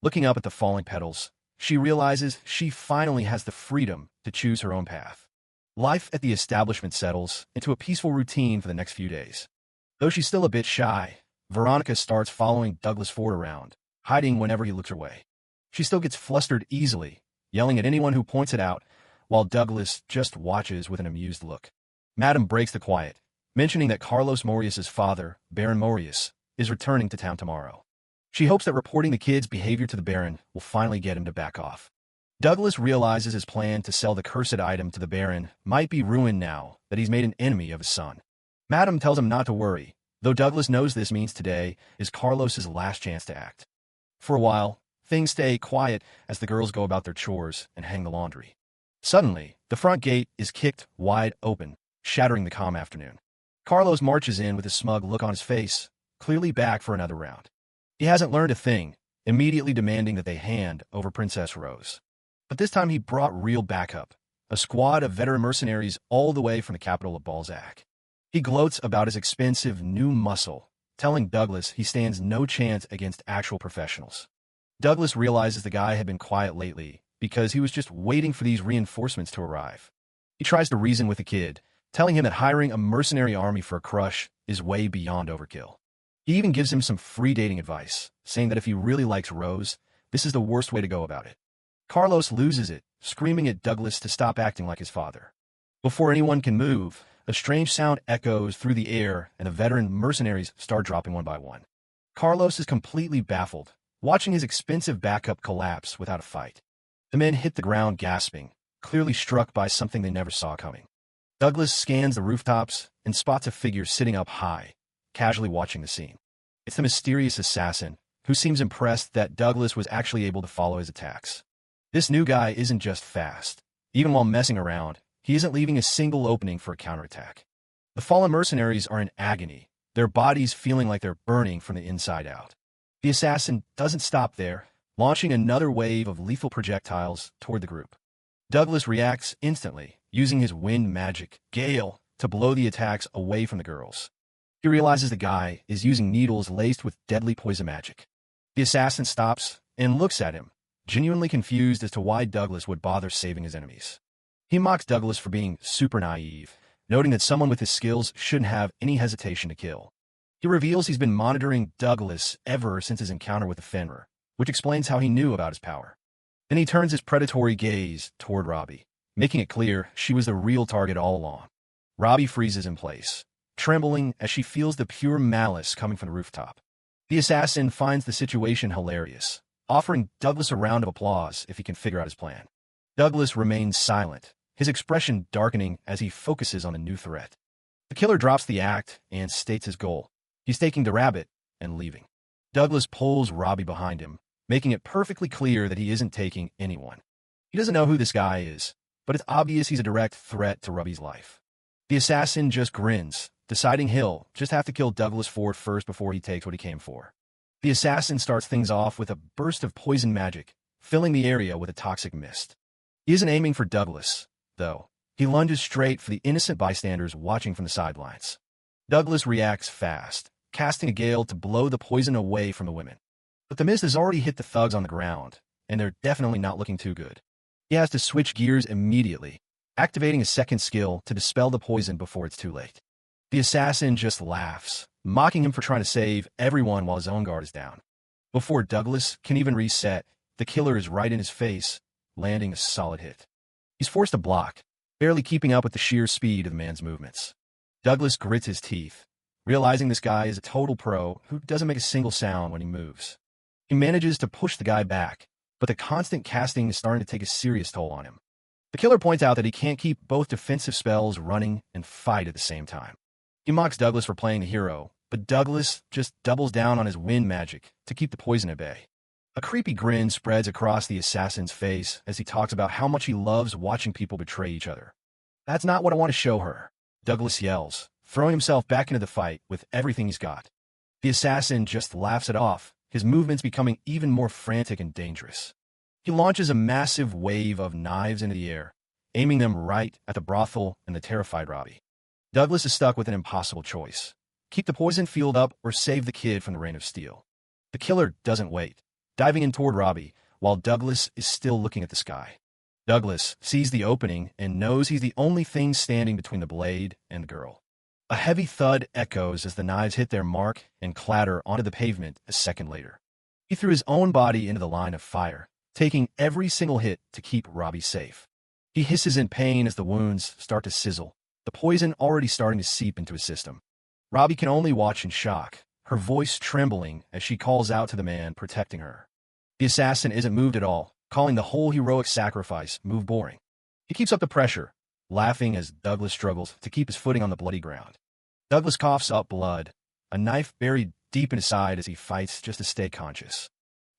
Looking up at the falling petals, she realizes she finally has the freedom to choose her own path. Life at the establishment settles into a peaceful routine for the next few days. Though she's still a bit shy, Veronica starts following Douglas Ford around, hiding whenever he looks her way. She still gets flustered easily, yelling at anyone who points it out, while Douglas just watches with an amused look. Madame breaks the quiet, mentioning that Carlos Morius's father, Baron Morius, is returning to town tomorrow. She hopes that reporting the kid's behavior to the Baron will finally get him to back off. Douglas realizes his plan to sell the cursed item to the Baron might be ruined now that he's made an enemy of his son. Madame tells him not to worry, though Douglas knows this means today is Carlos's last chance to act. For a while, things stay quiet as the girls go about their chores and hang the laundry. Suddenly, the front gate is kicked wide open, shattering the calm afternoon. Carlos marches in with a smug look on his face, clearly back for another round. He hasn't learned a thing, immediately demanding that they hand over Princess Rose. But this time he brought real backup, a squad of veteran mercenaries all the way from the capital of Balzac. He gloats about his expensive new muscle, telling Douglas he stands no chance against actual professionals. Douglas realizes the guy had been quiet lately because he was just waiting for these reinforcements to arrive. He tries to reason with the kid, telling him that hiring a mercenary army for a crush is way beyond overkill. He even gives him some free dating advice, saying that if he really likes Rose, this is the worst way to go about it. Carlos loses it, screaming at Douglas to stop acting like his father. Before anyone can move, a strange sound echoes through the air and the veteran mercenaries start dropping one by one. Carlos is completely baffled, watching his expensive backup collapse without a fight. The men hit the ground gasping, clearly struck by something they never saw coming. Douglas scans the rooftops and spots a figure sitting up high, casually watching the scene. It's the mysterious assassin, who seems impressed that Douglas was actually able to follow his attacks. This new guy isn't just fast. Even while messing around, He isn't leaving a single opening for a counterattack. The fallen mercenaries are in agony, their bodies feeling like they're burning from the inside out. The assassin doesn't stop there, launching another wave of lethal projectiles toward the group. Douglas reacts instantly, using his wind magic, Gale, to blow the attacks away from the girls. He realizes the guy is using needles laced with deadly poison magic. The assassin stops and looks at him, genuinely confused as to why Douglas would bother saving his enemies. He mocks Douglas for being super naive, noting that someone with his skills shouldn't have any hesitation to kill. He reveals he's been monitoring Douglas ever since his encounter with the Fenrir, which explains how he knew about his power. Then he turns his predatory gaze toward Robbie, making it clear she was the real target all along. Robbie freezes in place, trembling as she feels the pure malice coming from the rooftop. The assassin finds the situation hilarious, offering Douglas a round of applause if he can figure out his plan. Douglas remains silent, his expression darkening as he focuses on a new threat. The killer drops the act and states his goal. He's taking the rabbit and leaving. Douglas pulls Robbie behind him, making it perfectly clear that he isn't taking anyone. He doesn't know who this guy is, but it's obvious he's a direct threat to Robbie's life. The assassin just grins, deciding he'll just have to kill Douglas Ford first before he takes what he came for. The assassin starts things off with a burst of poison magic, filling the area with a toxic mist. He isn't aiming for Douglas, though. He lunges straight for the innocent bystanders watching from the sidelines. Douglas reacts fast, casting a gale to blow the poison away from the women. But the mist has already hit the thugs on the ground, and they're definitely not looking too good. He has to switch gears immediately, activating a second skill to dispel the poison before it's too late. The assassin just laughs, mocking him for trying to save everyone while his own guard is down. Before Douglas can even reset, the killer is right in his face, landing a solid hit. He's forced to block, barely keeping up with the sheer speed of the man's movements. Douglas grits his teeth, realizing this guy is a total pro who doesn't make a single sound when he moves. He manages to push the guy back, but the constant casting is starting to take a serious toll on him. The killer points out that he can't keep both defensive spells running and fight at the same time. He mocks Douglas for playing the hero, but Douglas just doubles down on his wind magic to keep the poison at bay. A creepy grin spreads across the assassin's face as he talks about how much he loves watching people betray each other. "That's not what I want to show her," Douglas yells, throwing himself back into the fight with everything he's got. The assassin just laughs it off, his movements becoming even more frantic and dangerous. He launches a massive wave of knives into the air, aiming them right at the brothel and the terrified Robbie. Douglas is stuck with an impossible choice: keep the poison field up or save the kid from the rain of steel. The killer doesn't wait, diving in toward Robbie, while Douglas is still looking at the sky. Douglas sees the opening and knows he's the only thing standing between the blade and the girl. A heavy thud echoes as the knives hit their mark and clatter onto the pavement a second later. He threw his own body into the line of fire, taking every single hit to keep Robbie safe. He hisses in pain as the wounds start to sizzle, the poison already starting to seep into his system. Robbie can only watch in shock, her voice trembling as she calls out to the man protecting her. The assassin isn't moved at all, calling the whole heroic sacrifice move boring. He keeps up the pressure, laughing as Douglas struggles to keep his footing on the bloody ground. Douglas coughs up blood, a knife buried deep in his side as he fights just to stay conscious.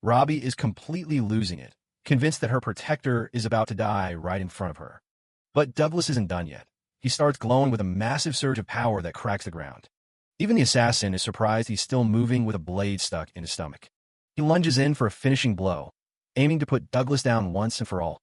Robbie is completely losing it, convinced that her protector is about to die right in front of her. But Douglas isn't done yet. He starts glowing with a massive surge of power that cracks the ground. Even the assassin is surprised he's still moving with a blade stuck in his stomach. He lunges in for a finishing blow, aiming to put Douglas down once and for all.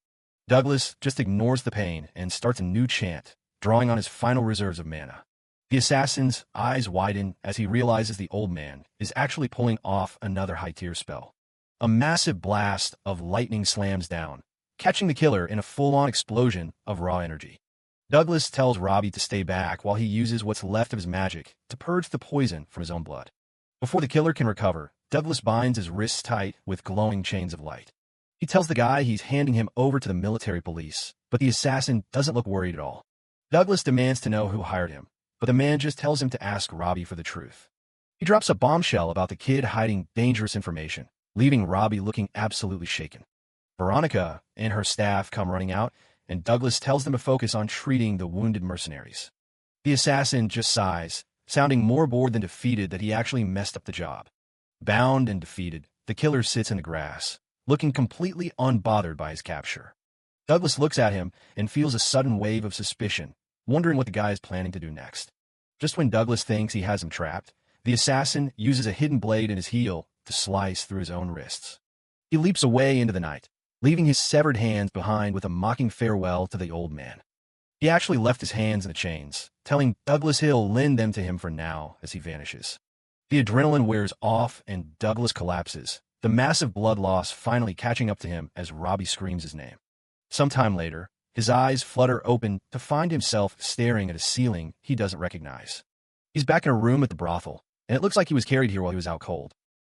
Douglas just ignores the pain and starts a new chant, drawing on his final reserves of mana. The assassin's eyes widen as he realizes the old man is actually pulling off another high-tier spell. A massive blast of lightning slams down, catching the killer in a full-on explosion of raw energy. Douglas tells Robbie to stay back while he uses what's left of his magic to purge the poison from his own blood. Before the killer can recover, Douglas binds his wrists tight with glowing chains of light. He tells the guy he's handing him over to the military police, but the assassin doesn't look worried at all. Douglas demands to know who hired him, but the man just tells him to ask Robbie for the truth. He drops a bombshell about the kid hiding dangerous information, leaving Robbie looking absolutely shaken. Veronica and her staff come running out, and Douglas tells them to focus on treating the wounded mercenaries. The assassin just sighs, sounding more bored than defeated that he actually messed up the job. Bound and defeated, the killer sits in the grass, looking completely unbothered by his capture. Douglas looks at him and feels a sudden wave of suspicion, wondering what the guy is planning to do next. Just when Douglas thinks he has him trapped, the assassin uses a hidden blade in his heel to slice through his own wrists. He leaps away into the night, leaving his severed hands behind with a mocking farewell to the old man. He actually left his hands in the chains, telling Douglas he'll lend them to him for now as he vanishes. The adrenaline wears off and Douglas collapses, the massive blood loss finally catching up to him as Robbie screams his name. Sometime later, his eyes flutter open to find himself staring at a ceiling he doesn't recognize. He's back in a room at the brothel, and it looks like he was carried here while he was out cold.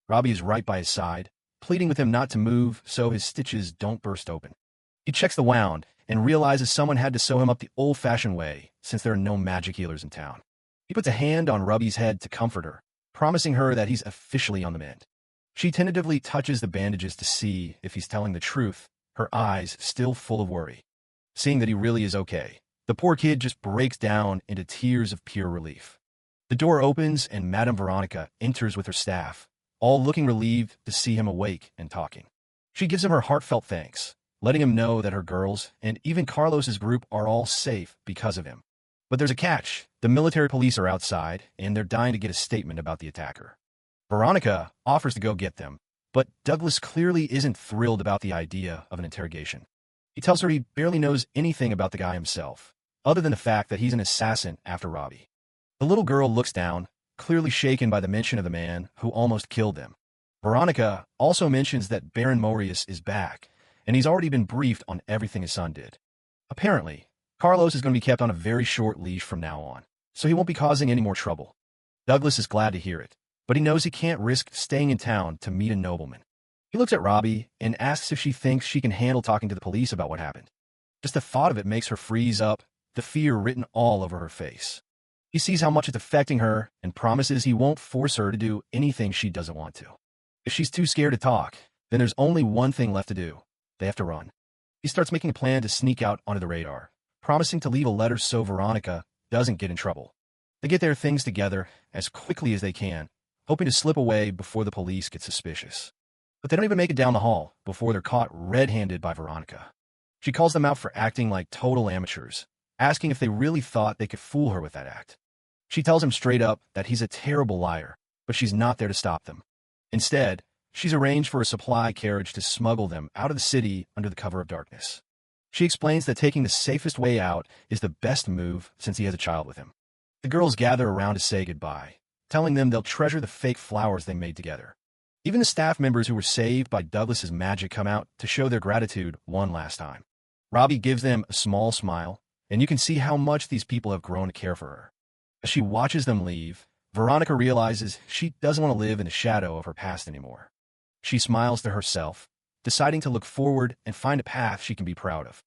Robbie is right by his side, pleading with him not to move so his stitches don't burst open. He checks the wound and realizes someone had to sew him up the old-fashioned way since there are no magic healers in town. He puts a hand on Robbie's head to comfort her, promising her that he's officially on the mend. She tentatively touches the bandages to see if he's telling the truth, her eyes still full of worry. Seeing that he really is okay, the poor kid just breaks down into tears of pure relief. The door opens and Madame Veronica enters with her staff, all looking relieved to see him awake and talking. She gives him her heartfelt thanks, letting him know that her girls and even Carlos's group are all safe because of him. But there's a catch. The military police are outside, and they're dying to get a statement about the attacker. Veronica offers to go get them, but Douglas clearly isn't thrilled about the idea of an interrogation. He tells her he barely knows anything about the guy himself, other than the fact that he's an assassin after Robbie. The little girl looks down, clearly shaken by the mention of the man who almost killed them. Veronica also mentions that Baron Morius is back, and he's already been briefed on everything his son did. Apparently, Carlos is going to be kept on a very short leash from now on, so he won't be causing any more trouble. Douglas is glad to hear it, but he knows he can't risk staying in town to meet a nobleman. He looks at Robbie and asks if she thinks she can handle talking to the police about what happened. Just the thought of it makes her freeze up, the fear written all over her face. He sees how much it's affecting her and promises he won't force her to do anything she doesn't want to. If she's too scared to talk, then there's only one thing left to do. They have to run. He starts making a plan to sneak out onto the radar, promising to leave a letter so Veronica doesn't get in trouble. They get their things together as quickly as they can, hoping to slip away before the police get suspicious. But they don't even make it down the hall before they're caught red-handed by Veronica. She calls them out for acting like total amateurs, asking if they really thought they could fool her with that act. She tells him straight up that he's a terrible liar, but she's not there to stop them. Instead, she's arranged for a supply carriage to smuggle them out of the city under the cover of darkness. She explains that taking the safest way out is the best move since he has a child with him. The girls gather around to say goodbye, telling them they'll treasure the fake flowers they made together. Even the staff members who were saved by Douglas's magic come out to show their gratitude one last time. Robbie gives them a small smile, and you can see how much these people have grown to care for her. As she watches them leave, Veronica realizes she doesn't want to live in the shadow of her past anymore. She smiles to herself, deciding to look forward and find a path she can be proud of.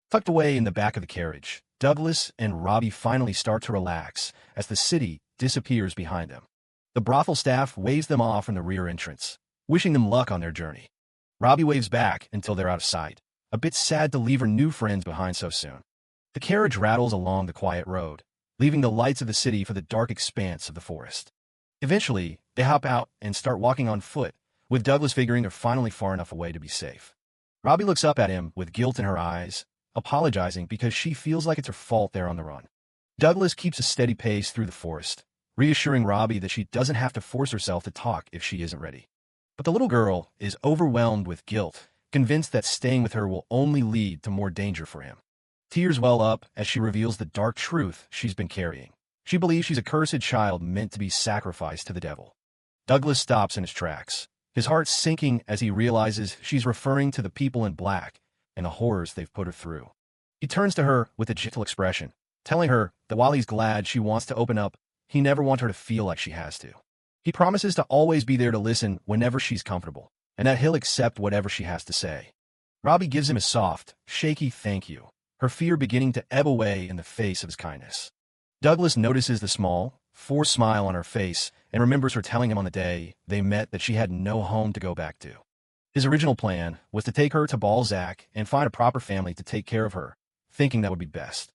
Tucked away in the back of the carriage, Douglas and Robbie finally start to relax as the city disappears behind them. The brothel staff waves them off from the rear entrance, wishing them luck on their journey. Robbie waves back until they're out of sight, a bit sad to leave her new friends behind so soon. The carriage rattles along the quiet road, leaving the lights of the city for the dark expanse of the forest. Eventually, they hop out and start walking on foot, with Douglas figuring they're finally far enough away to be safe. Robbie looks up at him with guilt in her eyes, apologizing because she feels like it's her fault they're on the run. Douglas keeps a steady pace through the forest, reassuring Robbie that she doesn't have to force herself to talk if she isn't ready. But the little girl is overwhelmed with guilt, convinced that staying with her will only lead to more danger for him. Tears well up as she reveals the dark truth she's been carrying. She believes she's a cursed child meant to be sacrificed to the devil. Douglas stops in his tracks, his heart sinking as he realizes she's referring to the people in black and the horrors they've put her through. He turns to her with a gentle expression, telling her that while he's glad she wants to open up, he never wants her to feel like she has to. He promises to always be there to listen whenever she's comfortable, and that he'll accept whatever she has to say. Robbie gives him a soft, shaky thank you, her fear beginning to ebb away in the face of his kindness. Douglas notices the small, forced smile on her face and remembers her telling him on the day they met that she had no home to go back to. His original plan was to take her to Balzac and find a proper family to take care of her, thinking that would be best.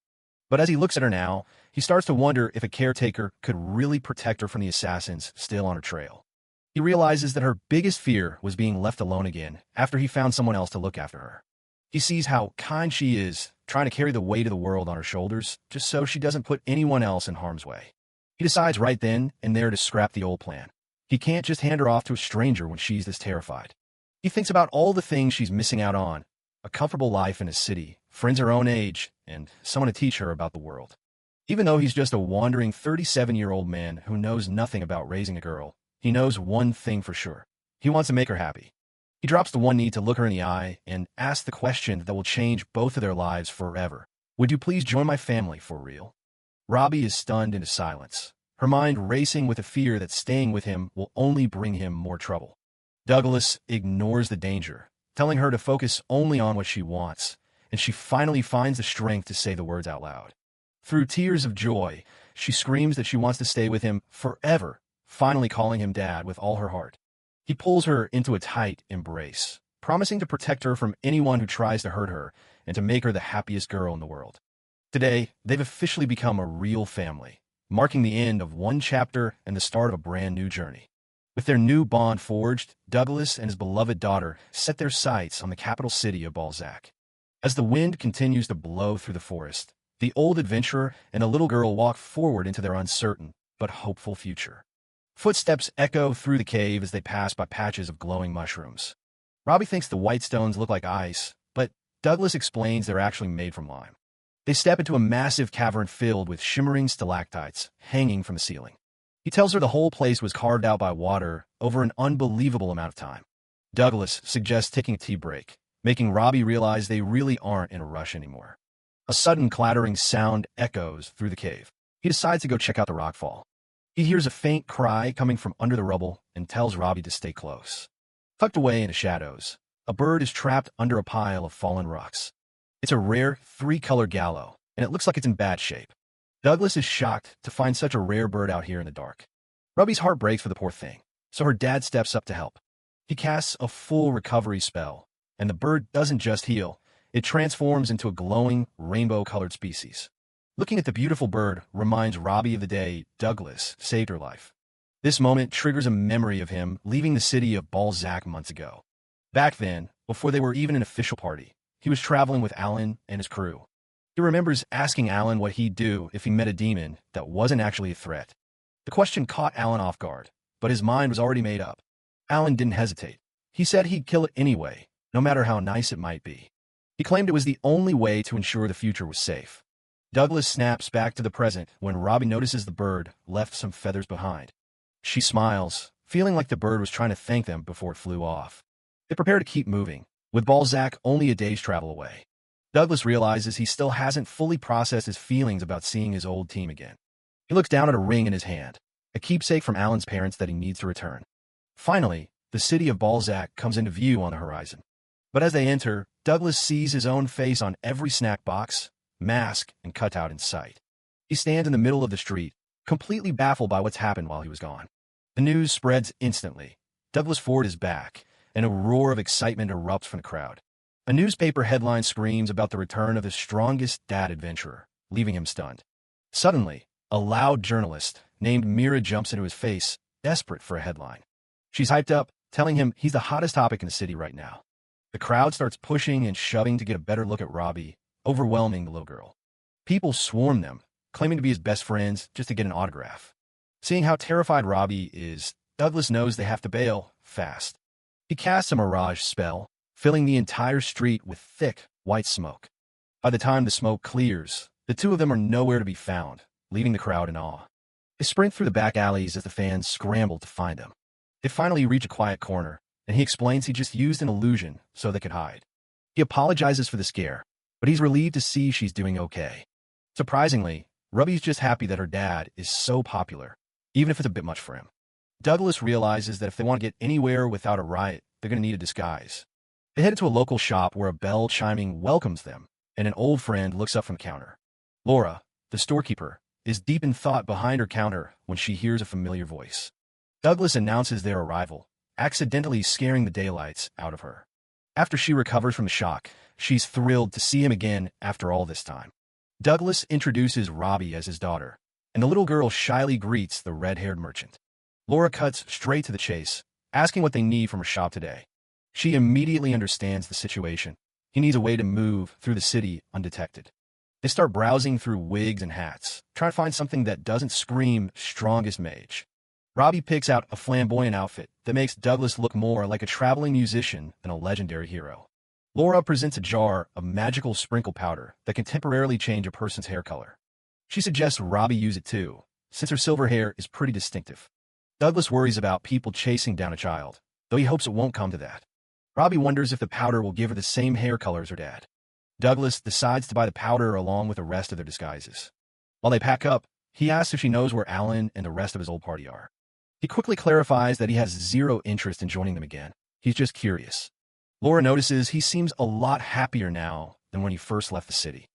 But as he looks at her now, he starts to wonder if a caretaker could really protect her from the assassins still on her trail. He realizes that her biggest fear was being left alone again after he found someone else to look after her. He sees how kind she is, trying to carry the weight of the world on her shoulders, just so she doesn't put anyone else in harm's way. He decides right then and there to scrap the old plan. He can't just hand her off to a stranger when she's this terrified. He thinks about all the things she's missing out on: a comfortable life in a city, friends her own age, and someone to teach her about the world. Even though he's just a wandering 37-year-old man who knows nothing about raising a girl, he knows one thing for sure. He wants to make her happy. He drops the one need to look her in the eye and asks the question that will change both of their lives forever. Would you please join my family for real? Robbie is stunned into silence, her mind racing with the fear that staying with him will only bring him more trouble. Douglas ignores the danger, telling her to focus only on what she wants, and she finally finds the strength to say the words out loud. Through tears of joy, she screams that she wants to stay with him forever, finally calling him Dad with all her heart. He pulls her into a tight embrace, promising to protect her from anyone who tries to hurt her and to make her the happiest girl in the world. Today, they've officially become a real family, marking the end of one chapter and the start of a brand new journey. With their new bond forged, Douglas and his beloved daughter set their sights on the capital city of Balzac. As the wind continues to blow through the forest, the old adventurer and the little girl walk forward into their uncertain but hopeful future. Footsteps echo through the cave as they pass by patches of glowing mushrooms. Robbie thinks the white stones look like ice, but Douglas explains they're actually made from lime. They step into a massive cavern filled with shimmering stalactites hanging from the ceiling. He tells her the whole place was carved out by water over an unbelievable amount of time. Douglas suggests taking a tea break, making Robbie realize they really aren't in a rush anymore. A sudden clattering sound echoes through the cave. He decides to go check out the rockfall. He hears a faint cry coming from under the rubble and tells Robbie to stay close. Tucked away in the shadows, a bird is trapped under a pile of fallen rocks. It's a rare, three-color gallo, and it looks like it's in bad shape. Douglas is shocked to find such a rare bird out here in the dark. Robbie's heart breaks for the poor thing, so her dad steps up to help. He casts a full recovery spell, and the bird doesn't just heal, it transforms into a glowing, rainbow-colored species. Looking at the beautiful bird reminds Robbie of the day Douglas saved her life. This moment triggers a memory of him leaving the city of Balzac months ago. Back then, before they were even an official party, he was traveling with Alan and his crew. He remembers asking Alan what he'd do if he met a demon that wasn't actually a threat. The question caught Alan off guard, but his mind was already made up. Alan didn't hesitate. He said he'd kill it anyway, no matter how nice it might be. He claimed it was the only way to ensure the future was safe. Douglas snaps back to the present when Robbie notices the bird left some feathers behind. She smiles, feeling like the bird was trying to thank them before it flew off. They prepare to keep moving, with Balzac only a day's travel away. Douglas realizes he still hasn't fully processed his feelings about seeing his old team again. He looks down at a ring in his hand, a keepsake from Alan's parents that he needs to return. Finally, the city of Balzac comes into view on the horizon. But as they enter, Douglas sees his own face on every snack box, mask, and cutout in sight. He stands in the middle of the street, completely baffled by what's happened while he was gone. The news spreads instantly. Douglas Ford is back, and a roar of excitement erupts from the crowd. A newspaper headline screams about the return of the strongest dad adventurer, leaving him stunned. Suddenly, a loud journalist named Mira jumps into his face, desperate for a headline. She's hyped up, telling him he's the hottest topic in the city right now. The crowd starts pushing and shoving to get a better look at Robbie, overwhelming the little girl. People swarm them, claiming to be his best friends just to get an autograph. Seeing how terrified Robbie is, Douglas knows they have to bail fast. He casts a mirage spell, filling the entire street with thick, white smoke. By the time the smoke clears, the two of them are nowhere to be found, leaving the crowd in awe. They sprint through the back alleys as the fans scramble to find them. They finally reach a quiet corner, and he explains he just used an illusion so they could hide. He apologizes for the scare, but he's relieved to see she's doing okay. Surprisingly, Robbie's just happy that her dad is so popular, even if it's a bit much for him. Douglas realizes that if they want to get anywhere without a riot, they're going to need a disguise. They head to a local shop where a bell chiming welcomes them, and an old friend looks up from the counter. Laura, the storekeeper, is deep in thought behind her counter when she hears a familiar voice. Douglas announces their arrival, accidentally scaring the daylights out of her. After she recovers from the shock, she's thrilled to see him again after all this time. Douglas introduces Robbie as his daughter, and the little girl shyly greets the red-haired merchant. Laura cuts straight to the chase, asking what they need from her shop today. She immediately understands the situation, He needs a way to move through the city undetected. They start browsing through wigs and hats, trying to find something that doesn't scream strongest mage. Robbie picks out a flamboyant outfit that makes Douglas look more like a traveling musician than a legendary hero. Laura presents a jar of magical sprinkle powder that can temporarily change a person's hair color. She suggests Robbie use it too, since her silver hair is pretty distinctive. Douglas worries about people chasing down a child, though he hopes it won't come to that. Robbie wonders if the powder will give her the same hair color as her dad. Douglas decides to buy the powder along with the rest of their disguises. While they pack up, he asks if she knows where Alan and the rest of his old party are. He quickly clarifies that he has zero interest in joining them again. He's just curious. Laura notices he seems a lot happier now than when he first left the city.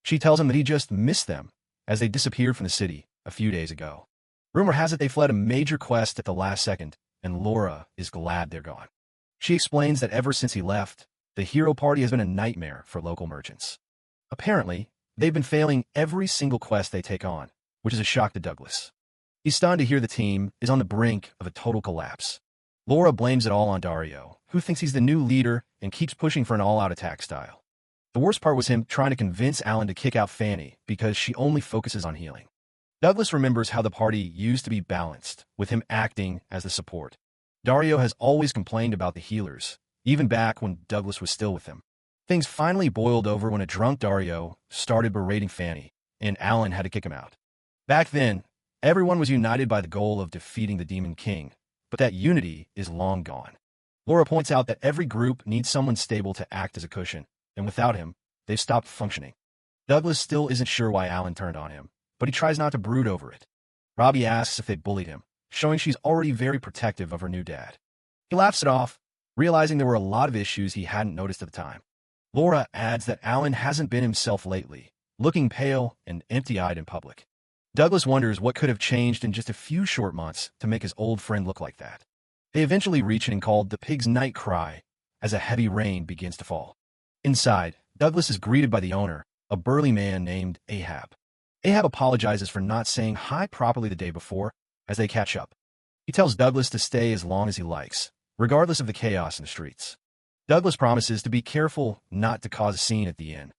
She tells him that he just missed them, as they disappeared from the city a few days ago. Rumor has it they fled a major quest at the last second, and Laura is glad they're gone. She explains that ever since he left, the hero party has been a nightmare for local merchants. Apparently, they've been failing every single quest they take on, which is a shock to Douglas. He's stunned to hear the team is on the brink of a total collapse. Laura blames it all on Dario, who thinks he's the new leader and keeps pushing for an all-out attack style. The worst part was him trying to convince Alan to kick out Fanny because she only focuses on healing. Douglas remembers how the party used to be balanced, with him acting as the support. Dario has always complained about the healers, even back when Douglas was still with him. Things finally boiled over when a drunk Dario started berating Fanny, and Alan had to kick him out. Back then, everyone was united by the goal of defeating the Demon King, but that unity is long gone. Laura points out that every group needs someone stable to act as a cushion, and without him, they've stopped functioning. Douglas still isn't sure why Alan turned on him, but he tries not to brood over it. Robbie asks if they bullied him, showing she's already very protective of her new dad. He laughs it off, realizing there were a lot of issues he hadn't noticed at the time. Laura adds that Alan hasn't been himself lately, looking pale and empty-eyed in public. Douglas wonders what could have changed in just a few short months to make his old friend look like that. They eventually reach an called the Pig's Night Cry as a heavy rain begins to fall. Inside, Douglas is greeted by the owner, a burly man named Ahab. Ahab apologizes for not saying hi properly the day before as they catch up. He tells Douglas to stay as long as he likes, regardless of the chaos in the streets. Douglas promises to be careful not to cause a scene at the inn.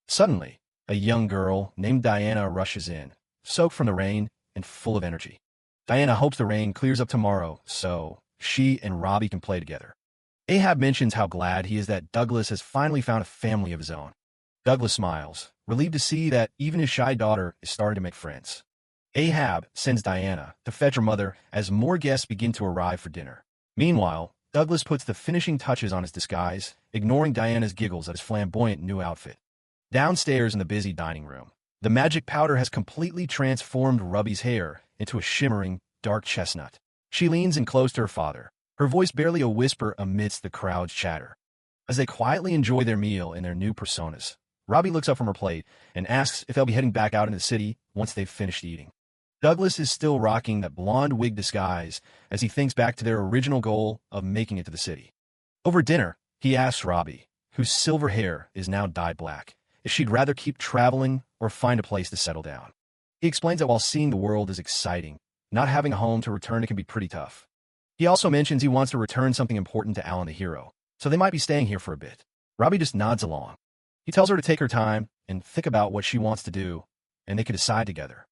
Suddenly, a young girl named Diana rushes in, soaked from the rain and full of energy. Diana hopes the rain clears up tomorrow so she and Robbie can play together. Ahab mentions how glad he is that Douglas has finally found a family of his own. Douglas smiles, relieved to see that even his shy daughter is starting to make friends. Ahab sends Diana to fetch her mother as more guests begin to arrive for dinner. Meanwhile, Douglas puts the finishing touches on his disguise, ignoring Diana's giggles at his flamboyant new outfit. Downstairs in the busy dining room, the magic powder has completely transformed Robbie's hair into a shimmering, dark chestnut. She leans in close to her father, her voice barely a whisper amidst the crowd's chatter. As they quietly enjoy their meal in their new personas, Robbie looks up from her plate and asks if they'll be heading back out into the city once they've finished eating. Douglas is still rocking that blonde wig disguise as he thinks back to their original goal of making it to the city. Over dinner, he asks Robbie, whose silver hair is now dyed black, if she'd rather keep traveling or find a place to settle down. He explains that while seeing the world is exciting, not having a home to return to can be pretty tough. He also mentions he wants to return something important to Alan the hero, so they might be staying here for a bit. Robbie just nods along. He tells her to take her time and think about what she wants to do, and they can decide together.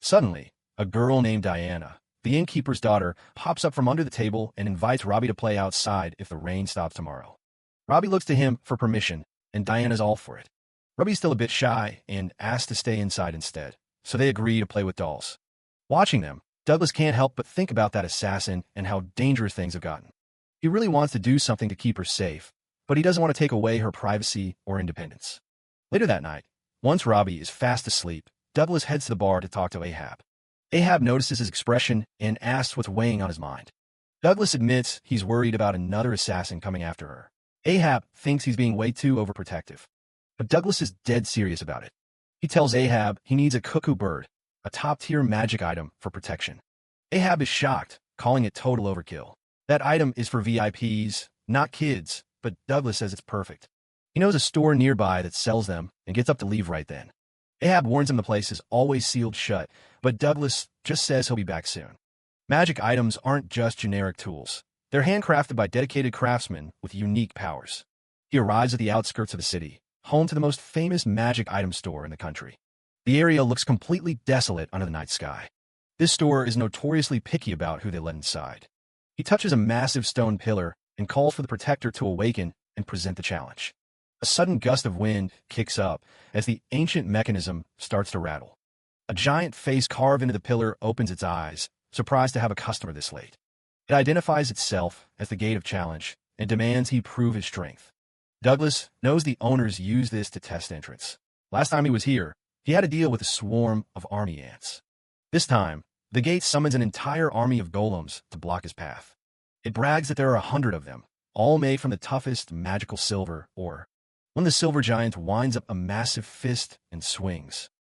Suddenly, a girl named Diana, the innkeeper's daughter, pops up from under the table and invites Robbie to play outside if the rain stops tomorrow. Robbie looks to him for permission, and Diana's all for it. Robbie's still a bit shy and asks to stay inside instead, so they agree to play with dolls. Watching them, Douglas can't help but think about that assassin and how dangerous things have gotten. He really wants to do something to keep her safe, but he doesn't want to take away her privacy or independence. Later that night, once Robbie is fast asleep, Douglas heads to the bar to talk to Ahab. Ahab notices his expression and asks what's weighing on his mind. Douglas admits he's worried about another assassin coming after her. Ahab thinks he's being way too overprotective, but Douglas is dead serious about it. He tells Ahab he needs a cuckoo bird, a top-tier magic item for protection. Ahab is shocked, calling it total overkill. That item is for VIPs, not kids, but Douglas says it's perfect. He knows a store nearby that sells them and gets up to leave right then. Ahab warns him the place is always sealed shut, but Douglas just says he'll be back soon. Magic items aren't just generic tools. They're handcrafted by dedicated craftsmen with unique powers. He arrives at the outskirts of the city, home to the most famous magic item store in the country. The area looks completely desolate under the night sky. This store is notoriously picky about who they let inside. He touches a massive stone pillar and calls for the protector to awaken and present the challenge. A sudden gust of wind kicks up as the ancient mechanism starts to rattle. A giant face carved into the pillar opens its eyes, surprised to have a customer this late. It identifies itself as the Gate of Challenge and demands he prove his strength. Douglas knows the owners use this to test entrance. Last time he was here, he had to deal with a swarm of army ants. This time, the gate summons an entire army of golems to block his path. It brags that there are 100 of them, all made from the toughest magical silver ore. When the silver giant winds up a massive fist and swings,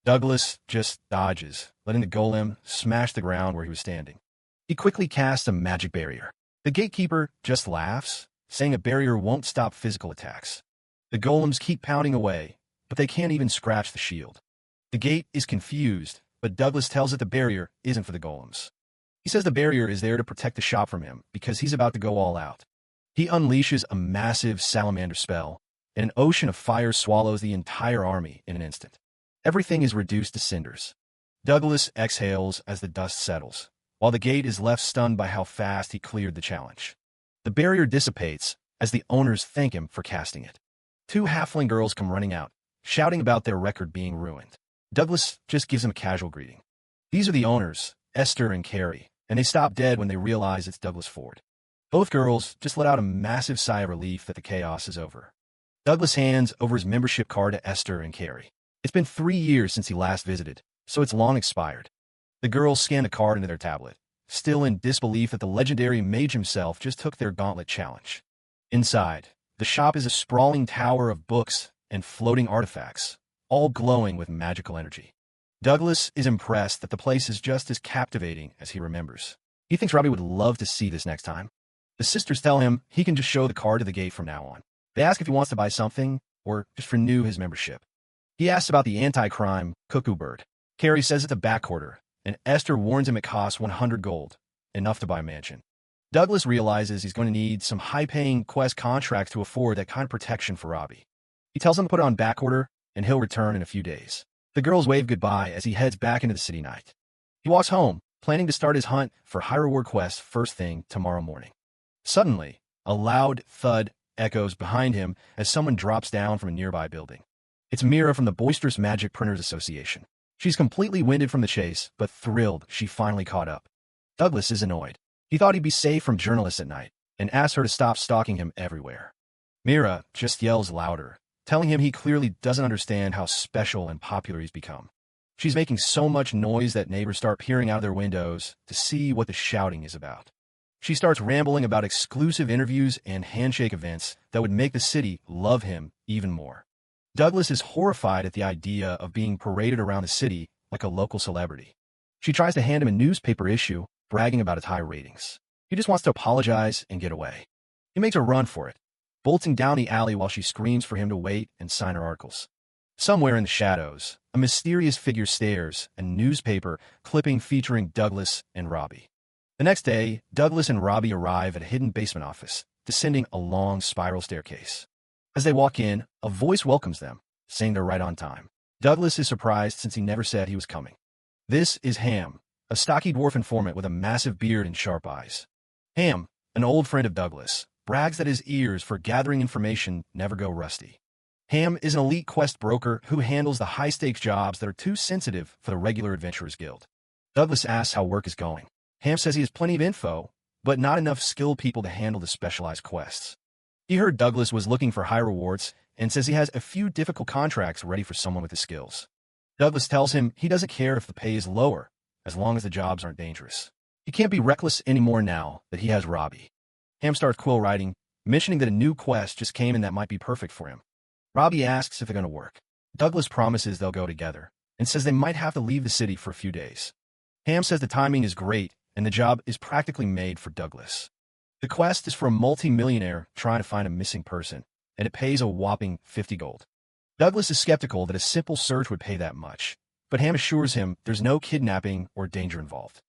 Douglas just dodges, letting the golem smash the ground where he was standing. He quickly casts a magic barrier. The gatekeeper just laughs, saying a barrier won't stop physical attacks. The golems keep pounding away, but they can't even scratch the shield. The gate is confused, but Douglas tells it the barrier isn't for the golems. He says the barrier is there to protect the shop from him because he's about to go all out. He unleashes a massive salamander spell, and an ocean of fire swallows the entire army in an instant. Everything is reduced to cinders. Douglas exhales as the dust settles, while the gate is left stunned by how fast he cleared the challenge. The barrier dissipates as the owners thank him for casting it. 2 halfling girls come running out, shouting about their record being ruined. Douglas just gives them a casual greeting. These are the owners, Esther and Carrie, and they stop dead when they realize it's Douglas Ford. Both girls just let out a massive sigh of relief that the chaos is over. Douglas hands over his membership card to Esther and Carrie. It's been 3 years since he last visited, so it's long expired. The girls scan the card into their tablet, still in disbelief that the legendary mage himself just took their gauntlet challenge. Inside, the shop is a sprawling tower of books and floating artifacts, all glowing with magical energy. Douglas is impressed that the place is just as captivating as he remembers. He thinks Robbie would love to see this next time. The sisters tell him he can just show the card to the gate from now on. They ask if he wants to buy something or just renew his membership. He asks about the anti-crime cuckoo bird. Carrie says it's a back order, and Esther warns him it costs 100 gold, enough to buy a mansion. Douglas realizes he's going to need some high-paying quest contracts to afford that kind of protection for Robbie. He tells him to put it on back order, and he'll return in a few days. The girls wave goodbye as he heads back into the city night. He walks home, planning to start his hunt for high-reward quests first thing tomorrow morning. Suddenly, a loud thud echoes behind him as someone drops down from a nearby building. It's Mira from the Boisterous Magic Printers Association. She's completely winded from the chase, but thrilled she finally caught up. Douglas is annoyed. He thought he'd be safe from journalists at night, and asks her to stop stalking him everywhere. Mira just yells louder, telling him he clearly doesn't understand how special and popular he's become. She's making so much noise that neighbors start peering out of their windows to see what the shouting is about. She starts rambling about exclusive interviews and handshake events that would make the city love him even more. Douglas is horrified at the idea of being paraded around the city like a local celebrity. She tries to hand him a newspaper issue, bragging about its high ratings. He just wants to apologize and get away. He makes a run for it, bolting down the alley while she screams for him to wait and sign her articles. Somewhere in the shadows, a mysterious figure stares, a newspaper clipping featuring Douglas and Robbie. The next day, Douglas and Robbie arrive at a hidden basement office, descending a long spiral staircase. As they walk in, a voice welcomes them, saying they're right on time. Douglas is surprised since he never said he was coming. This is Ham, a stocky dwarf informant with a massive beard and sharp eyes. Ham, an old friend of Douglas, brags that his ears for gathering information never go rusty. Ham is an elite quest broker who handles the high-stakes jobs that are too sensitive for the regular Adventurers Guild. Douglas asks how work is going. Ham says he has plenty of info, but not enough skilled people to handle the specialized quests. He heard Douglas was looking for high rewards and says he has a few difficult contracts ready for someone with his skills. Douglas tells him he doesn't care if the pay is lower, as long as the jobs aren't dangerous. He can't be reckless anymore now that he has Robbie. Ham starts quill writing, mentioning that a new quest just came in that might be perfect for him. Robbie asks if they're going to work. Douglas promises they'll go together, and says they might have to leave the city for a few days. Ham says the timing is great, and the job is practically made for Douglas. The quest is for a multi-millionaire trying to find a missing person, and it pays a whopping 50 gold. Douglas is skeptical that a simple search would pay that much, but Ham assures him there's no kidnapping or danger involved.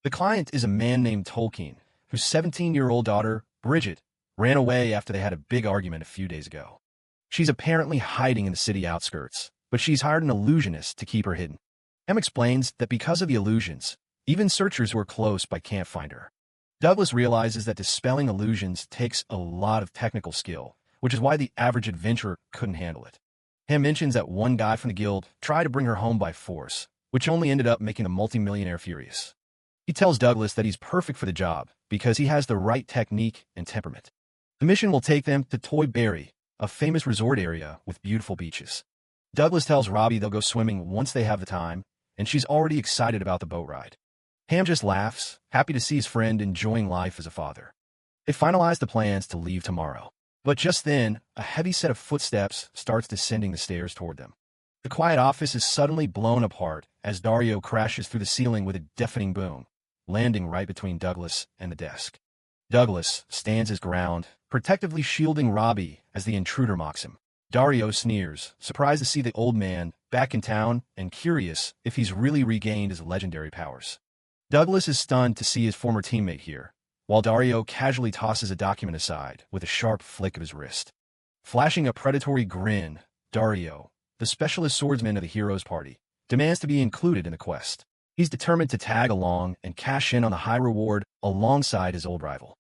The client is a man named Tolkien, whose 17-year-old daughter, Bridget, ran away after they had a big argument a few days ago. She's apparently hiding in the city outskirts, but she's hired an illusionist to keep her hidden. Em explains that because of the illusions, even searchers who are close by can't find her. Douglas realizes that dispelling illusions takes a lot of technical skill, which is why the average adventurer couldn't handle it. Em mentions that one guy from the guild tried to bring her home by force, which only ended up making a multimillionaire furious. He tells Douglas that he's perfect for the job because he has the right technique and temperament. The mission will take them to Toy Berry, a famous resort area with beautiful beaches. Douglas tells Robbie they'll go swimming once they have the time, and she's already excited about the boat ride. Ham just laughs, happy to see his friend enjoying life as a father. They finalize the plans to leave tomorrow. But just then, a heavy set of footsteps starts descending the stairs toward them. The quiet office is suddenly blown apart as Dario crashes through the ceiling with a deafening boom, landing right between Douglas and the desk. Douglas stands his ground, protectively shielding Robbie as the intruder mocks him. Dario sneers, surprised to see the old man back in town and curious if he's really regained his legendary powers. Douglas is stunned to see his former teammate here, while Dario casually tosses a document aside with a sharp flick of his wrist. Flashing a predatory grin, Dario, the specialist swordsman of the hero's party, demands to be included in the quest. He's determined to tag along and cash in on the high reward alongside his old rival.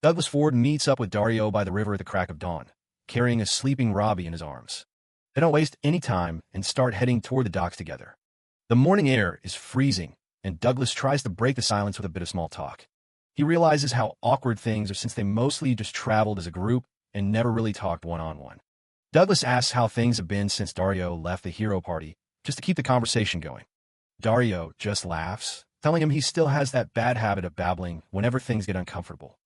Douglas Ford meets up with Dario by the river at the crack of dawn, carrying a sleeping Robbie in his arms. They don't waste any time and start heading toward the docks together. The morning air is freezing, and Douglas tries to break the silence with a bit of small talk. He realizes how awkward things are since they mostly just traveled as a group and never really talked one-on-one. Douglas asks how things have been since Dario left the hero party, just to keep the conversation going. Dario just laughs, telling him he still has that bad habit of babbling whenever things get uncomfortable.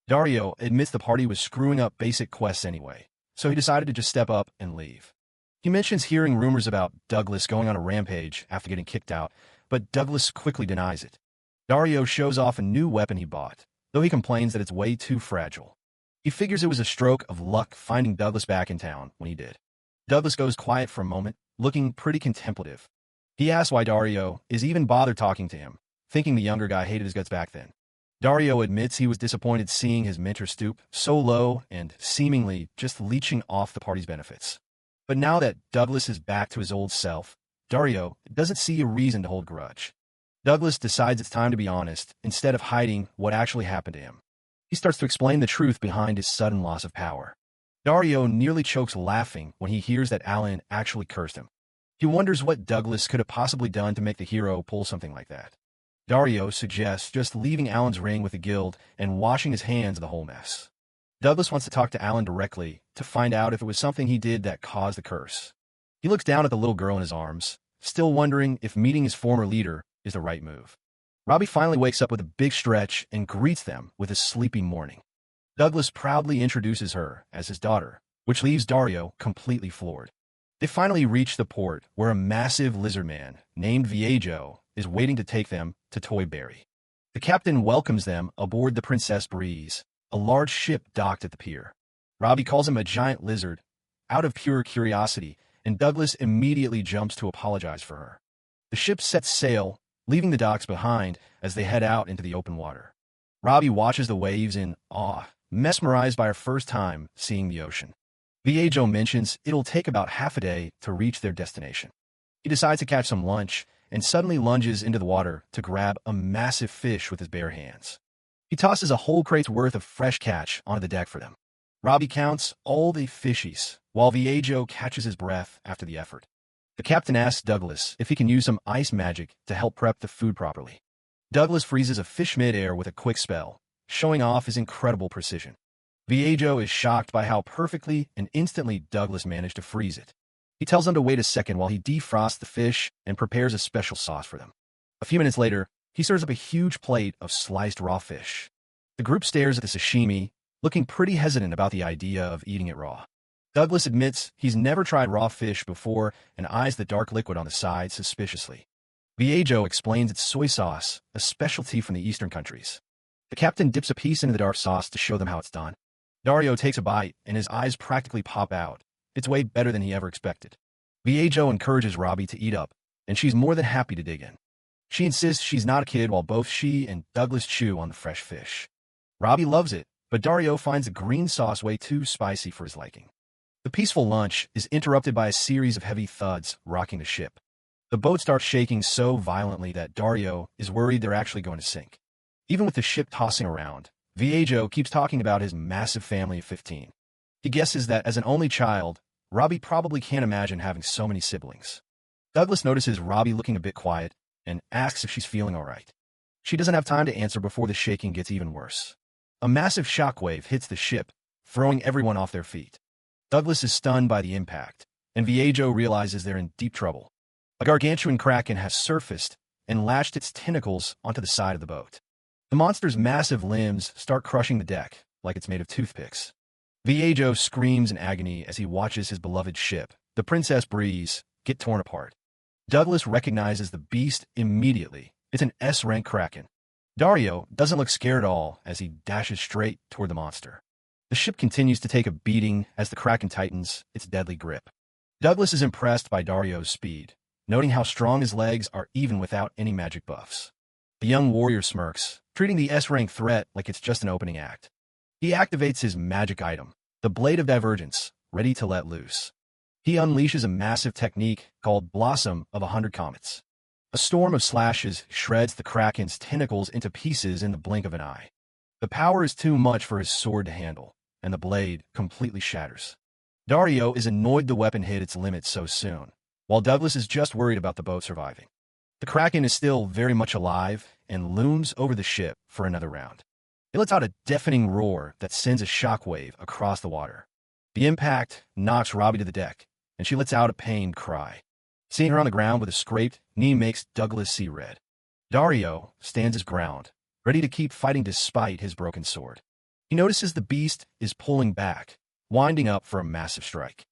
Dario admits the party was screwing up basic quests anyway, so he decided to just step up and leave. He mentions hearing rumors about Douglas going on a rampage after getting kicked out, but Douglas quickly denies it. Dario shows off a new weapon he bought, though he complains that it's way too fragile. He figures it was a stroke of luck finding Douglas back in town when he did. Douglas goes quiet for a moment, looking pretty contemplative. He asks why Dario is even bothered talking to him, thinking the younger guy hated his guts back then. Dario admits he was disappointed seeing his mentor stoop so low and seemingly just leeching off the party's benefits. But now that Douglas is back to his old self, Dario doesn't see a reason to hold grudge. Douglas decides it's time to be honest instead of hiding what actually happened to him. He starts to explain the truth behind his sudden loss of power. Dario nearly chokes laughing when he hears that Alan actually cursed him. He wonders what Douglas could have possibly done to make the hero pull something like that. Dario suggests just leaving Alan's ring with the guild and washing his hands of the whole mess. Douglas wants to talk to Alan directly to find out if it was something he did that caused the curse. He looks down at the little girl in his arms, still wondering if meeting his former leader is the right move. Robbie finally wakes up with a big stretch and greets them with a sleepy morning. Douglas proudly introduces her as his daughter, which leaves Dario completely floored. They finally reach the port where a massive lizard man named Viejo is waiting to take them to Toy Berry. The captain welcomes them aboard the Princess Breeze, a large ship docked at the pier. Robbie calls him a giant lizard, out of pure curiosity, and Douglas immediately jumps to apologize for her. The ship sets sail, leaving the docks behind as they head out into the open water. Robbie watches the waves in awe, mesmerized by her first time seeing the ocean. Viejo mentions it'll take about half a day to reach their destination. He decides to catch some lunch and suddenly lunges into the water to grab a massive fish with his bare hands. He tosses a whole crate's worth of fresh catch onto the deck for them. Robbie counts all the fishies, while Viejo catches his breath after the effort. The captain asks Douglas if he can use some ice magic to help prep the food properly. Douglas freezes a fish mid-air with a quick spell, showing off his incredible precision. Viejo is shocked by how perfectly and instantly Douglas managed to freeze it. He tells them to wait a second while he defrosts the fish and prepares a special sauce for them. A few minutes later, he serves up a huge plate of sliced raw fish. The group stares at the sashimi, looking pretty hesitant about the idea of eating it raw. Douglas admits he's never tried raw fish before and eyes the dark liquid on the side suspiciously. Viejo explains it's soy sauce, a specialty from the eastern countries. The captain dips a piece into the dark sauce to show them how it's done. Dario takes a bite, and his eyes practically pop out. It's way better than he ever expected. Viejo encourages Robbie to eat up, and she's more than happy to dig in. She insists she's not a kid while both she and Douglas chew on the fresh fish. Robbie loves it, but Dario finds the green sauce way too spicy for his liking. The peaceful lunch is interrupted by a series of heavy thuds rocking the ship. The boat starts shaking so violently that Dario is worried they're actually going to sink. Even with the ship tossing around, Viejo keeps talking about his massive family of 15. He guesses that as an only child, Robbie probably can't imagine having so many siblings. Douglas notices Robbie looking a bit quiet and asks if she's feeling all right. She doesn't have time to answer before the shaking gets even worse. A massive shockwave hits the ship, throwing everyone off their feet. Douglas is stunned by the impact, and Viejo realizes they're in deep trouble. A gargantuan kraken has surfaced and lashed its tentacles onto the side of the boat. The monster's massive limbs start crushing the deck like it's made of toothpicks. Viejo screams in agony as he watches his beloved ship, the Princess Breeze, get torn apart. Douglas recognizes the beast immediately. It's an S-rank kraken. Dario doesn't look scared at all as he dashes straight toward the monster. The ship continues to take a beating as the kraken tightens its deadly grip. Douglas is impressed by Dario's speed, noting how strong his legs are even without any magic buffs. The young warrior smirks, treating the S-rank threat like it's just an opening act. He activates his magic item, the Blade of Divergence, ready to let loose. He unleashes a massive technique called Blossom of 100 Comets. A storm of slashes shreds the kraken's tentacles into pieces in the blink of an eye. The power is too much for his sword to handle, and the blade completely shatters. Dario is annoyed the weapon hit its limit so soon, while Douglas is just worried about the boat surviving. The kraken is still very much alive and looms over the ship for another round. It lets out a deafening roar that sends a shockwave across the water. The impact knocks Robbie to the deck, and she lets out a pained cry. Seeing her on the ground with a scraped knee makes Douglas see red. Dario stands his ground, ready to keep fighting despite his broken sword. He notices the beast is pulling back, winding up for a massive strike.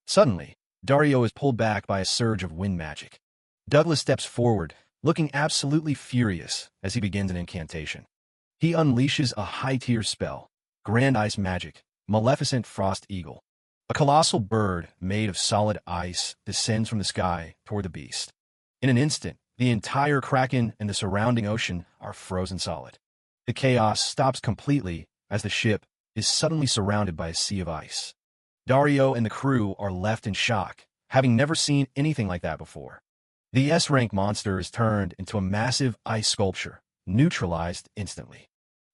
Suddenly, Dario is pulled back by a surge of wind magic. Douglas steps forward, looking absolutely furious as he begins an incantation. He unleashes a high-tier spell, Grand Ice Magic, Maleficent Frost Eagle. A colossal bird made of solid ice descends from the sky toward the beast. In an instant, the entire kraken and the surrounding ocean are frozen solid. The chaos stops completely as the ship is suddenly surrounded by a sea of ice. Dario and the crew are left in shock, having never seen anything like that before. The S-rank monster is turned into a massive ice sculpture, neutralized instantly.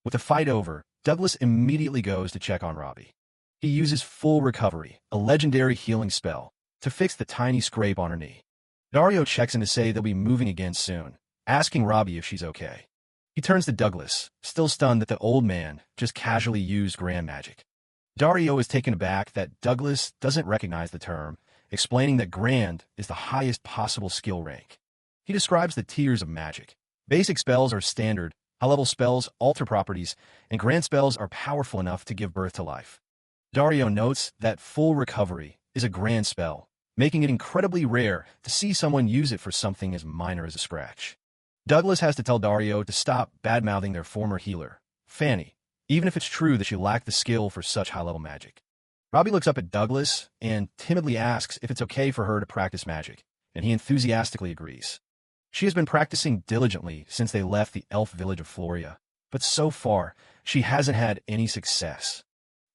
With the fight over, Douglas immediately goes to check on Robbie. He uses Full Recovery, a legendary healing spell, to fix the tiny scrape on her knee. Dario checks in to say they'll be moving again soon, asking Robbie if she's okay. He turns to Douglas, still stunned that the old man just casually used grand magic. Dario is taken aback that Douglas doesn't recognize the term, explaining that grand is the highest possible skill rank. He describes the tiers of magic. Basic spells are standard, high-level spells alter properties, and grand spells are powerful enough to give birth to life. Dario notes that Full Recovery is a grand spell, making it incredibly rare to see someone use it for something as minor as a scratch. Douglas has to tell Dario to stop bad-mouthing their former healer, Fanny, even if it's true that she lacked the skill for such high-level magic. Robbie looks up at Douglas and timidly asks if it's okay for her to practice magic, and he enthusiastically agrees. She has been practicing diligently since they left the elf village of Floria, but so far, she hasn't had any success.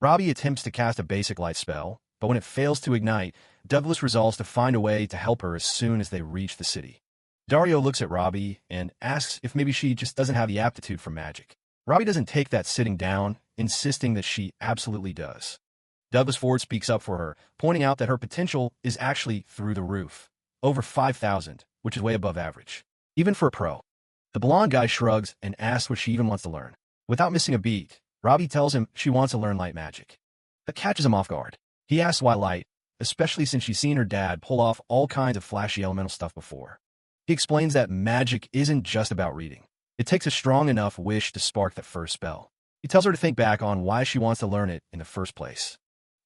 Robbie attempts to cast a basic light spell, but when it fails to ignite, Douglas resolves to find a way to help her as soon as they reach the city. Dario looks at Robbie and asks if maybe she just doesn't have the aptitude for magic. Robbie doesn't take that sitting down, insisting that she absolutely does. Douglas Ford speaks up for her, pointing out that her potential is actually through the roof, over 5,000, which is way above average, even for a pro. The blonde guy shrugs and asks what she even wants to learn. Without missing a beat, Robbie tells him she wants to learn light magic. That catches him off guard. He asks why light, especially since she's seen her dad pull off all kinds of flashy elemental stuff before. He explains that magic isn't just about reading. It takes a strong enough wish to spark that first spell. He tells her to think back on why she wants to learn it in the first place.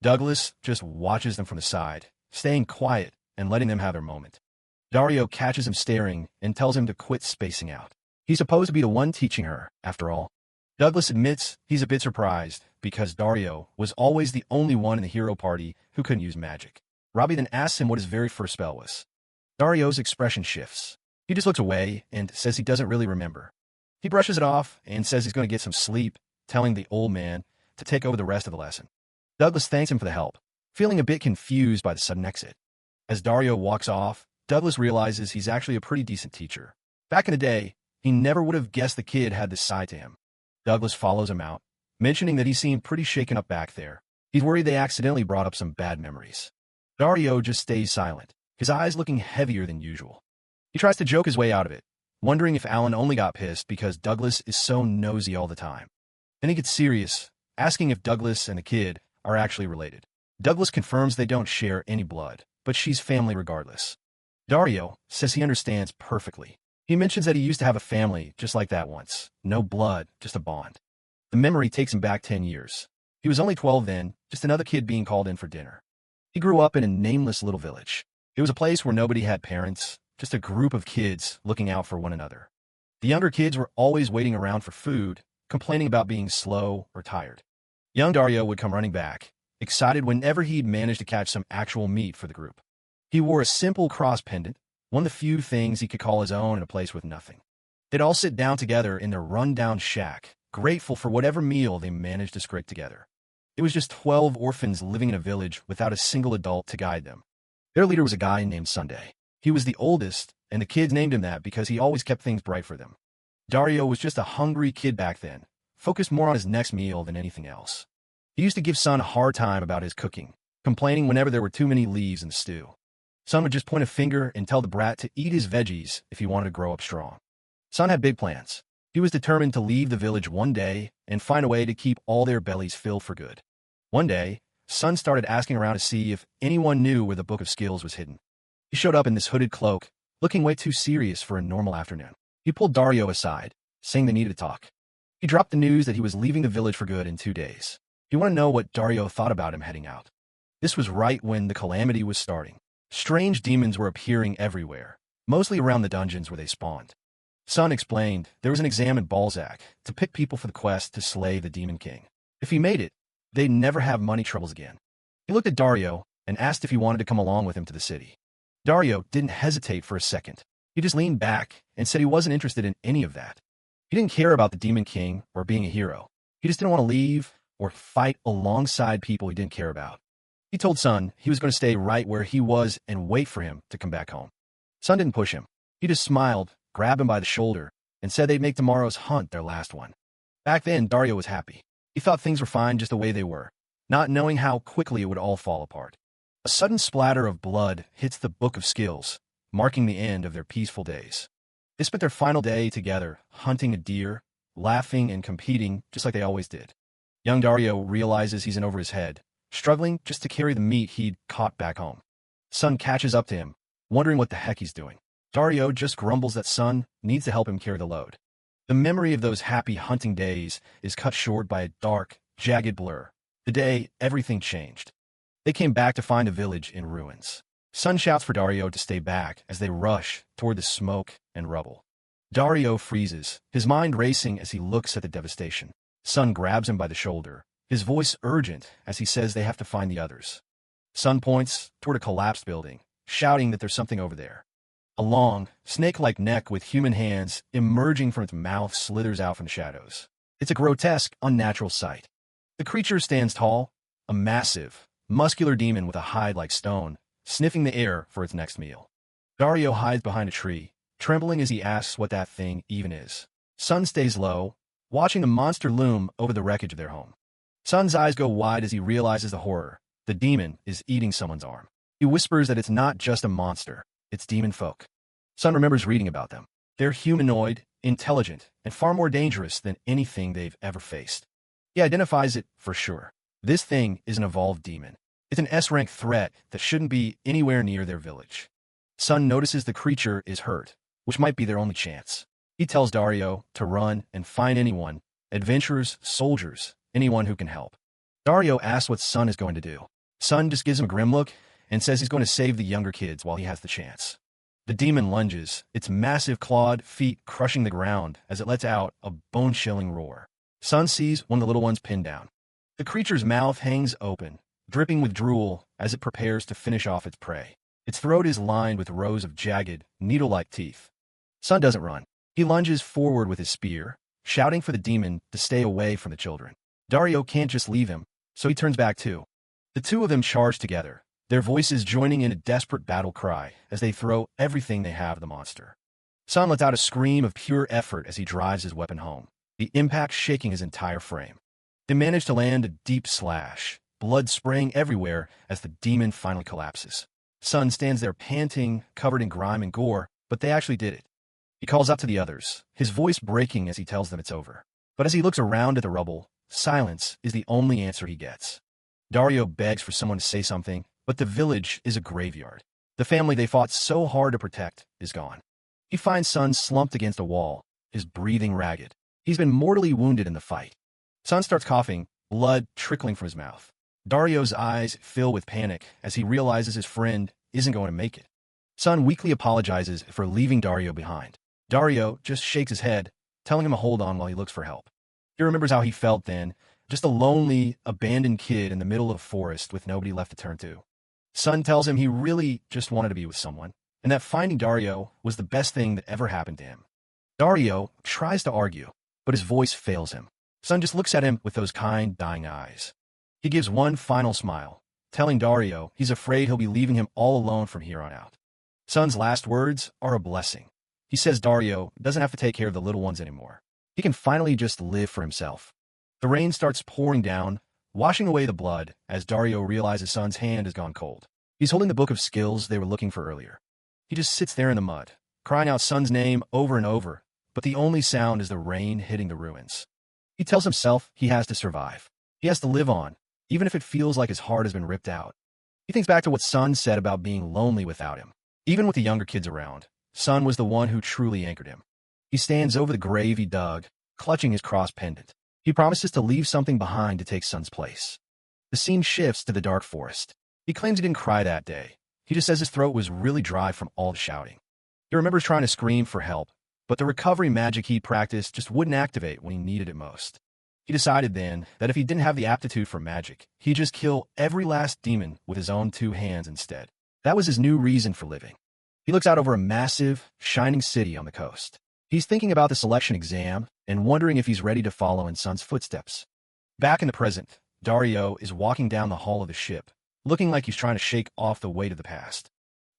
Douglas just watches them from the side, staying quiet and letting them have their moment. Dario catches him staring and tells him to quit spacing out. He's supposed to be the one teaching her, after all. Douglas admits he's a bit surprised because Dario was always the only one in the hero party who couldn't use magic. Robbie then asks him what his very first spell was. Dario's expression shifts. He just looks away and says he doesn't really remember. He brushes it off and says he's going to get some sleep, telling the old man to take over the rest of the lesson. Douglas thanks him for the help, feeling a bit confused by the sudden exit. As Dario walks off, Douglas realizes he's actually a pretty decent teacher. Back in the day, he never would have guessed the kid had this side to him. Douglas follows him out, mentioning that he seemed pretty shaken up back there. He's worried they accidentally brought up some bad memories. Dario just stays silent, his eyes looking heavier than usual. He tries to joke his way out of it, wondering if Alan only got pissed because Douglas is so nosy all the time. Then he gets serious, asking if Douglas and the kid are actually related. Douglas confirms they don't share any blood, but she's family regardless. Dario says he understands perfectly. He mentions that he used to have a family just like that once. No blood, just a bond. The memory takes him back 10 years. He was only 12 then, just another kid being called in for dinner. He grew up in a nameless little village. It was a place where nobody had parents, just a group of kids looking out for one another. The younger kids were always waiting around for food, complaining about being slow or tired. Young Dario would come running back, excited whenever he'd managed to catch some actual meat for the group. He wore a simple cross pendant, one of the few things he could call his own in a place with nothing. They'd all sit down together in their run-down shack, grateful for whatever meal they managed to scrape together. It was just 12 orphans living in a village without a single adult to guide them. Their leader was a guy named Sunday. He was the oldest, and the kids named him that because he always kept things bright for them. Dario was just a hungry kid back then, focused more on his next meal than anything else. He used to give Sun a hard time about his cooking, complaining whenever there were too many leaves in the stew. Sun would just point a finger and tell the brat to eat his veggies if he wanted to grow up strong. Sun had big plans. He was determined to leave the village one day and find a way to keep all their bellies filled for good. One day, Sun started asking around to see if anyone knew where the Book of Skills was hidden. He showed up in this hooded cloak, looking way too serious for a normal afternoon. He pulled Dario aside, saying they needed to talk. He dropped the news that he was leaving the village for good in 2 days. He wanted to know what Dario thought about him heading out. This was right when the calamity was starting. Strange demons were appearing everywhere, mostly around the dungeons where they spawned. Sun explained there was an exam in Balzac to pick people for the quest to slay the Demon King. If he made it, they'd never have money troubles again. He looked at Dario and asked if he wanted to come along with him to the city. Dario didn't hesitate for a second. He just leaned back and said he wasn't interested in any of that. He didn't care about the Demon King or being a hero. He just didn't want to leave or fight alongside people he didn't care about. He told Sun he was going to stay right where he was and wait for him to come back home. Sun didn't push him. He just smiled, grabbed him by the shoulder, and said they'd make tomorrow's hunt their last one. Back then, Dario was happy. He thought things were fine just the way they were, not knowing how quickly it would all fall apart. A sudden splatter of blood hits the Book of Skills, marking the end of their peaceful days. They spent their final day together, hunting a deer, laughing and competing just like they always did. Young Dario realizes he's in over his head, struggling just to carry the meat he'd caught back home. Sun catches up to him, wondering what the heck he's doing. Dario just grumbles that Sun needs to help him carry the load. The memory of those happy hunting days is cut short by a dark, jagged blur. The day everything changed. They came back to find the village in ruins. Sun shouts for Dario to stay back as they rush toward the smoke and rubble. Dario freezes, his mind racing as he looks at the devastation. Sun grabs him by the shoulder, his voice urgent as he says they have to find the others. Sun points toward a collapsed building, shouting that there's something over there. A long, snake-like neck with human hands emerging from its mouth slithers out from the shadows. It's a grotesque, unnatural sight. The creature stands tall, a massive, muscular demon with a hide like stone, sniffing the air for its next meal. Dario hides behind a tree, trembling as he asks what that thing even is. Sun stays low, watching the monster loom over the wreckage of their home. Sun's eyes go wide as he realizes the horror. The demon is eating someone's arm. He whispers that it's not just a monster, it's demon folk. Sun remembers reading about them. They're humanoid, intelligent, and far more dangerous than anything they've ever faced. He identifies it for sure. This thing is an evolved demon. It's an S-rank threat that shouldn't be anywhere near their village. Sun notices the creature is hurt, which might be their only chance. He tells Dario to run and find anyone, adventurers, soldiers, anyone who can help. Dario asks what Sun is going to do. Sun just gives him a grim look and says he's going to save the younger kids while he has the chance. The demon lunges, its massive clawed feet crushing the ground as it lets out a bone-chilling roar. Sun sees one of the little ones pinned down. The creature's mouth hangs open, dripping with drool as it prepares to finish off its prey. Its throat is lined with rows of jagged, needle-like teeth. Sun doesn't run. He lunges forward with his spear, shouting for the demon to stay away from the children. Dario can't just leave him, so he turns back too. The two of them charge together, their voices joining in a desperate battle cry as they throw everything they have at the monster. Sun lets out a scream of pure effort as he drives his weapon home, the impact shaking his entire frame. They manage to land a deep slash, blood spraying everywhere as the demon finally collapses. Sun stands there panting, covered in grime and gore, but they actually did it. He calls out to the others, his voice breaking as he tells them it's over. But as he looks around at the rubble, silence is the only answer he gets. Dario begs for someone to say something, but the village is a graveyard. The family they fought so hard to protect is gone. He finds Sun slumped against a wall, his breathing ragged. He's been mortally wounded in the fight. Sun starts coughing, blood trickling from his mouth. Dario's eyes fill with panic as he realizes his friend isn't going to make it. Sun weakly apologizes for leaving Dario behind. Dario just shakes his head, telling him to hold on while he looks for help. He remembers how he felt then, just a lonely, abandoned kid in the middle of a forest with nobody left to turn to. Sun tells him he really just wanted to be with someone, and that finding Dario was the best thing that ever happened to him. Dario tries to argue, but his voice fails him. Sun just looks at him with those kind, dying eyes. He gives one final smile, telling Dario he's afraid he'll be leaving him all alone from here on out. Sun's last words are a blessing. He says Dario doesn't have to take care of the little ones anymore. He can finally just live for himself. The rain starts pouring down, washing away the blood as Dario realizes Sun's hand has gone cold. He's holding the book of skills they were looking for earlier. He just sits there in the mud, crying out Sun's name over and over, but the only sound is the rain hitting the ruins. He tells himself he has to survive. He has to live on, even if it feels like his heart has been ripped out. He thinks back to what Sun said about being lonely without him. Even with the younger kids around, Sun was the one who truly anchored him. He stands over the grave he dug, clutching his cross pendant. He promises to leave something behind to take Sun's place. The scene shifts to the dark forest. He claims he didn't cry that day. He just says his throat was really dry from all the shouting. He remembers trying to scream for help, but the recovery magic he practiced just wouldn't activate when he needed it most. He decided then that if he didn't have the aptitude for magic, he'd just kill every last demon with his own 2 hands instead. That was his new reason for living. He looks out over a massive, shining city on the coast. He's thinking about the selection exam and wondering if he's ready to follow in Sun's footsteps. Back in the present, Dario is walking down the hull of the ship, looking like he's trying to shake off the weight of the past.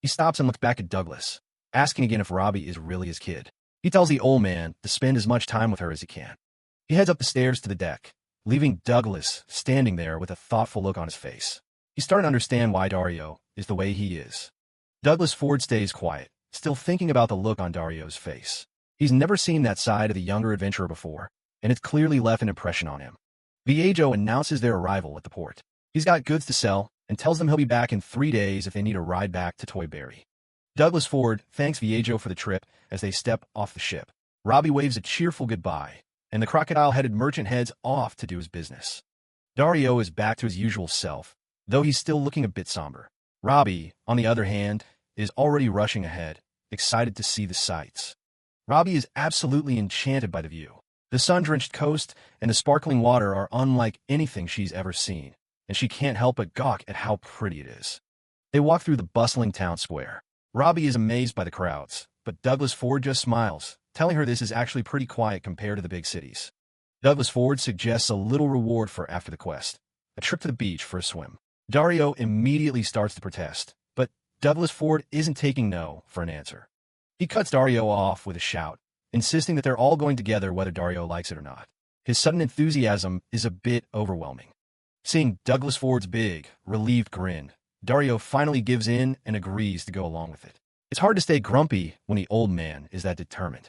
He stops and looks back at Douglas, asking again if Robbie is really his kid. He tells the old man to spend as much time with her as he can. He heads up the stairs to the deck, leaving Douglas standing there with a thoughtful look on his face. He's starting to understand why Dario is the way he is. Douglas Ford stays quiet, still thinking about the look on Dario's face. He's never seen that side of the younger adventurer before, and it's clearly left an impression on him. Yahello announces their arrival at the port. He's got goods to sell, and tells them he'll be back in 3 days if they need a ride back to Toyberry. Douglas Ford thanks Yahello for the trip as they step off the ship. Robbie waves a cheerful goodbye, and the crocodile-headed merchant heads off to do his business. Dario is back to his usual self, though he's still looking a bit somber. Robbie, on the other hand, is already rushing ahead, excited to see the sights. Robbie is absolutely enchanted by the view. The sun-drenched coast and the sparkling water are unlike anything she's ever seen, and she can't help but gawk at how pretty it is. They walk through the bustling town square. Robbie is amazed by the crowds, but Douglas Ford just smiles, telling her this is actually pretty quiet compared to the big cities. Douglas Ford suggests a little reward for after the quest, a trip to the beach for a swim. Dario immediately starts to protest, but Douglas Ford isn't taking no for an answer. He cuts Dario off with a shout, insisting that they're all going together whether Dario likes it or not. His sudden enthusiasm is a bit overwhelming. Seeing Douglas Ford's big, relieved grin, Dario finally gives in and agrees to go along with it. It's hard to stay grumpy when the old man is that determined.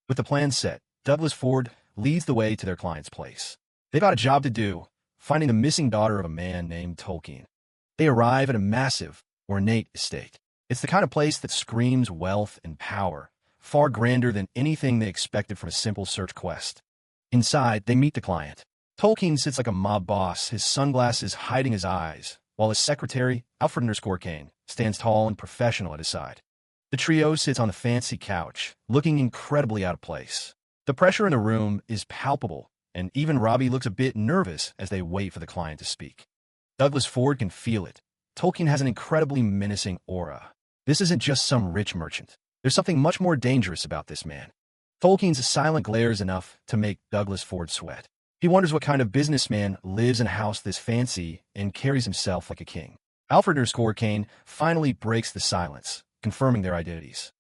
With the plan set, Douglas Ford leads the way to their client's place. They've got a job to do, finding the missing daughter of a man named Tolkien. They arrive at a massive, ornate estate. It's the kind of place that screams wealth and power, far grander than anything they expected from a simple search quest. Inside, they meet the client. Tolkien sits like a mob boss, his sunglasses hiding his eyes, while his secretary, Alfred_Kane, stands tall and professional at his side. The trio sits on the fancy couch, looking incredibly out of place. The pressure in the room is palpable, and even Robbie looks a bit nervous as they wait for the client to speak. Douglas Ford can feel it. Tolkien has an incredibly menacing aura. This isn't just some rich merchant. There's something much more dangerous about this man. Tolkien's silent glare is enough to make Douglas Ford sweat. He wonders what kind of businessman lives in a house this fancy and carries himself like a king. Alfred_Kane finally breaks the silence, confirming their identities.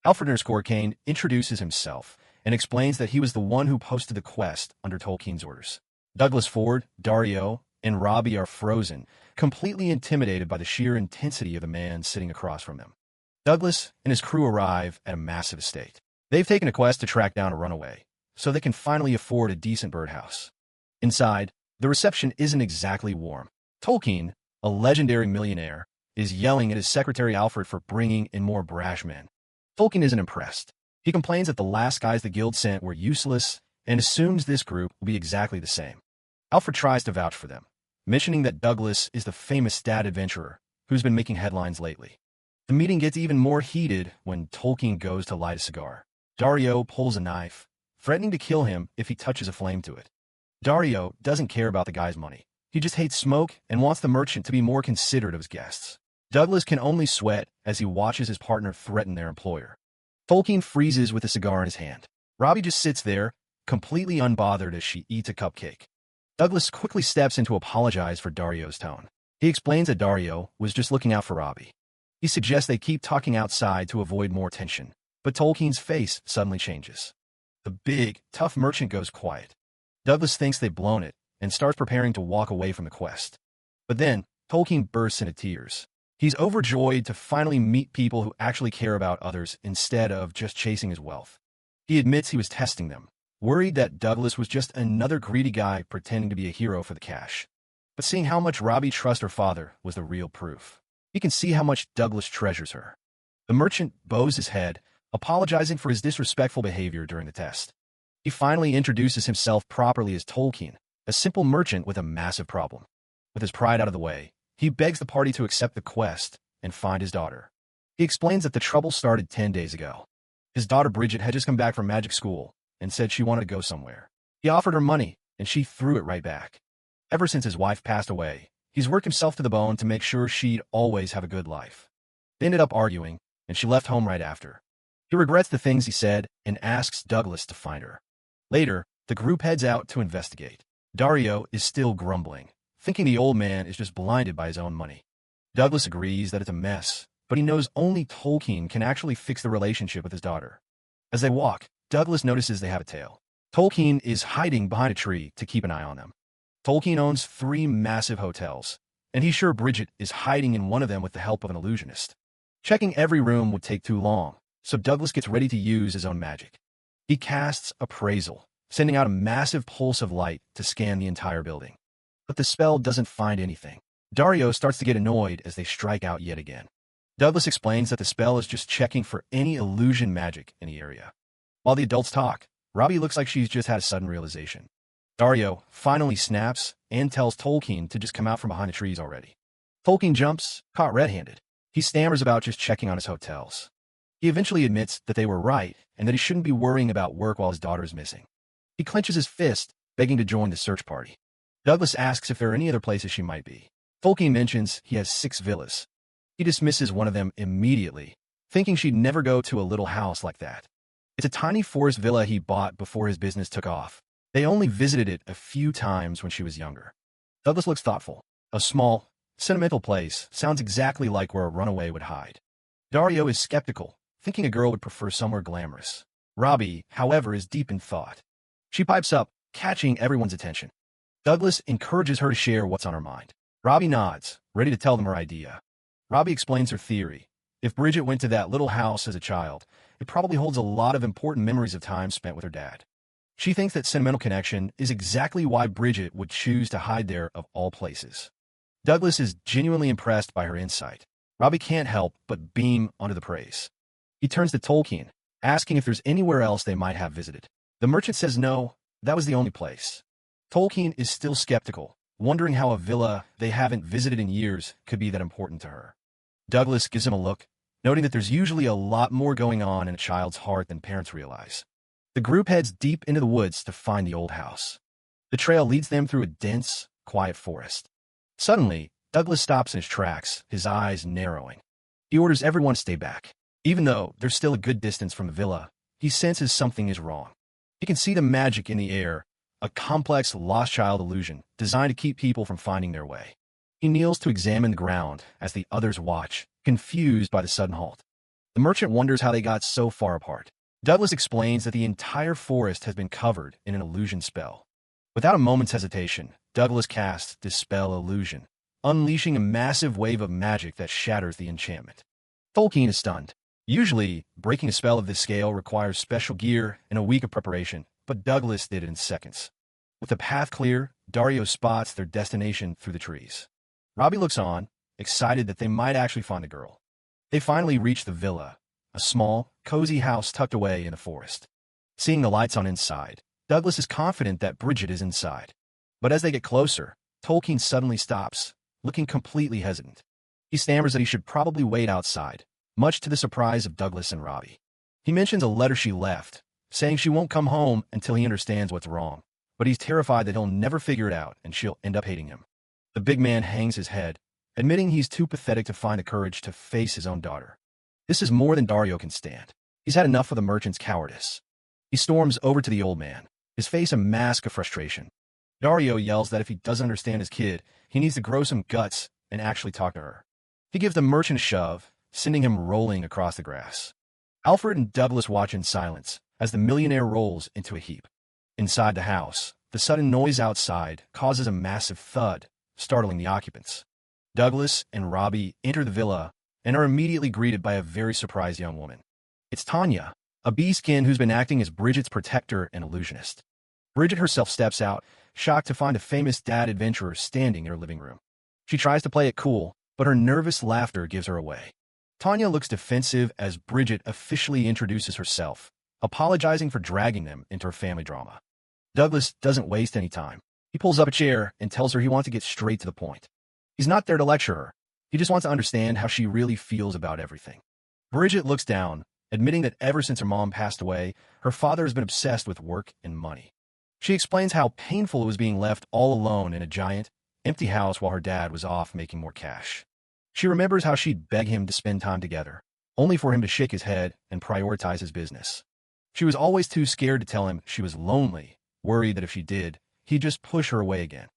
Alfred_Kane introduces himself and explains that he was the one who posted the quest under Tolkien's orders. Douglas Ford, Dario, and Robbie are frozen, completely intimidated by the sheer intensity of the man sitting across from them. Douglas and his crew arrive at a massive estate. They've taken a quest to track down a runaway, so they can finally afford a decent birdhouse. Inside, the reception isn't exactly warm. Tolkien, a legendary millionaire, is yelling at his secretary Alfred for bringing in more brash men. Tolkien isn't impressed. He complains that the last guys the guild sent were useless and assumes this group will be exactly the same. Alfred tries to vouch for them, mentioning that Douglas is the famous dad adventurer who's been making headlines lately. The meeting gets even more heated when Tolkien goes to light a cigar. Dario pulls a knife, threatening to kill him if he touches a flame to it. Dario doesn't care about the guy's money. He just hates smoke and wants the merchant to be more considerate of his guests. Douglas can only sweat as he watches his partner threaten their employer. Tolkien freezes with a cigar in his hand. Robbie just sits there, completely unbothered as she eats a cupcake. Douglas quickly steps in to apologize for Dario's tone. He explains that Dario was just looking out for Robbie. He suggests they keep talking outside to avoid more tension, but Tolkien's face suddenly changes. The big, tough merchant goes quiet. Douglas thinks they've blown it and starts preparing to walk away from the quest. But then, Tolkien bursts into tears. He's overjoyed to finally meet people who actually care about others instead of just chasing his wealth. He admits he was testing them, worried that Douglas was just another greedy guy pretending to be a hero for the cash. But seeing how much Robbie trusts her father was the real proof. He can see how much Douglas treasures her. The merchant bows his head, apologizing for his disrespectful behavior during the test. He finally introduces himself properly as Tolkien, a simple merchant with a massive problem. With his pride out of the way, he begs the party to accept the quest and find his daughter. He explains that the trouble started 10 days ago. His daughter Bridget had just come back from magic school and said she wanted to go somewhere. He offered her money, and she threw it right back. Ever since his wife passed away, he's worked himself to the bone to make sure she'd always have a good life. They ended up arguing, and she left home right after. He regrets the things he said and asks Douglas to find her. Later, the group heads out to investigate. Dario is still grumbling, thinking the old man is just blinded by his own money. Douglas agrees that it's a mess, but he knows only Tolkien can actually fix the relationship with his daughter. As they walk, Douglas notices they have a tail. Tolkien is hiding behind a tree to keep an eye on them. Tolkien owns 3 massive hotels, and he's sure Bridget is hiding in one of them with the help of an illusionist. Checking every room would take too long, so Douglas gets ready to use his own magic. He casts Appraisal, sending out a massive pulse of light to scan the entire building. But the spell doesn't find anything. Dario starts to get annoyed as they strike out yet again. Douglas explains that the spell is just checking for any illusion magic in the area. While the adults talk, Robbie looks like she's just had a sudden realization. Dario finally snaps and tells Tolkien to just come out from behind the trees already. Tolkien jumps, caught red-handed. He stammers about just checking on his hotels. He eventually admits that they were right and that he shouldn't be worrying about work while his daughter is missing. He clenches his fist, begging to join the search party. Douglas asks if there are any other places she might be. Tolkien mentions he has 6 villas. He dismisses one of them immediately, thinking she'd never go to a little house like that. It's a tiny forest villa he bought before his business took off. They only visited it a few times when she was younger. Douglas looks thoughtful. A small, sentimental place sounds exactly like where a runaway would hide. Dario is skeptical, thinking a girl would prefer somewhere glamorous. Robbie, however, is deep in thought. She pipes up, catching everyone's attention. Douglas encourages her to share what's on her mind. Robbie nods, ready to tell them her idea. Robbie explains her theory. If Bridget went to that little house as a child, it probably holds a lot of important memories of time spent with her dad. She thinks that sentimental connection is exactly why Bridget would choose to hide there of all places. Douglas is genuinely impressed by her insight. Robbie can't help but beam under the praise. He turns to Tolkien, asking if there's anywhere else they might have visited. The merchant says no, that was the only place. Tolkien is still skeptical, wondering how a villa they haven't visited in years could be that important to her. Douglas gives him a look, noting that there's usually a lot more going on in a child's heart than parents realize. The group heads deep into the woods to find the old house. The trail leads them through a dense, quiet forest. Suddenly, Douglas stops in his tracks, his eyes narrowing. He orders everyone to stay back. Even though they're still a good distance from the villa, he senses something is wrong. He can see the magic in the air, a complex lost child illusion designed to keep people from finding their way. He kneels to examine the ground as the others watch, confused by the sudden halt. The merchant wonders how they got so far apart. Douglas explains that the entire forest has been covered in an illusion spell. Without a moment's hesitation, Douglas casts Dispel Illusion, unleashing a massive wave of magic that shatters the enchantment. Tolkien is stunned. Usually, breaking a spell of this scale requires special gear and a week of preparation, but Douglas did it in seconds. With the path clear, Dario spots their destination through the trees. Robbie looks on, excited that they might actually find the girl. They finally reach the villa, a small, cozy house tucked away in the forest. Seeing the lights on inside, Douglas is confident that Bridget is inside. But as they get closer, Tolkien suddenly stops, looking completely hesitant. He stammers that he should probably wait outside, much to the surprise of Douglas and Robbie. He mentions a letter she left, saying she won't come home until he understands what's wrong, but he's terrified that he'll never figure it out and she'll end up hating him. The big man hangs his head, admitting he's too pathetic to find the courage to face his own daughter. This is more than Dario can stand. He's had enough of the merchant's cowardice. He storms over to the old man, his face a mask of frustration. Dario yells that if he doesn't understand his kid, he needs to grow some guts and actually talk to her. He gives the merchant a shove, sending him rolling across the grass. Alfred and Douglas watch in silence as the millionaire rolls into a heap. Inside the house, the sudden noise outside causes a massive thud, startling the occupants. Douglas and Robbie enter the villa and are immediately greeted by a very surprised young woman. It's Tanya, a bee-skin who's been acting as Bridget's protector and illusionist. Bridget herself steps out, shocked to find a famous dad adventurer standing in her living room. She tries to play it cool, but her nervous laughter gives her away. Tanya looks defensive as Bridget officially introduces herself, apologizing for dragging them into her family drama. Douglas doesn't waste any time. He pulls up a chair and tells her he wants to get straight to the point. He's not there to lecture her. He just wants to understand how she really feels about everything. Bridget looks down, admitting that ever since her mom passed away, her father has been obsessed with work and money. She explains how painful it was being left all alone in a giant, empty house while her dad was off making more cash. She remembers how she'd beg him to spend time together, only for him to shake his head and prioritize his business. She was always too scared to tell him she was lonely, worried that if she did, he'd just push her away again.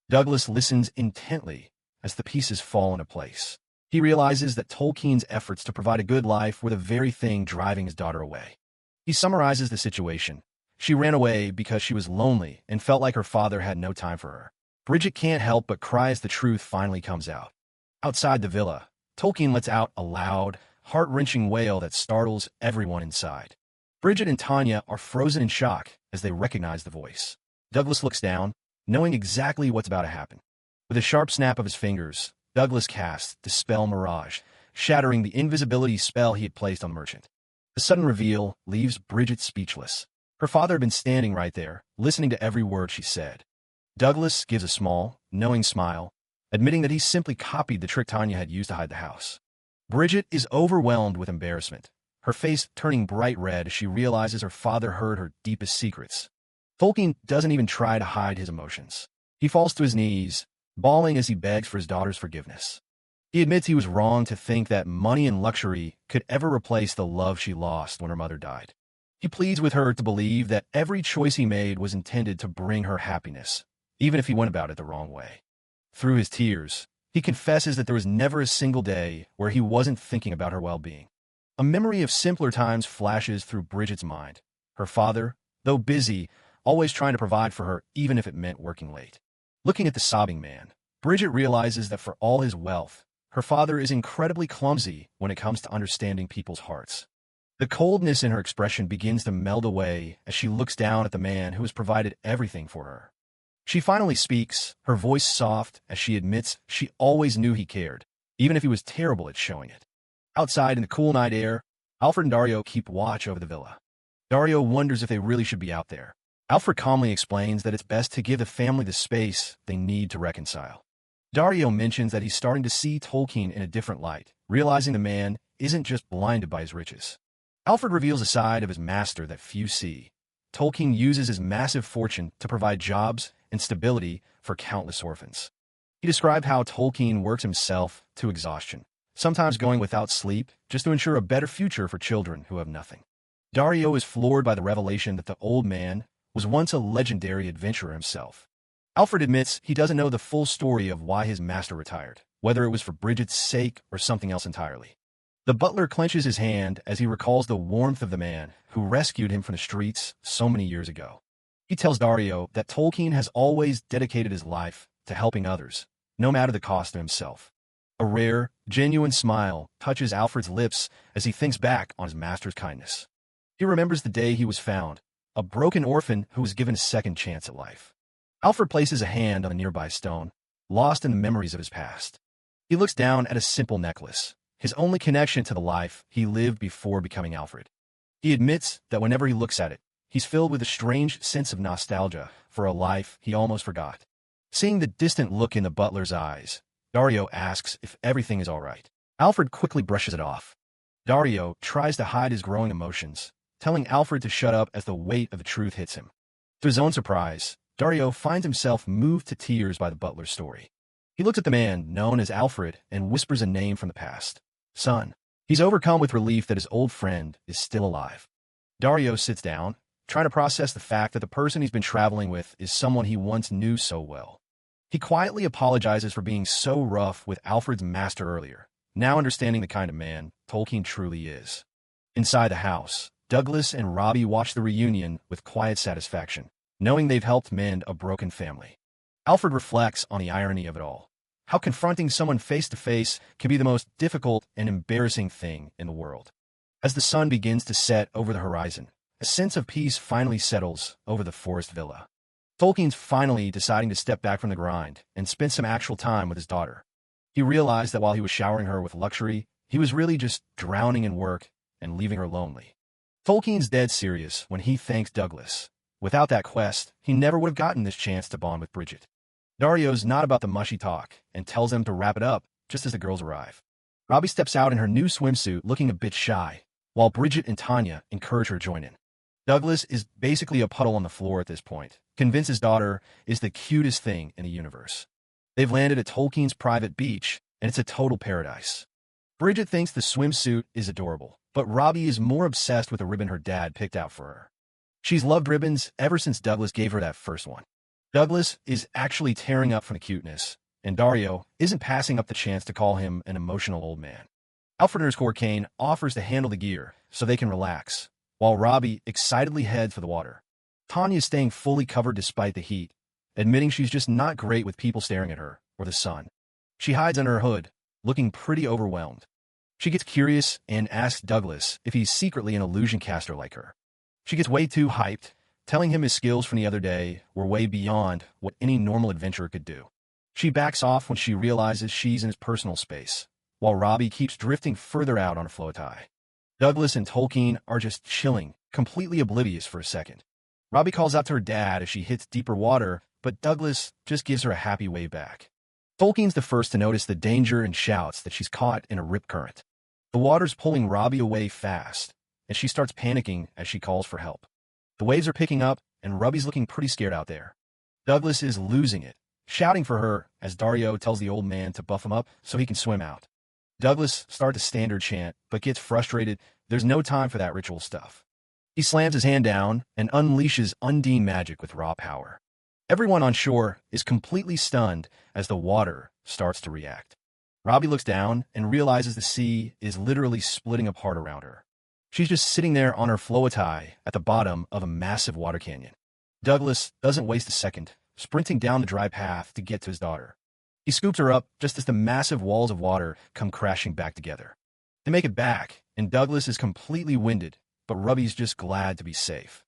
Douglas listens intently as the pieces fall into place. He realizes that Tolkien's efforts to provide a good life were the very thing driving his daughter away. He summarizes the situation. She ran away because she was lonely and felt like her father had no time for her. Bridget can't help but cry as the truth finally comes out. Outside the villa, Tolkien lets out a loud, heart-wrenching wail that startles everyone inside. Bridget and Tanya are frozen in shock as they recognize the voice. Douglas looks down, knowing exactly what's about to happen. With a sharp snap of his fingers, Douglas casts Dispel Mirage, shattering the invisibility spell he had placed on the merchant. The sudden reveal leaves Bridget speechless. Her father had been standing right there, listening to every word she said. Douglas gives a small, knowing smile, admitting that he simply copied the trick Tanya had used to hide the house. Bridget is overwhelmed with embarrassment, her face turning bright red as she realizes her father heard her deepest secrets. Tolkien doesn't even try to hide his emotions. He falls to his knees, bawling as he begs for his daughter's forgiveness. He admits he was wrong to think that money and luxury could ever replace the love she lost when her mother died. He pleads with her to believe that every choice he made was intended to bring her happiness, even if he went about it the wrong way. Through his tears, he confesses that there was never a single day where he wasn't thinking about her well-being. A memory of simpler times flashes through Bridget's mind. Her father, though busy, always trying to provide for her even if it meant working late. Looking at the sobbing man, Bridget realizes that for all his wealth, her father is incredibly clumsy when it comes to understanding people's hearts. The coldness in her expression begins to meld away as she looks down at the man who has provided everything for her. She finally speaks, her voice soft as she admits she always knew he cared, even if he was terrible at showing it. Outside in the cool night air, Alfred and Dario keep watch over the villa. Dario wonders if they really should be out there. Alfred calmly explains that it's best to give the family the space they need to reconcile. Dario mentions that he's starting to see Tolkien in a different light, realizing the man isn't just blinded by his riches. Alfred reveals a side of his master that few see. Tolkien uses his massive fortune to provide jobs and stability for countless orphans. He described how Tolkien works himself to exhaustion, sometimes going without sleep just to ensure a better future for children who have nothing. Dario is floored by the revelation that the old man, was once a legendary adventurer himself. Alfred admits he doesn't know the full story of why his master retired, whether it was for Bridget's sake or something else entirely. The butler clenches his hand as he recalls the warmth of the man who rescued him from the streets so many years ago. He tells Dario that Tolkien has always dedicated his life to helping others, no matter the cost to himself. A rare, genuine smile touches Alfred's lips as he thinks back on his master's kindness. He remembers the day he was found, a broken orphan who was given a second chance at life. Alfred places a hand on a nearby stone, lost in the memories of his past. He looks down at a simple necklace, his only connection to the life he lived before becoming Alfred. He admits that whenever he looks at it, he's filled with a strange sense of nostalgia for a life he almost forgot. Seeing the distant look in the butler's eyes, Dario asks if everything is all right. Alfred quickly brushes it off. Dario tries to hide his growing emotions, telling Alfred to shut up as the weight of the truth hits him. To his own surprise, Dario finds himself moved to tears by the butler's story. He looks at the man known as Alfred and whispers a name from the past. Son. He's overcome with relief that his old friend is still alive. Dario sits down, trying to process the fact that the person he's been traveling with is someone he once knew so well. He quietly apologizes for being so rough with Alfred's master earlier, now understanding the kind of man Tolkien truly is. Inside the house, Douglas and Robbie watch the reunion with quiet satisfaction, knowing they've helped mend a broken family. Alfred reflects on the irony of it all. How confronting someone face-to-face can be the most difficult and embarrassing thing in the world. As the sun begins to set over the horizon, a sense of peace finally settles over the forest villa. Tolkien's finally deciding to step back from the grind and spend some actual time with his daughter. He realized that while he was showering her with luxury, he was really just drowning in work and leaving her lonely. Tolkien's dead serious when he thanks Douglas. Without that quest, he never would have gotten this chance to bond with Bridget. Dario's not about the mushy talk and tells them to wrap it up just as the girls arrive. Robbie steps out in her new swimsuit looking a bit shy, while Bridget and Tanya encourage her to join in. Douglas is basically a puddle on the floor at this point, convinced his daughter is the cutest thing in the universe. They've landed at Tolkien's private beach, and it's a total paradise. Bridget thinks the swimsuit is adorable, but Robbie is more obsessed with the ribbon her dad picked out for her. She's loved ribbons ever since Douglas gave her that first one. Douglas is actually tearing up from the cuteness, and Dario isn't passing up the chance to call him an emotional old man. Alfred Kane offers to handle the gear so they can relax, while Robbie excitedly heads for the water. Tanya is staying fully covered despite the heat, admitting she's just not great with people staring at her or the sun. She hides under her hood, looking pretty overwhelmed. She gets curious and asks Douglas if he's secretly an illusion caster like her. She gets way too hyped, telling him his skills from the other day were way beyond what any normal adventurer could do. She backs off when she realizes she's in his personal space, while Robbie keeps drifting further out on a floatai. Douglas and Tolkien are just chilling, completely oblivious for a second. Robbie calls out to her dad as she hits deeper water, but Douglas just gives her a happy wave back. Tolkien's the first to notice the danger and shouts that she's caught in a rip current. The water's pulling Robbie away fast, and she starts panicking as she calls for help. The waves are picking up, and Robbie's looking pretty scared out there. Douglas is losing it, shouting for her as Dario tells the old man to buff him up so he can swim out. Douglas starts a standard chant, but gets frustrated. There's no time for that ritual stuff. He slams his hand down and unleashes Undine magic with raw power. Everyone on shore is completely stunned as the water starts to react. Robbie looks down and realizes the sea is literally splitting apart around her. She's just sitting there on her floatai at the bottom of a massive water canyon. Douglas doesn't waste a second, sprinting down the dry path to get to his daughter. He scoops her up just as the massive walls of water come crashing back together. They make it back, and Douglas is completely winded, but Robbie's just glad to be safe.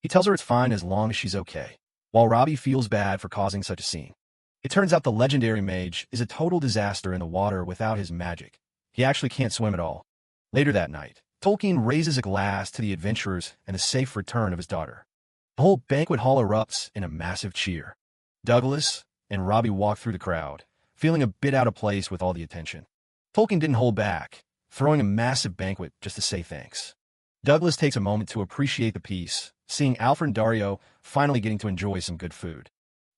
He tells her it's fine as long as she's okay, while Robbie feels bad for causing such a scene. It turns out the legendary mage is a total disaster in the water without his magic. He actually can't swim at all. Later that night, Tolkien raises a glass to the adventurers and the safe return of his daughter. The whole banquet hall erupts in a massive cheer. Douglas and Robbie walk through the crowd, feeling a bit out of place with all the attention. Tolkien didn't hold back, throwing a massive banquet just to say thanks. Douglas takes a moment to appreciate the peace, seeing Alfred and Dario finally getting to enjoy some good food.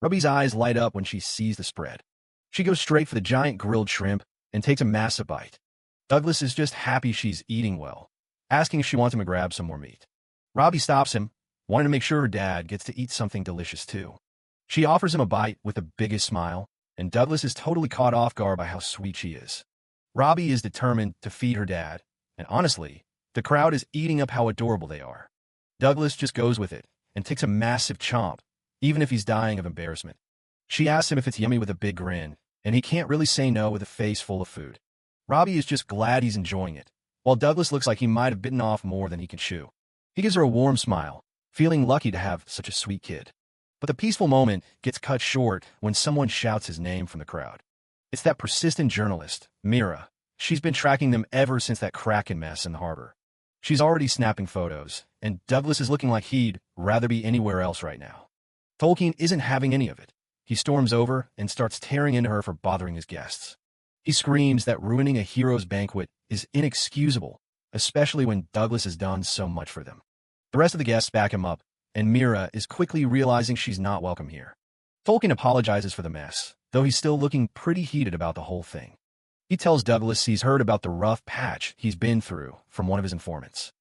Robbie's eyes light up when she sees the spread. She goes straight for the giant grilled shrimp and takes a massive bite. Douglas is just happy she's eating well, asking if she wants him to grab some more meat. Robbie stops him, wanting to make sure her dad gets to eat something delicious too. She offers him a bite with the biggest smile, and Douglas is totally caught off guard by how sweet she is. Robbie is determined to feed her dad, and honestly, the crowd is eating up how adorable they are. Douglas just goes with it and takes a massive chomp, even if he's dying of embarrassment. She asks him if it's yummy with a big grin, and he can't really say no with a face full of food. Robbie is just glad he's enjoying it, while Douglas looks like he might have bitten off more than he can chew. He gives her a warm smile, feeling lucky to have such a sweet kid. But the peaceful moment gets cut short when someone shouts his name from the crowd. It's that persistent journalist, Mira. She's been tracking them ever since that Kraken mess in the harbor. She's already snapping photos, and Douglas is looking like he'd rather be anywhere else right now. Tolkien isn't having any of it. He storms over and starts tearing into her for bothering his guests. He screams that ruining a hero's banquet is inexcusable, especially when Douglas has done so much for them. The rest of the guests back him up, and Mira is quickly realizing she's not welcome here. Tolkien apologizes for the mess, though he's still looking pretty heated about the whole thing. He tells Douglas he's heard about the rough patch he's been through from one of his informants.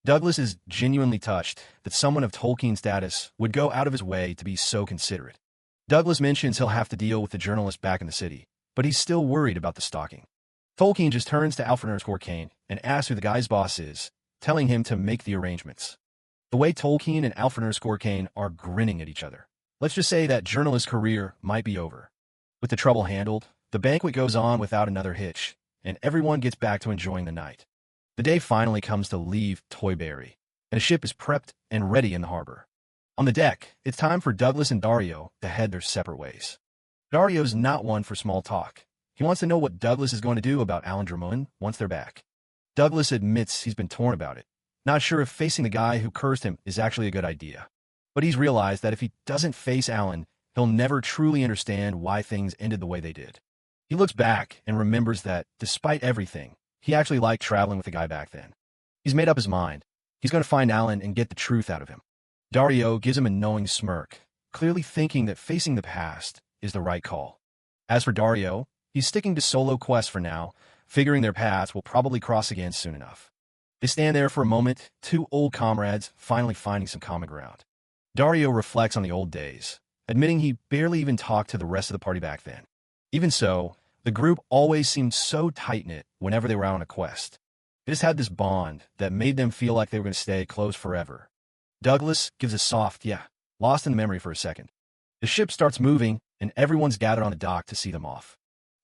Douglas is genuinely touched that someone of Tolkien's status would go out of his way to be so considerate. Douglas mentions he'll have to deal with the journalist back in the city, but he's still worried about the stalking. Tolkien just turns to Alfred_Kane and asks who the guy's boss is, telling him to make the arrangements. The way Tolkien and Alfred_Kane are grinning at each other. Let's just say that journalist's career might be over. With the trouble handled, the banquet goes on without another hitch, and everyone gets back to enjoying the night. The day finally comes to leave Toyberry, and a ship is prepped and ready in the harbor. On the deck, it's time for Douglas and Dario to head their separate ways. Dario's not one for small talk. He wants to know what Douglas is going to do about Alan Drummond once they're back. Douglas admits he's been torn about it, not sure if facing the guy who cursed him is actually a good idea. But he's realized that if he doesn't face Alan, he'll never truly understand why things ended the way they did. He looks back and remembers that, despite everything, he actually liked traveling with the guy back then. He's made up his mind. He's going to find Alan and get the truth out of him. Dario gives him a knowing smirk, clearly thinking that facing the past is the right call. As for Dario, he's sticking to solo quests for now, figuring their paths will probably cross again soon enough. They stand there for a moment, two old comrades finally finding some common ground. Dario reflects on the old days, admitting he barely even talked to the rest of the party back then. Even so, the group always seemed so tight-knit whenever they were out on a quest. They just had this bond that made them feel like they were going to stay close forever. Douglas gives a soft yeah, lost in the memory for a second. The ship starts moving, and everyone's gathered on the dock to see them off.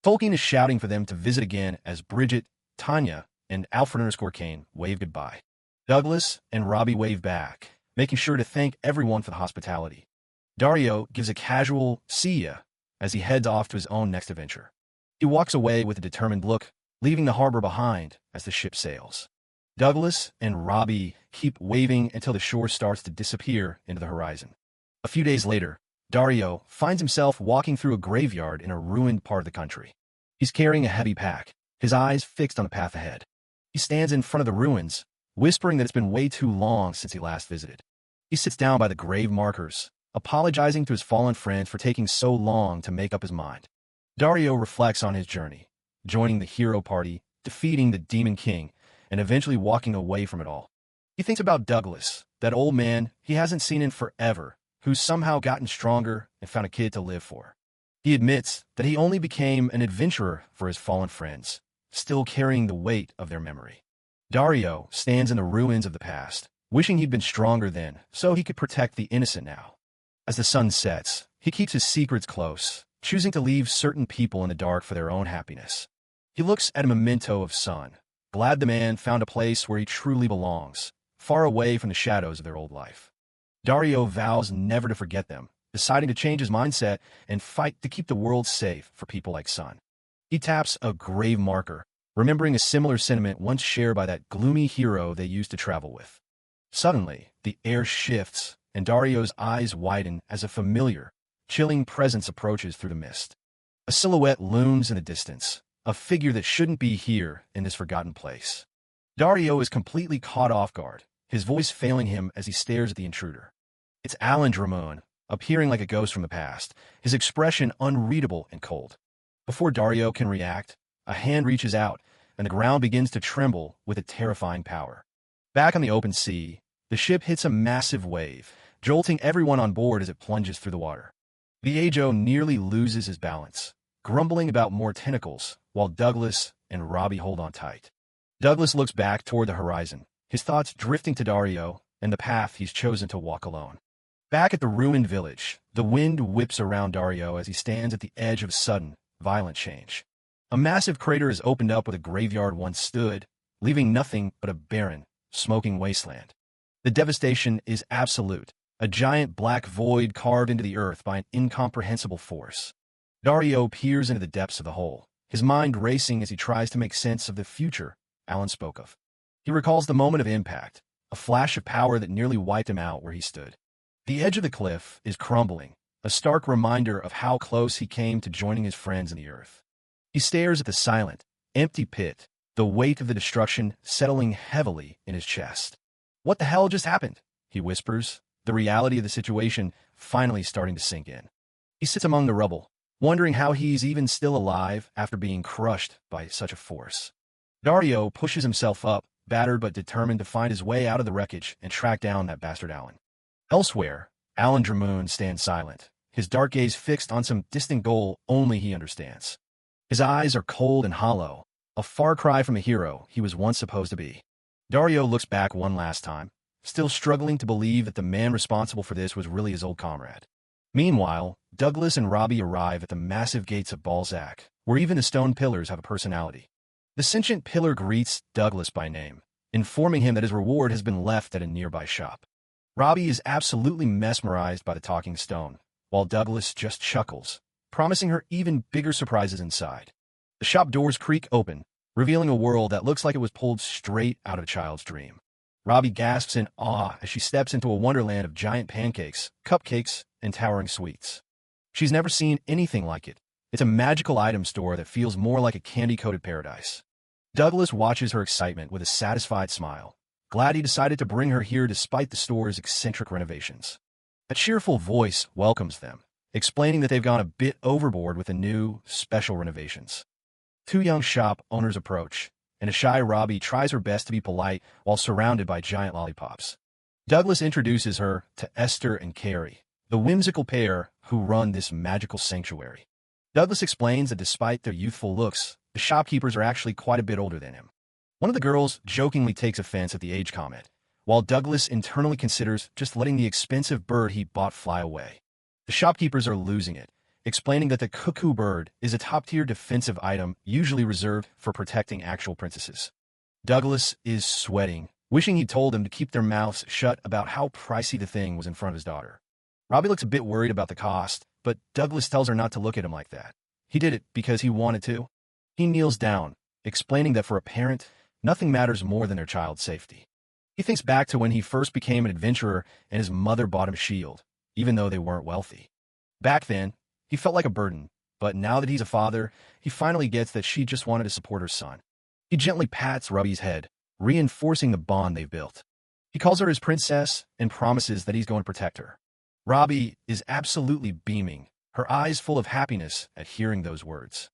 Tolkien is shouting for them to visit again as Bridget, Tanya, and Alfred_Kane wave goodbye. Douglas and Robbie wave back, making sure to thank everyone for the hospitality. Dario gives a casual see ya as he heads off to his own next adventure. He walks away with a determined look, leaving the harbor behind as the ship sails. Douglas and Robbie keep waving until the shore starts to disappear into the horizon. A few days later, Dario finds himself walking through a graveyard in a ruined part of the country. He's carrying a heavy pack, his eyes fixed on the path ahead. He stands in front of the ruins, whispering that it's been way too long since he last visited. He sits down by the grave markers, apologizing to his fallen friends for taking so long to make up his mind. Dario reflects on his journey, joining the hero party, defeating the Demon King, and eventually walking away from it all. He thinks about Douglas, that old man he hasn't seen in forever, who's somehow gotten stronger and found a kid to live for. He admits that he only became an adventurer for his fallen friends, still carrying the weight of their memory. Dario stands in the ruins of the past, wishing he'd been stronger then so he could protect the innocent now. As the sun sets, he keeps his secrets close, choosing to leave certain people in the dark for their own happiness. He looks at a memento of sun, glad the man found a place where he truly belongs, far away from the shadows of their old life. Dario vows never to forget them, deciding to change his mindset and fight to keep the world safe for people like Sun. He taps a grave marker, remembering a similar sentiment once shared by that gloomy hero they used to travel with. Suddenly, the air shifts, and Dario's eyes widen as a familiar, chilling presence approaches through the mist. A silhouette looms in the distance, a figure that shouldn't be here in this forgotten place. Dario is completely caught off guard, his voice failing him as he stares at the intruder. It's Alan Drummond, appearing like a ghost from the past, his expression unreadable and cold. Before Dario can react, a hand reaches out, and the ground begins to tremble with a terrifying power. Back on the open sea, The ship hits a massive wave, jolting everyone on board as it plunges through the water. The Ajo nearly loses his balance, grumbling about more tentacles, while Douglas and Robbie hold on tight. Douglas looks back toward the horizon, his thoughts drifting to Dario and the path he's chosen to walk alone. Back at the ruined village, the wind whips around Dario as he stands at the edge of a sudden, violent change. A massive crater has opened up where the graveyard once stood, leaving nothing but a barren, smoking wasteland. The devastation is absolute, a giant black void carved into the earth by an incomprehensible force. Dario peers into the depths of the hole, his mind racing as he tries to make sense of the future Alan spoke of. He recalls the moment of impact, a flash of power that nearly wiped him out where he stood. The edge of the cliff is crumbling, a stark reminder of how close he came to joining his friends in the earth. He stares at the silent, empty pit, the weight of the destruction settling heavily in his chest. "What the hell just happened?" he whispers, the reality of the situation finally starting to sink in. He sits among the rubble, wondering how he's even still alive after being crushed by such a force. Dario pushes himself up, battered but determined to find his way out of the wreckage and track down that bastard Alan. Elsewhere, Alan Dramoon stands silent, his dark gaze fixed on some distant goal only he understands. His eyes are cold and hollow, a far cry from the hero he was once supposed to be. Dario looks back one last time, still struggling to believe that the man responsible for this was really his old comrade. Meanwhile, Douglas and Robbie arrive at the massive gates of Balzac, where even the stone pillars have a personality. The sentient pillar greets Douglas by name, informing him that his reward has been left at a nearby shop. Robbie is absolutely mesmerized by the talking stone, while Douglas just chuckles, promising her even bigger surprises inside. The shop doors creak open, revealing a world that looks like it was pulled straight out of a child's dream. Robbie gasps in awe as she steps into a wonderland of giant pancakes, cupcakes, and towering sweets. She's never seen anything like it. It's a magical item store that feels more like a candy-coated paradise. Douglas watches her excitement with a satisfied smile, glad he decided to bring her here despite the store's eccentric renovations. A cheerful voice welcomes them, explaining that they've gone a bit overboard with the new, special renovations. Two young shop owners approach, and a shy Robbie tries her best to be polite while surrounded by giant lollipops. Douglas introduces her to Esther and Carrie, the whimsical pair who run this magical sanctuary. Douglas explains that despite their youthful looks, the shopkeepers are actually quite a bit older than him. One of the girls jokingly takes offense at the age comment, while Douglas internally considers just letting the expensive bird he bought fly away. The shopkeepers are losing it, explaining that the cuckoo bird is a top-tier defensive item usually reserved for protecting actual princesses. Douglas is sweating, wishing he'd told them to keep their mouths shut about how pricey the thing was in front of his daughter. Robbie looks a bit worried about the cost, but Douglas tells her not to look at him like that. He did it because he wanted to. He kneels down, explaining that for a parent, nothing matters more than their child's safety. He thinks back to when he first became an adventurer and his mother bought him a shield, even though they weren't wealthy. Back then, he felt like a burden, but now that he's a father, he finally gets that she just wanted to support her son. He gently pats Robbie's head, reinforcing the bond they've built. He calls her his princess and promises that he's going to protect her. Robbie is absolutely beaming, her eyes full of happiness at hearing those words.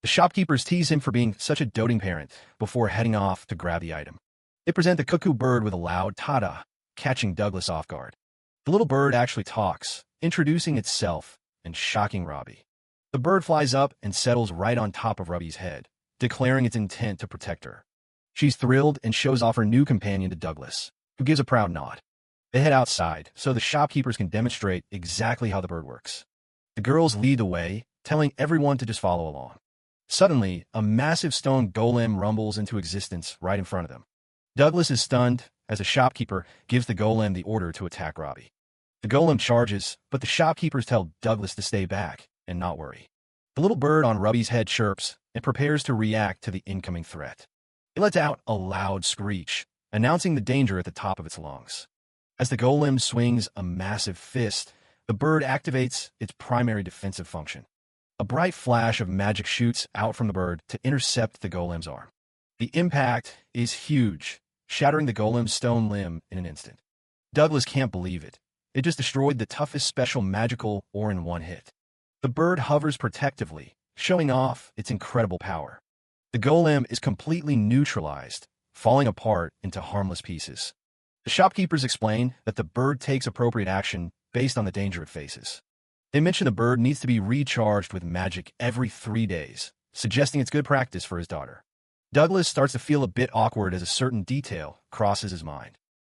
The shopkeepers tease him for being such a doting parent before heading off to grab the item. They present the cuckoo bird with a loud ta-da, catching Douglas off guard. The little bird actually talks, introducing itself and shocking Robbie. The bird flies up and settles right on top of Robbie's head, declaring its intent to protect her. She's thrilled and shows off her new companion to Douglas, who gives a proud nod. They head outside so the shopkeepers can demonstrate exactly how the bird works. The girls lead the way, telling everyone to just follow along. Suddenly, a massive stone golem rumbles into existence right in front of them. Douglas is stunned as the shopkeeper gives the golem the order to attack Robbie. The golem charges, but the shopkeepers tell Douglas to stay back and not worry. The little bird on Robbie's head chirps and prepares to react to the incoming threat. It lets out a loud screech, announcing the danger at the top of its lungs. As the golem swings a massive fist, the bird activates its primary defensive function. A bright flash of magic shoots out from the bird to intercept the golem's arm. The impact is huge, shattering the golem's stone limb in an instant. Douglas can't believe it. It just destroyed the toughest special magical ore in one hit. The bird hovers protectively, showing off its incredible power. The golem is completely neutralized, falling apart into harmless pieces. The shopkeepers explain that the bird takes appropriate action based on the danger it faces. They mention the bird needs to be recharged with magic every 3 days, suggesting it's good practice for his daughter. Douglas starts to feel a bit awkward as a certain detail crosses his mind.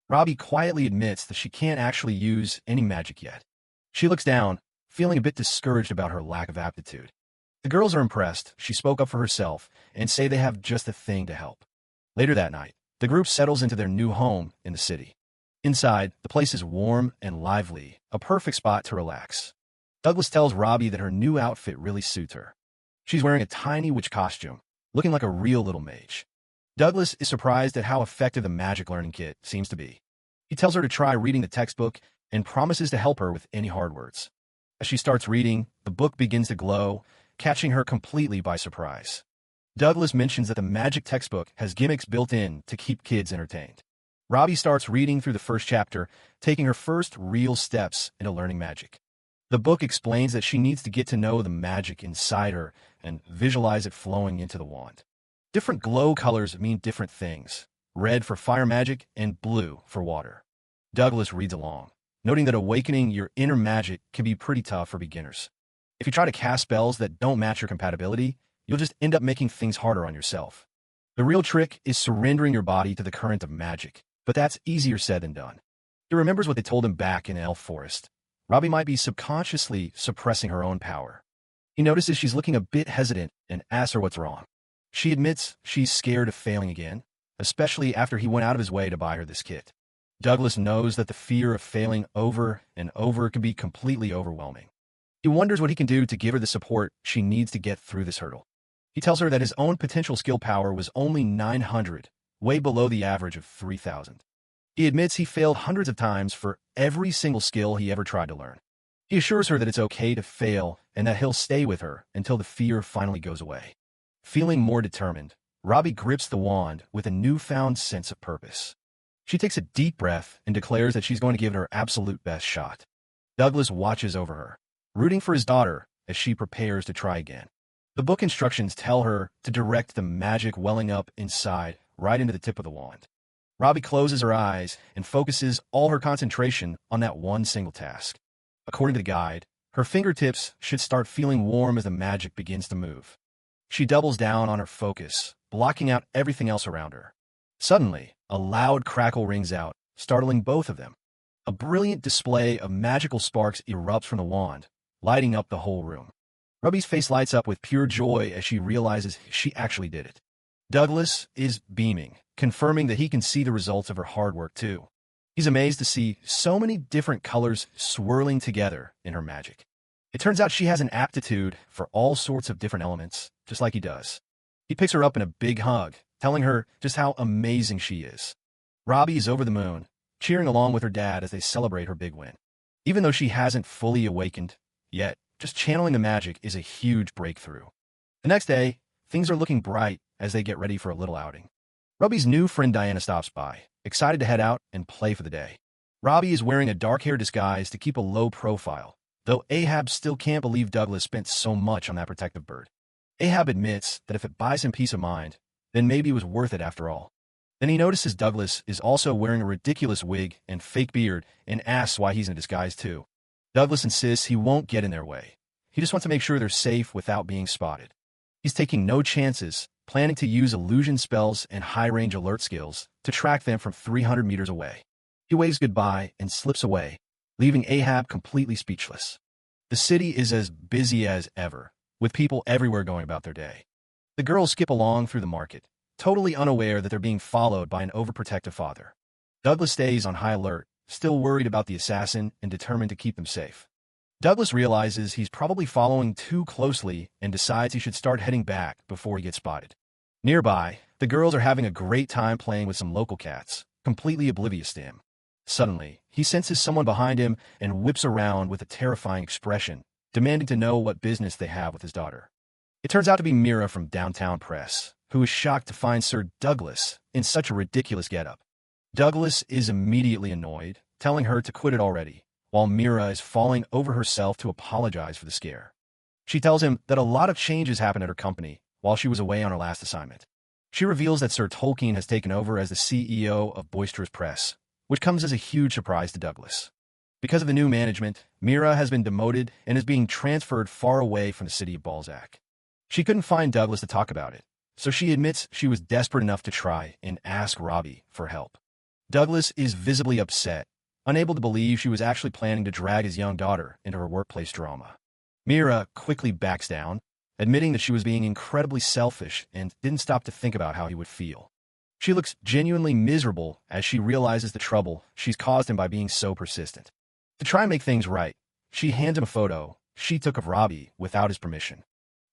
Robbie quietly admits that she can't actually use any magic yet. She looks down, feeling a bit discouraged about her lack of aptitude. The girls are impressed she spoke up for herself and say they have just the thing to help. Later that night, the group settles into their new home in the city. Inside, the place is warm and lively, a perfect spot to relax. Douglas tells Robbie that her new outfit really suits her. She's wearing a tiny witch costume, looking like a real little mage. Douglas is surprised at how effective the magic learning kit seems to be. He tells her to try reading the textbook and promises to help her with any hard words. As she starts reading, the book begins to glow, catching her completely by surprise. Douglas mentions that the magic textbook has gimmicks built in to keep kids entertained. Robbie starts reading through the first chapter, taking her first real steps into learning magic. The book explains that she needs to get to know the magic inside her and visualize it flowing into the wand. Different glow colors mean different things: red for fire magic and blue for water. Douglas reads along, noting that awakening your inner magic can be pretty tough for beginners. If you try to cast spells that don't match your compatibility, you'll just end up making things harder on yourself. The real trick is surrendering your body to the current of magic, but that's easier said than done. He remembers what they told him back in Elf Forest. Robbie might be subconsciously suppressing her own power. He notices she's looking a bit hesitant and asks her what's wrong. She admits she's scared of failing again, especially after he went out of his way to buy her this kit. Douglas knows that the fear of failing over and over can be completely overwhelming. He wonders what he can do to give her the support she needs to get through this hurdle. He tells her that his own potential skill power was only 900, way below the average of 3,000. He admits he failed hundreds of times for every single skill he ever tried to learn. He assures her that it's okay to fail and that he'll stay with her until the fear finally goes away. Feeling more determined, Robbie grips the wand with a newfound sense of purpose. She takes a deep breath and declares that she's going to give it her absolute best shot. Douglas watches over her, rooting for his daughter as she prepares to try again. The book instructions tell her to direct the magic welling up inside right into the tip of the wand. Robbie closes her eyes and focuses all her concentration on that one single task. According to the guide, her fingertips should start feeling warm as the magic begins to move. She doubles down on her focus, blocking out everything else around her. Suddenly, a loud crackle rings out, startling both of them. A brilliant display of magical sparks erupts from the wand, lighting up the whole room. Robbie's face lights up with pure joy as she realizes she actually did it. Douglas is beaming, confirming that he can see the results of her hard work too. He's amazed to see so many different colors swirling together in her magic. It turns out she has an aptitude for all sorts of different elements, just like he does. He picks her up in a big hug, telling her just how amazing she is. Robbie is over the moon, cheering along with her dad as they celebrate her big win. Even though she hasn't fully awakened yet, just channeling the magic is a huge breakthrough. The next day, things are looking bright as they get ready for a little outing. Robbie's new friend Diana stops by, excited to head out and play for the day. Robbie is wearing a dark hair disguise to keep a low profile, though Ahab still can't believe Douglas spent so much on that protective bird. Ahab admits that if it buys him peace of mind, then maybe it was worth it after all. Then he notices Douglas is also wearing a ridiculous wig and fake beard and asks why he's in a disguise too. Douglas insists he won't get in their way. He just wants to make sure they're safe without being spotted. He's taking no chances, planning to use illusion spells and high-range alert skills to track them from 300 meters away. He waves goodbye and slips away, leaving Ahab completely speechless. The city is as busy as ever, with people everywhere going about their day. The girls skip along through the market, totally unaware that they're being followed by an overprotective father. Douglas stays on high alert, still worried about the assassin and determined to keep them safe. Douglas realizes he's probably following too closely and decides he should start heading back before he gets spotted. Nearby, the girls are having a great time playing with some local cats, completely oblivious to him. Suddenly, he senses someone behind him and whips around with a terrifying expression, demanding to know what business they have with his daughter. It turns out to be Mira from Downtown Press, who is shocked to find Sir Douglas in such a ridiculous getup. Douglas is immediately annoyed, telling her to quit it already, while Mira is falling over herself to apologize for the scare. She tells him that a lot of changes happened at her company while she was away on her last assignment. She reveals that Sir Tolkien has taken over as the CEO of Boisterous Press, which comes as a huge surprise to Douglas. Because of the new management, Mira has been demoted and is being transferred far away from the city of Balzac. She couldn't find Douglas to talk about it, so she admits she was desperate enough to try and ask Robbie for help. Douglas is visibly upset, unable to believe she was actually planning to drag his young daughter into her workplace drama. Mira quickly backs down, admitting that she was being incredibly selfish and didn't stop to think about how he would feel. She looks genuinely miserable as she realizes the trouble she's caused him by being so persistent. To try and make things right, she hands him a photo she took of Robbie without his permission.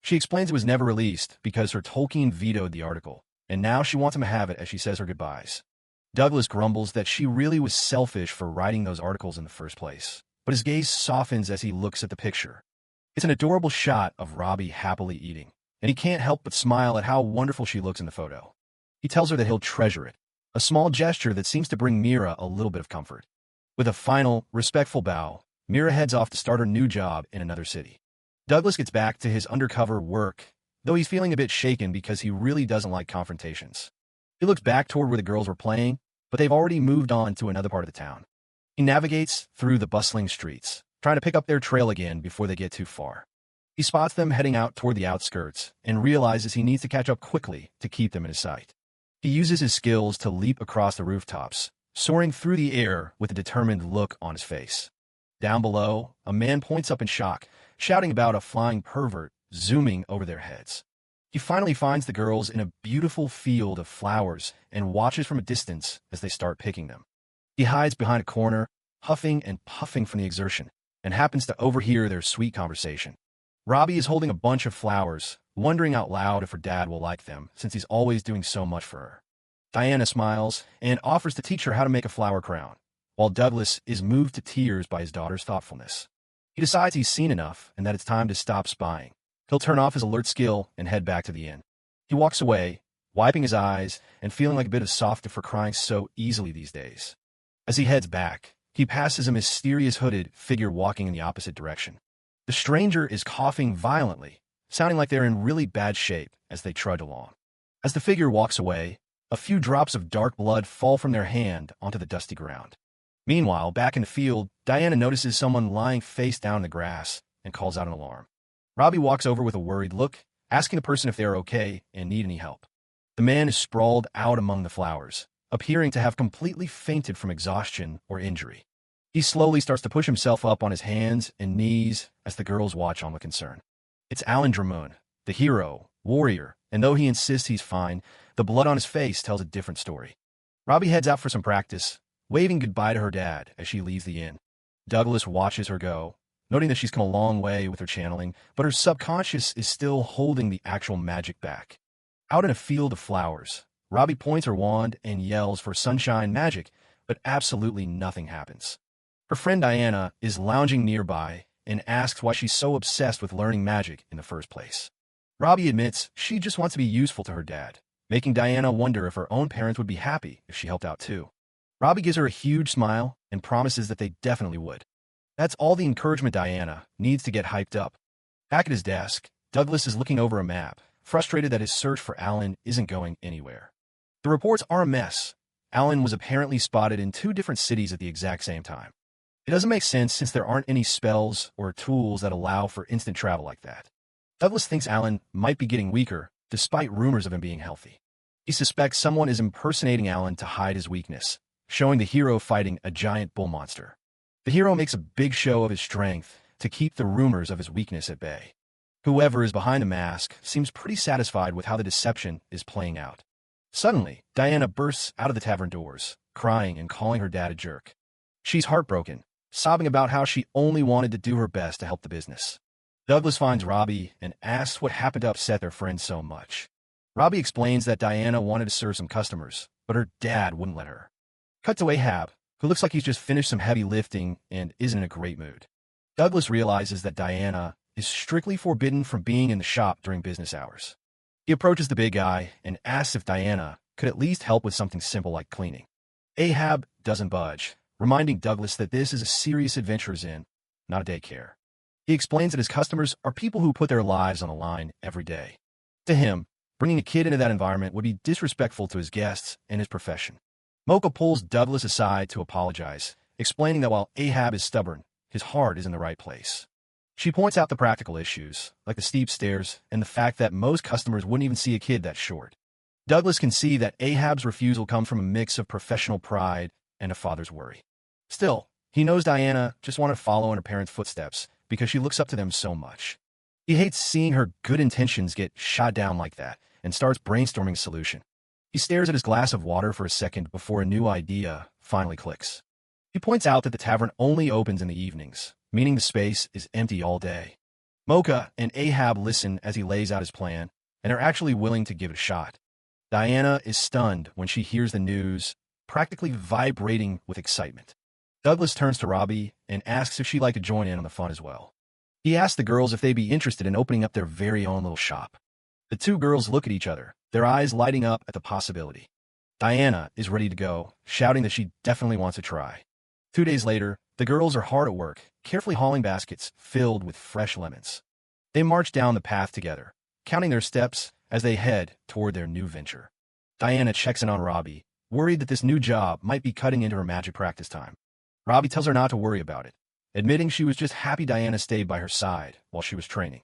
She explains it was never released because her Tolkien vetoed the article, and now she wants him to have it as she says her goodbyes. Douglas grumbles that she really was selfish for writing those articles in the first place, but his gaze softens as he looks at the picture. It's an adorable shot of Robbie happily eating, and he can't help but smile at how wonderful she looks in the photo. He tells her that he'll treasure it, a small gesture that seems to bring Mira a little bit of comfort. With a final, respectful bow, Mira heads off to start her new job in another city. Douglas gets back to his undercover work, though he's feeling a bit shaken because he really doesn't like confrontations. He looks back toward where the girls were playing, but they've already moved on to another part of the town. He navigates through the bustling streets, trying to pick up their trail again before they get too far. He spots them heading out toward the outskirts and realizes he needs to catch up quickly to keep them in his sight. He uses his skills to leap across the rooftops, soaring through the air with a determined look on his face. Down below, a man points up in shock, shouting about a flying pervert zooming over their heads. He finally finds the girls in a beautiful field of flowers and watches from a distance as they start picking them. He hides behind a corner, huffing and puffing from the exertion, and happens to overhear their sweet conversation. Robbie is holding a bunch of flowers, wondering out loud if her dad will like them, since he's always doing so much for her. Diana smiles and offers to teach her how to make a flower crown, while Douglas is moved to tears by his daughter's thoughtfulness. He decides he's seen enough and that it's time to stop spying. He'll turn off his alert skill and head back to the inn. He walks away, wiping his eyes and feeling like a bit of softy for crying so easily these days. As he heads back, he passes a mysterious hooded figure walking in the opposite direction. The stranger is coughing violently, sounding like they're in really bad shape as they trudge along. As the figure walks away, a few drops of dark blood fall from their hand onto the dusty ground. Meanwhile, back in the field, Diana notices someone lying face down in the grass and calls out an alarm. Robbie walks over with a worried look, asking the person if they are okay and need any help. The man is sprawled out among the flowers, appearing to have completely fainted from exhaustion or injury. He slowly starts to push himself up on his hands and knees as the girls watch on with concern. It's Alan Drummond, the hero, warrior, and though he insists he's fine, the blood on his face tells a different story. Robbie heads out for some practice, waving goodbye to her dad as she leaves the inn. Douglas watches her go, noting that she's come a long way with her channeling, but her subconscious is still holding the actual magic back. Out in a field of flowers, Robbie points her wand and yells for sunshine magic, but absolutely nothing happens. Her friend Diana is lounging nearby and asks why she's so obsessed with learning magic in the first place. Robbie admits she just wants to be useful to her dad, making Diana wonder if her own parents would be happy if she helped out too. Robbie gives her a huge smile and promises that they definitely would. That's all the encouragement Diana needs to get hyped up. Back at his desk, Douglas is looking over a map, frustrated that his search for Alan isn't going anywhere. The reports are a mess. Alan was apparently spotted in 2 different cities at the exact same time. It doesn't make sense since there aren't any spells or tools that allow for instant travel like that. Douglas thinks Alan might be getting weaker, despite rumors of him being healthy. He suspects someone is impersonating Alan to hide his weakness, showing the hero fighting a giant bull monster. The hero makes a big show of his strength to keep the rumors of his weakness at bay. Whoever is behind the mask seems pretty satisfied with how the deception is playing out. Suddenly, Diana bursts out of the tavern doors, crying and calling her dad a jerk. She's heartbroken, sobbing about how she only wanted to do her best to help the business. Douglas finds Robbie and asks what happened to upset their friend so much. Robbie explains that Diana wanted to serve some customers, but her dad wouldn't let her. Cut to Ahab, who looks like he's just finished some heavy lifting and isn't in a great mood. Douglas realizes that Diana is strictly forbidden from being in the shop during business hours. He approaches the big guy and asks if Diana could at least help with something simple like cleaning. Ahab doesn't budge, reminding Douglas that this is a serious adventurer's inn, not a daycare. He explains that his customers are people who put their lives on the line every day. To him, bringing a kid into that environment would be disrespectful to his guests and his profession. Mocha pulls Douglas aside to apologize, explaining that while Ahab is stubborn, his heart is in the right place. She points out the practical issues, like the steep stairs and the fact that most customers wouldn't even see a kid that short. Douglas can see that Ahab's refusal comes from a mix of professional pride and a father's worry. Still, he knows Diana just wanted to follow in her parents' footsteps because she looks up to them so much. He hates seeing her good intentions get shot down like that and starts brainstorming a solution. He stares at his glass of water for a second before a new idea finally clicks. He points out that the tavern only opens in the evenings, meaning the space is empty all day. Mocha and Ahab listen as he lays out his plan and are actually willing to give it a shot. Diana is stunned when she hears the news, practically vibrating with excitement. Douglas turns to Robbie and asks if she'd like to join in on the fun as well. He asks the girls if they'd be interested in opening up their very own little shop. The two girls look at each other, their eyes lighting up at the possibility. Diana is ready to go, shouting that she definitely wants to try. 2 days later, the girls are hard at work, carefully hauling baskets filled with fresh lemons. They march down the path together, counting their steps as they head toward their new venture. Diana checks in on Robbie, worried that this new job might be cutting into her magic practice time. Robbie tells her not to worry about it, admitting she was just happy Diana stayed by her side while she was training.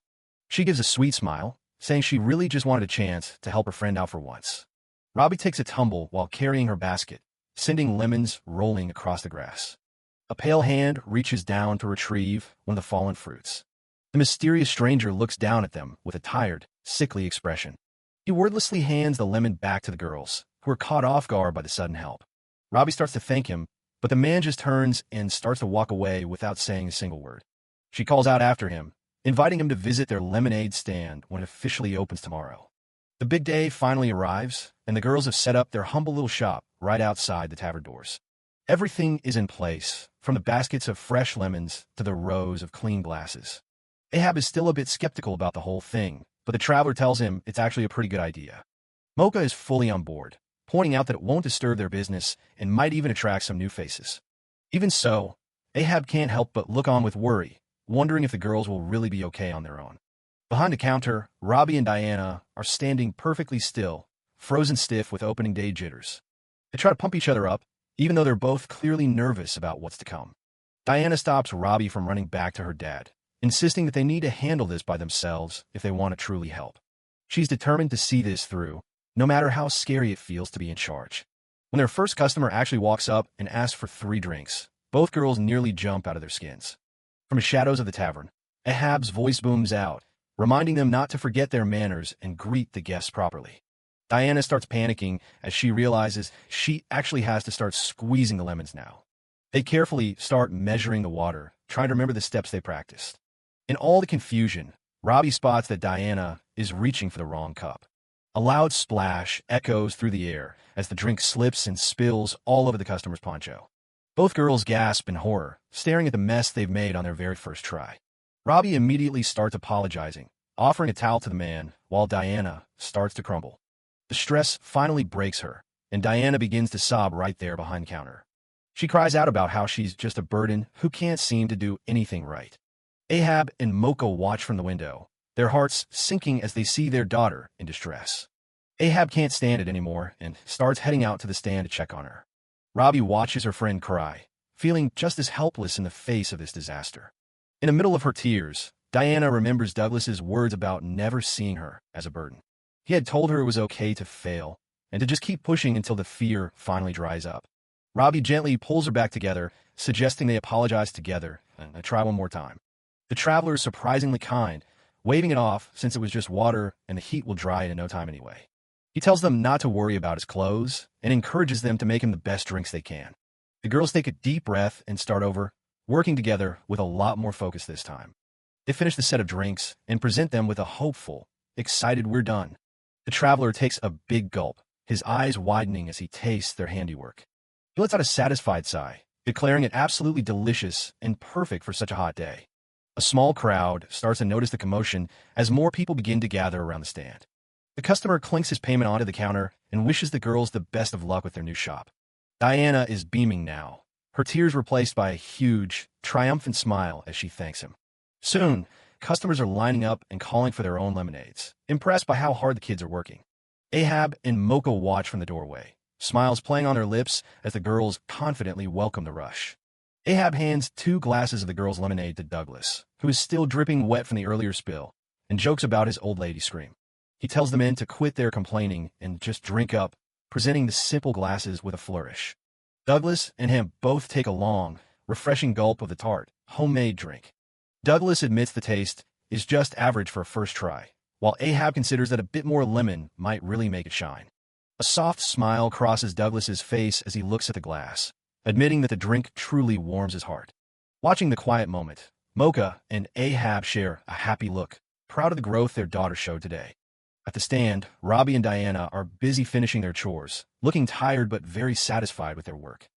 She gives a sweet smile, saying she really just wanted a chance to help her friend out for once. Robbie takes a tumble while carrying her basket, sending lemons rolling across the grass. A pale hand reaches down to retrieve one of the fallen fruits. The mysterious stranger looks down at them with a tired, sickly expression. He wordlessly hands the lemon back to the girls, who are caught off guard by the sudden help. Robbie starts to thank him, but the man just turns and starts to walk away without saying a single word. She calls out after him, inviting him to visit their lemonade stand when it officially opens tomorrow. The big day finally arrives, and the girls have set up their humble little shop right outside the tavern doors. Everything is in place, from the baskets of fresh lemons to the rows of clean glasses. Ahab is still a bit skeptical about the whole thing, but the traveler tells him it's actually a pretty good idea. Mocha is fully on board, pointing out that it won't disturb their business and might even attract some new faces. Even so, Ahab can't help but look on with worry, wondering if the girls will really be okay on their own. Behind the counter, Robbie and Diana are standing perfectly still, frozen stiff with opening day jitters. They try to pump each other up, even though they're both clearly nervous about what's to come. Diana stops Robbie from running back to her dad, insisting that they need to handle this by themselves if they want to truly help. She's determined to see this through, no matter how scary it feels to be in charge. When their first customer actually walks up and asks for 3 drinks, both girls nearly jump out of their skins. From the shadows of the tavern, Ahab's voice booms out, reminding them not to forget their manners and greet the guests properly. Diana starts panicking as she realizes she actually has to start squeezing the lemons now. They carefully start measuring the water, trying to remember the steps they practiced. In all the confusion, Robbie spots that Diana is reaching for the wrong cup. A loud splash echoes through the air as the drink slips and spills all over the customer's poncho. Both girls gasp in horror, staring at the mess they've made on their very first try. Robbie immediately starts apologizing, offering a towel to the man, while Diana starts to crumble. The stress finally breaks her, and Diana begins to sob right there behind the counter. She cries out about how she's just a burden who can't seem to do anything right. Ahab and Mocha watch from the window, their hearts sinking as they see their daughter in distress. Ahab can't stand it anymore and starts heading out to the stand to check on her. Robbie watches her friend cry, feeling just as helpless in the face of this disaster. In the middle of her tears, Diana remembers Douglas's words about never seeing her as a burden. He had told her it was okay to fail and to just keep pushing until the fear finally dries up. Robbie gently pulls her back together, suggesting they apologize together and try one more time. The traveler is surprisingly kind, waving it off since it was just water and the heat will dry it in no time anyway. He tells them not to worry about his clothes and encourages them to make him the best drinks they can. The girls take a deep breath and start over, working together with a lot more focus this time. They finish the set of drinks and present them with a hopeful, excited "we're done." The traveler takes a big gulp, his eyes widening as he tastes their handiwork. He lets out a satisfied sigh, declaring it absolutely delicious and perfect for such a hot day. A small crowd starts to notice the commotion as more people begin to gather around the stand. The customer clinks his payment onto the counter and wishes the girls the best of luck with their new shop. Diana is beaming now, her tears replaced by a huge, triumphant smile as she thanks him. Soon, customers are lining up and calling for their own lemonades, impressed by how hard the kids are working. Ahab and Mocha watch from the doorway, smiles playing on their lips as the girls confidently welcome the rush. Ahab hands 2 glasses of the girl's lemonade to Douglas, who is still dripping wet from the earlier spill, and jokes about his old lady scream. He tells the men to quit their complaining and just drink up, presenting the simple glasses with a flourish. Douglas and him both take a long, refreshing gulp of the tart, homemade drink. Douglas admits the taste is just average for a first try, while Ahab considers that a bit more lemon might really make it shine. A soft smile crosses Douglas's face as he looks at the glass, admitting that the drink truly warms his heart. Watching the quiet moment, Mocha and Ahab share a happy look, proud of the growth their daughter showed today. At the stand, Robbie and Diana are busy finishing their chores, looking tired but very satisfied with their work.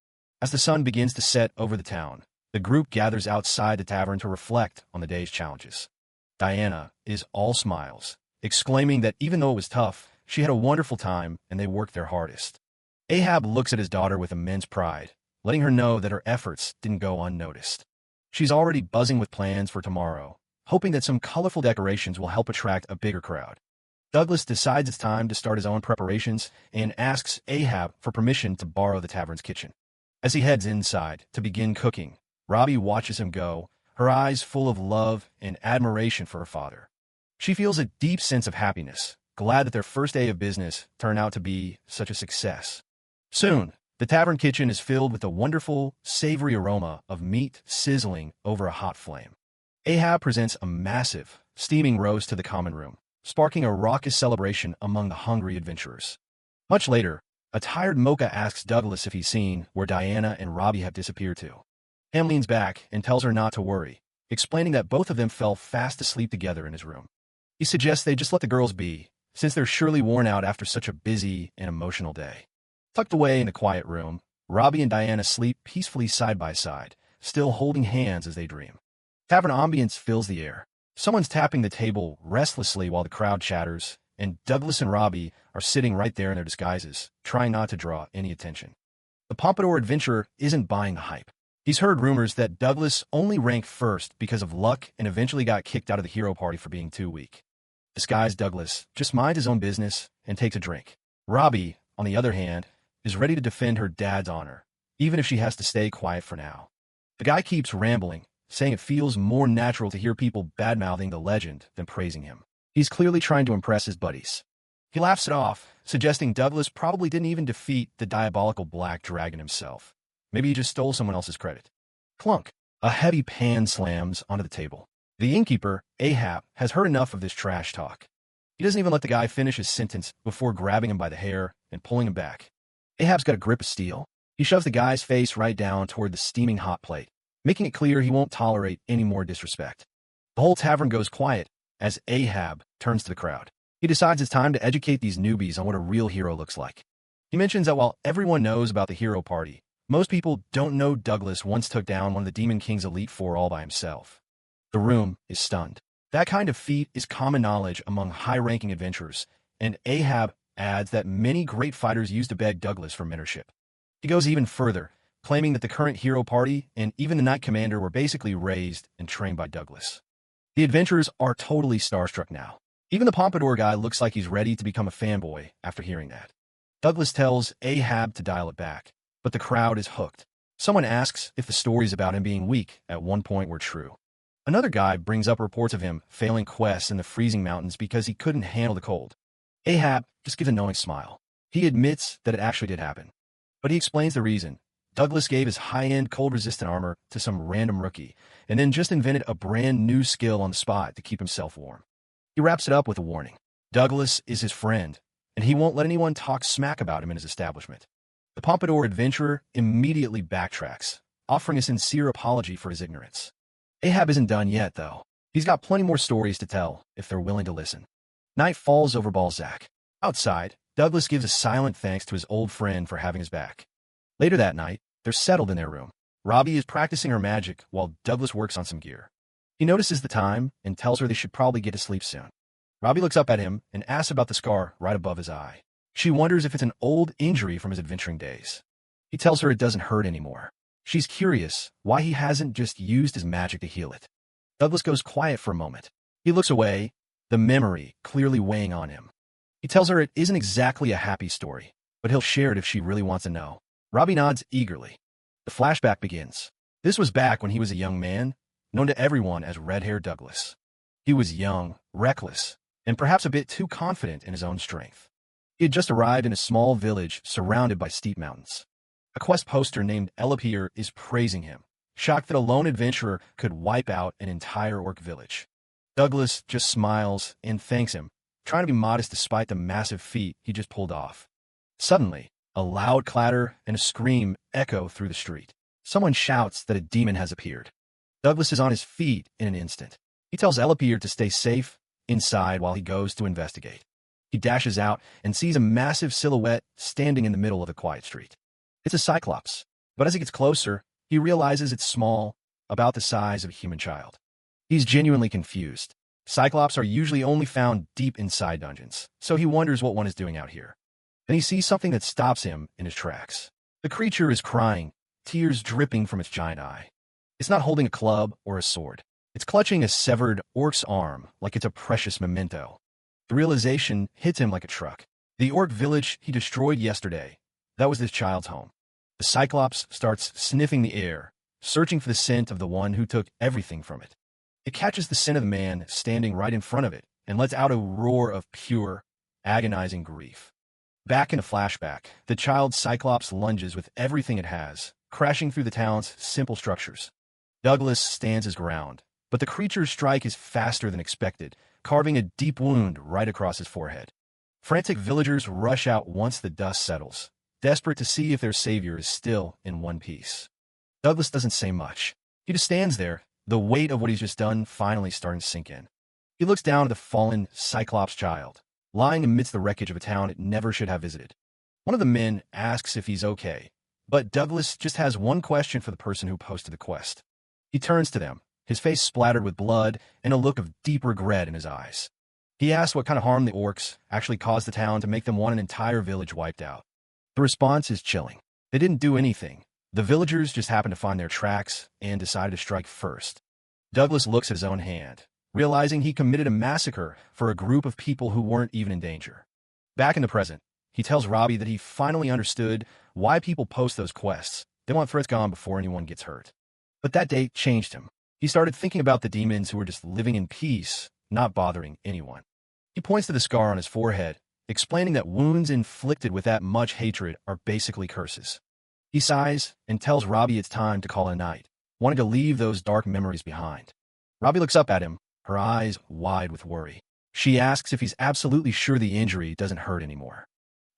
As the sun begins to set over the town, the group gathers outside the tavern to reflect on the day's challenges. Diana is all smiles, exclaiming that even though it was tough, she had a wonderful time and they worked their hardest. Ahab looks at his daughter with immense pride, letting her know that her efforts didn't go unnoticed. She's already buzzing with plans for tomorrow, hoping that some colorful decorations will help attract a bigger crowd. Douglas decides it's time to start his own preparations and asks Ahab for permission to borrow the tavern's kitchen. As he heads inside to begin cooking, Robbie watches him go, her eyes full of love and admiration for her father. She feels a deep sense of happiness, glad that their first day of business turned out to be such a success. Soon, the tavern kitchen is filled with a wonderful, savory aroma of meat sizzling over a hot flame. Ahab presents a massive, steaming roast to the common room, sparking a raucous celebration among the hungry adventurers. Much later, a tired Mocha asks Douglas if he's seen where Diana and Robbie have disappeared to. Ham leans back and tells her not to worry, explaining that both of them fell fast asleep together in his room. He suggests they just let the girls be, since they're surely worn out after such a busy and emotional day. Tucked away in the quiet room, Robbie and Diana sleep peacefully side by side, still holding hands as they dream. Tavern ambience fills the air. Someone's tapping the table restlessly while the crowd chatters, and Douglas and Robbie are sitting right there in their disguises, trying not to draw any attention. The Pompadour adventurer isn't buying the hype. He's heard rumors that Douglas only ranked first because of luck and eventually got kicked out of the hero party for being too weak. Disguised Douglas just minds his own business and takes a drink. Robbie, on the other hand, is ready to defend her dad's honor, even if she has to stay quiet for now. The guy keeps rambling, saying it feels more natural to hear people bad-mouthing the legend than praising him. He's clearly trying to impress his buddies. He laughs it off, suggesting Douglas probably didn't even defeat the diabolical Black Dragon himself. Maybe he just stole someone else's credit. Clunk! A heavy pan slams onto the table. The innkeeper, Ahab, has heard enough of this trash talk. He doesn't even let the guy finish his sentence before grabbing him by the hair and pulling him back. Ahab's got a grip of steel. He shoves the guy's face right down toward the steaming hot plate, making it clear he won't tolerate any more disrespect. The whole tavern goes quiet as Ahab turns to the crowd. He decides it's time to educate these newbies on what a real hero looks like. He mentions that while everyone knows about the hero party, most people don't know Douglas once took down one of the Demon King's Elite Four all by himself. The room is stunned. That kind of feat is common knowledge among high-ranking adventurers, and Ahab adds that many great fighters used to beg Douglas for mentorship. He goes even further, claiming that the current hero party and even the Knight Commander were basically raised and trained by Douglas. The adventurers are totally starstruck now. Even the Pompadour guy looks like he's ready to become a fanboy after hearing that. Douglas tells Ahab to dial it back, but the crowd is hooked. Someone asks if the stories about him being weak at one point were true. Another guy brings up reports of him failing quests in the freezing mountains because he couldn't handle the cold. Ahab just gives a knowing smile. He admits that it actually did happen. But he explains the reason. Douglas gave his high-end cold-resistant armor to some random rookie, and then just invented a brand new skill on the spot to keep himself warm. He wraps it up with a warning. Douglas is his friend, and he won't let anyone talk smack about him in his establishment. The Pompadour adventurer immediately backtracks, offering a sincere apology for his ignorance. Ahab isn't done yet, though. He's got plenty more stories to tell if they're willing to listen. Night falls over Balzac. Outside, Douglas gives a silent thanks to his old friend for having his back. Later that night, they're settled in their room. Robbie is practicing her magic while Douglas works on some gear. He notices the time and tells her they should probably get to sleep soon. Robbie looks up at him and asks about the scar right above his eye. She wonders if it's an old injury from his adventuring days. He tells her it doesn't hurt anymore. She's curious why he hasn't just used his magic to heal it. Douglas goes quiet for a moment. He looks away, the memory clearly weighing on him. He tells her it isn't exactly a happy story. but he'll share it if she really wants to know. Robbie nods eagerly. The flashback begins. This was back when he was a young man, known to everyone as Red-Hair Douglas. He was young, reckless, and perhaps a bit too confident in his own strength. He had just arrived in a small village surrounded by steep mountains. A quest poster named Elapir is praising him, shocked that a lone adventurer could wipe out an entire orc village. Douglas just smiles and thanks him, trying to be modest despite the massive feat he just pulled off. Suddenly, a loud clatter and a scream echo through the street. Someone shouts that a demon has appeared. Douglas is on his feet in an instant. He tells Elapir to stay safe inside while he goes to investigate. He dashes out and sees a massive silhouette standing in the middle of the quiet street. It's a cyclops, but as he gets closer, he realizes it's small, about the size of a human child. He's genuinely confused. Cyclops are usually only found deep inside dungeons, so he wonders what one is doing out here. Then he sees something that stops him in his tracks. The creature is crying, tears dripping from its giant eye. It's not holding a club or a sword. It's clutching a severed orc's arm like it's a precious memento. The realization hits him like a truck. The orc village he destroyed yesterday, that was this child's home. The Cyclops starts sniffing the air, searching for the scent of the one who took everything from it. It catches the scent of the man standing right in front of it and lets out a roar of pure, agonizing grief. Back in a flashback, the child Cyclops lunges with everything it has, crashing through the town's simple structures. Douglas stands his ground, but the creature's strike is faster than expected, carving a deep wound right across his forehead. Frantic villagers rush out once the dust settles, desperate to see if their savior is still in one piece. Douglas doesn't say much. He just stands there, the weight of what he's just done finally starting to sink in. He looks down at the fallen Cyclops child, lying amidst the wreckage of a town it never should have visited. One of the men asks if he's okay, but Douglas just has one question for the person who posted the quest. He turns to them, his face splattered with blood and a look of deep regret in his eyes. He asks what kind of harm the orcs actually caused the town to make them want an entire village wiped out. The response is chilling. They didn't do anything. The villagers just happened to find their tracks and decided to strike first. Douglas looks at his own hand, realizing he committed a massacre for a group of people who weren't even in danger. Back in the present, he tells Robbie that he finally understood why people post those quests. They want threats gone before anyone gets hurt. But that day changed him. He started thinking about the demons who were just living in peace, not bothering anyone. He points to the scar on his forehead, explaining that wounds inflicted with that much hatred are basically curses. He sighs and tells Robbie it's time to call it a night, wanting to leave those dark memories behind. Robbie looks up at him, her eyes wide with worry. She asks if he's absolutely sure the injury doesn't hurt anymore.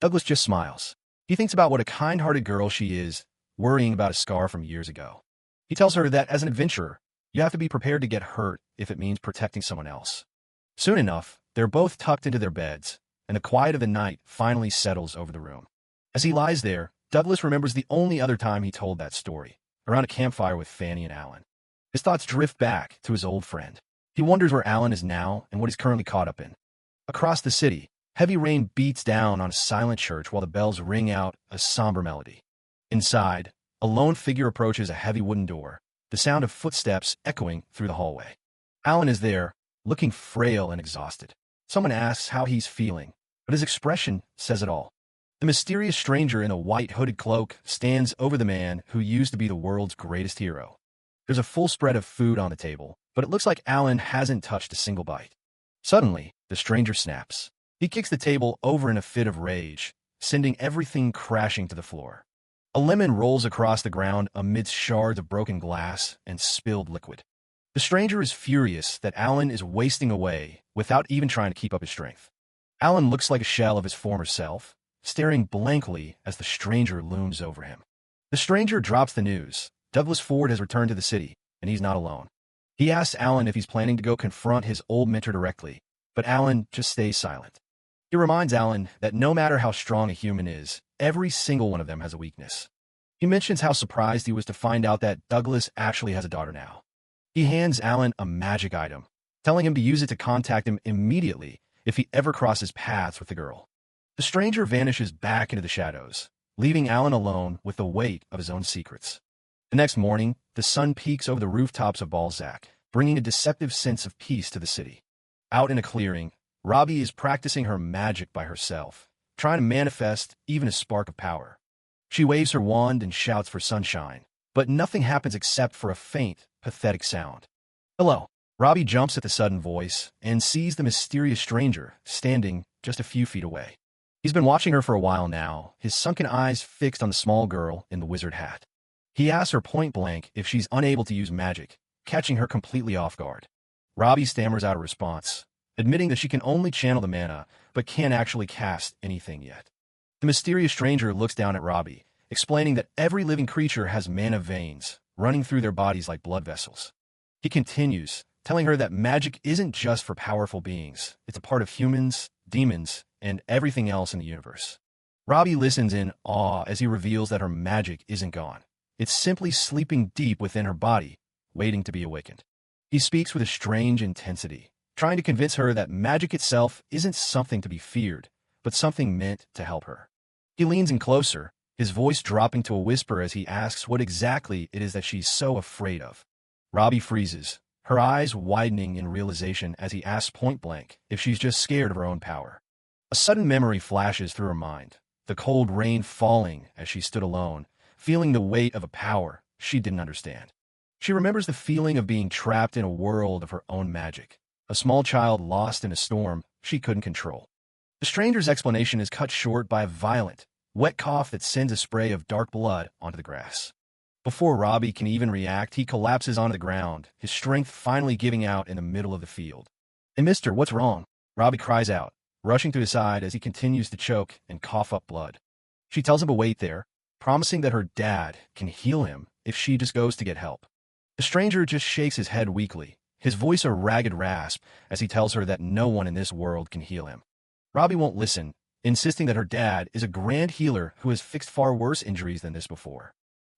Douglas just smiles. He thinks about what a kind-hearted girl she is, worrying about a scar from years ago. He tells her that as an adventurer, you have to be prepared to get hurt if it means protecting someone else. Soon enough, they're both tucked into their beds, and the quiet of the night finally settles over the room. As he lies there, Douglas remembers the only other time he told that story, around a campfire with Fanny and Alan. His thoughts drift back to his old friend. He wonders where Alan is now and what he's currently caught up in. Across the city, heavy rain beats down on a silent church while the bells ring out a somber melody. Inside, a lone figure approaches a heavy wooden door, the sound of footsteps echoing through the hallway. Alan is there, looking frail and exhausted. Someone asks how he's feeling, but his expression says it all. The mysterious stranger in a white hooded cloak stands over the man who used to be the world's greatest hero. There's a full spread of food on the table, but it looks like Alan hasn't touched a single bite. Suddenly, the stranger snaps. He kicks the table over in a fit of rage, sending everything crashing to the floor. A lemon rolls across the ground amidst shards of broken glass and spilled liquid. The stranger is furious that Alan is wasting away without even trying to keep up his strength. Alan looks like a shell of his former self, staring blankly as the stranger looms over him. The stranger drops the news. Douglas Ford has returned to the city, and he's not alone. He asks Alan if he's planning to go confront his old mentor directly, but Alan just stays silent. He reminds Alan that no matter how strong a human is, every single one of them has a weakness. He mentions how surprised he was to find out that Douglas actually has a daughter now. He hands Alan a magic item, telling him to use it to contact him immediately if he ever crosses paths with the girl. The stranger vanishes back into the shadows, leaving Alan alone with the weight of his own secrets. The next morning, the sun peeks over the rooftops of Balzac, bringing a deceptive sense of peace to the city. Out in a clearing, Robbie is practicing her magic by herself, trying to manifest even a spark of power. She waves her wand and shouts for sunshine, but nothing happens except for a faint, pathetic sound. Hello. Robbie jumps at the sudden voice and sees the mysterious stranger standing just a few feet away. He's been watching her for a while now, his sunken eyes fixed on the small girl in the wizard hat. He asks her point blank if she's unable to use magic, catching her completely off guard. Robbie stammers out a response, admitting that she can only channel the mana, but can't actually cast anything yet. The mysterious stranger looks down at Robbie, explaining that every living creature has mana veins running through their bodies like blood vessels. He continues, telling her that magic isn't just for powerful beings, it's a part of humans, demons, and everything else in the universe. Robbie listens in awe as he reveals that her magic isn't gone. It's simply sleeping deep within her body, waiting to be awakened. He speaks with a strange intensity, trying to convince her that magic itself isn't something to be feared, but something meant to help her. He leans in closer, his voice dropping to a whisper as he asks what exactly it is that she's so afraid of. Robbie freezes, her eyes widening in realization as he asks point blank if she's just scared of her own power. A sudden memory flashes through her mind, the cold rain falling as she stood alone, feeling the weight of a power she didn't understand. She remembers the feeling of being trapped in a world of her own magic, a small child lost in a storm she couldn't control. The stranger's explanation is cut short by a violent, wet cough that sends a spray of dark blood onto the grass. Before Robbie can even react, he collapses onto the ground, his strength finally giving out in the middle of the field. "Hey, mister, what's wrong?" Robbie cries out, rushing to his side as he continues to choke and cough up blood. She tells him to wait there, promising that her dad can heal him if she just goes to get help. The stranger just shakes his head weakly, his voice a ragged rasp as he tells her that no one in this world can heal him. Robbie won't listen, insisting that her dad is a grand healer who has fixed far worse injuries than this before.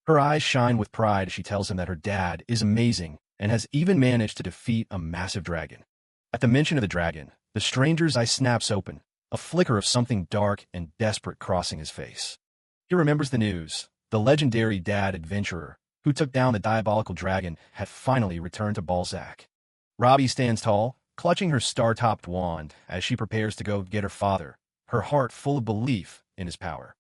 Her eyes shine with pride as she tells him that her dad is amazing and has even managed to defeat a massive dragon. At the mention of the dragon, the stranger's eye snaps open, a flicker of something dark and desperate crossing his face. He remembers the news. The legendary dad adventurer who took down the diabolical dragon had finally returned to Balzac. Robbie stands tall, clutching her star-topped wand as she prepares to go get her father, her heart full of belief in his power.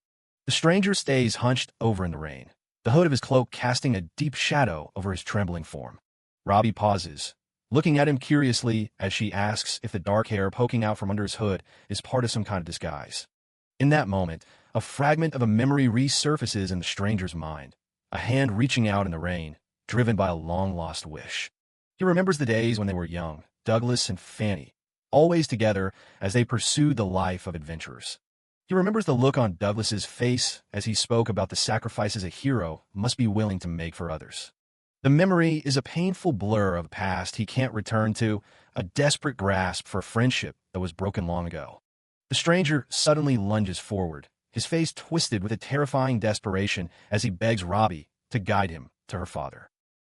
The stranger stays hunched over in the rain, the hood of his cloak casting a deep shadow over his trembling form. Robbie pauses, looking at him curiously as she asks if the dark hair poking out from under his hood is part of some kind of disguise. In that moment, a fragment of a memory resurfaces in the stranger's mind, a hand reaching out in the rain, driven by a long-lost wish. He remembers the days when they were young, Douglas and Fanny, always together as they pursued the life of adventurers. He remembers the look on Douglas's face as he spoke about the sacrifices a hero must be willing to make for others. The memory is a painful blur of a past he can't return to, a desperate grasp for a friendship that was broken long ago. The stranger suddenly lunges forward, his face twisted with a terrifying desperation as he begs Robbie to guide him to her father.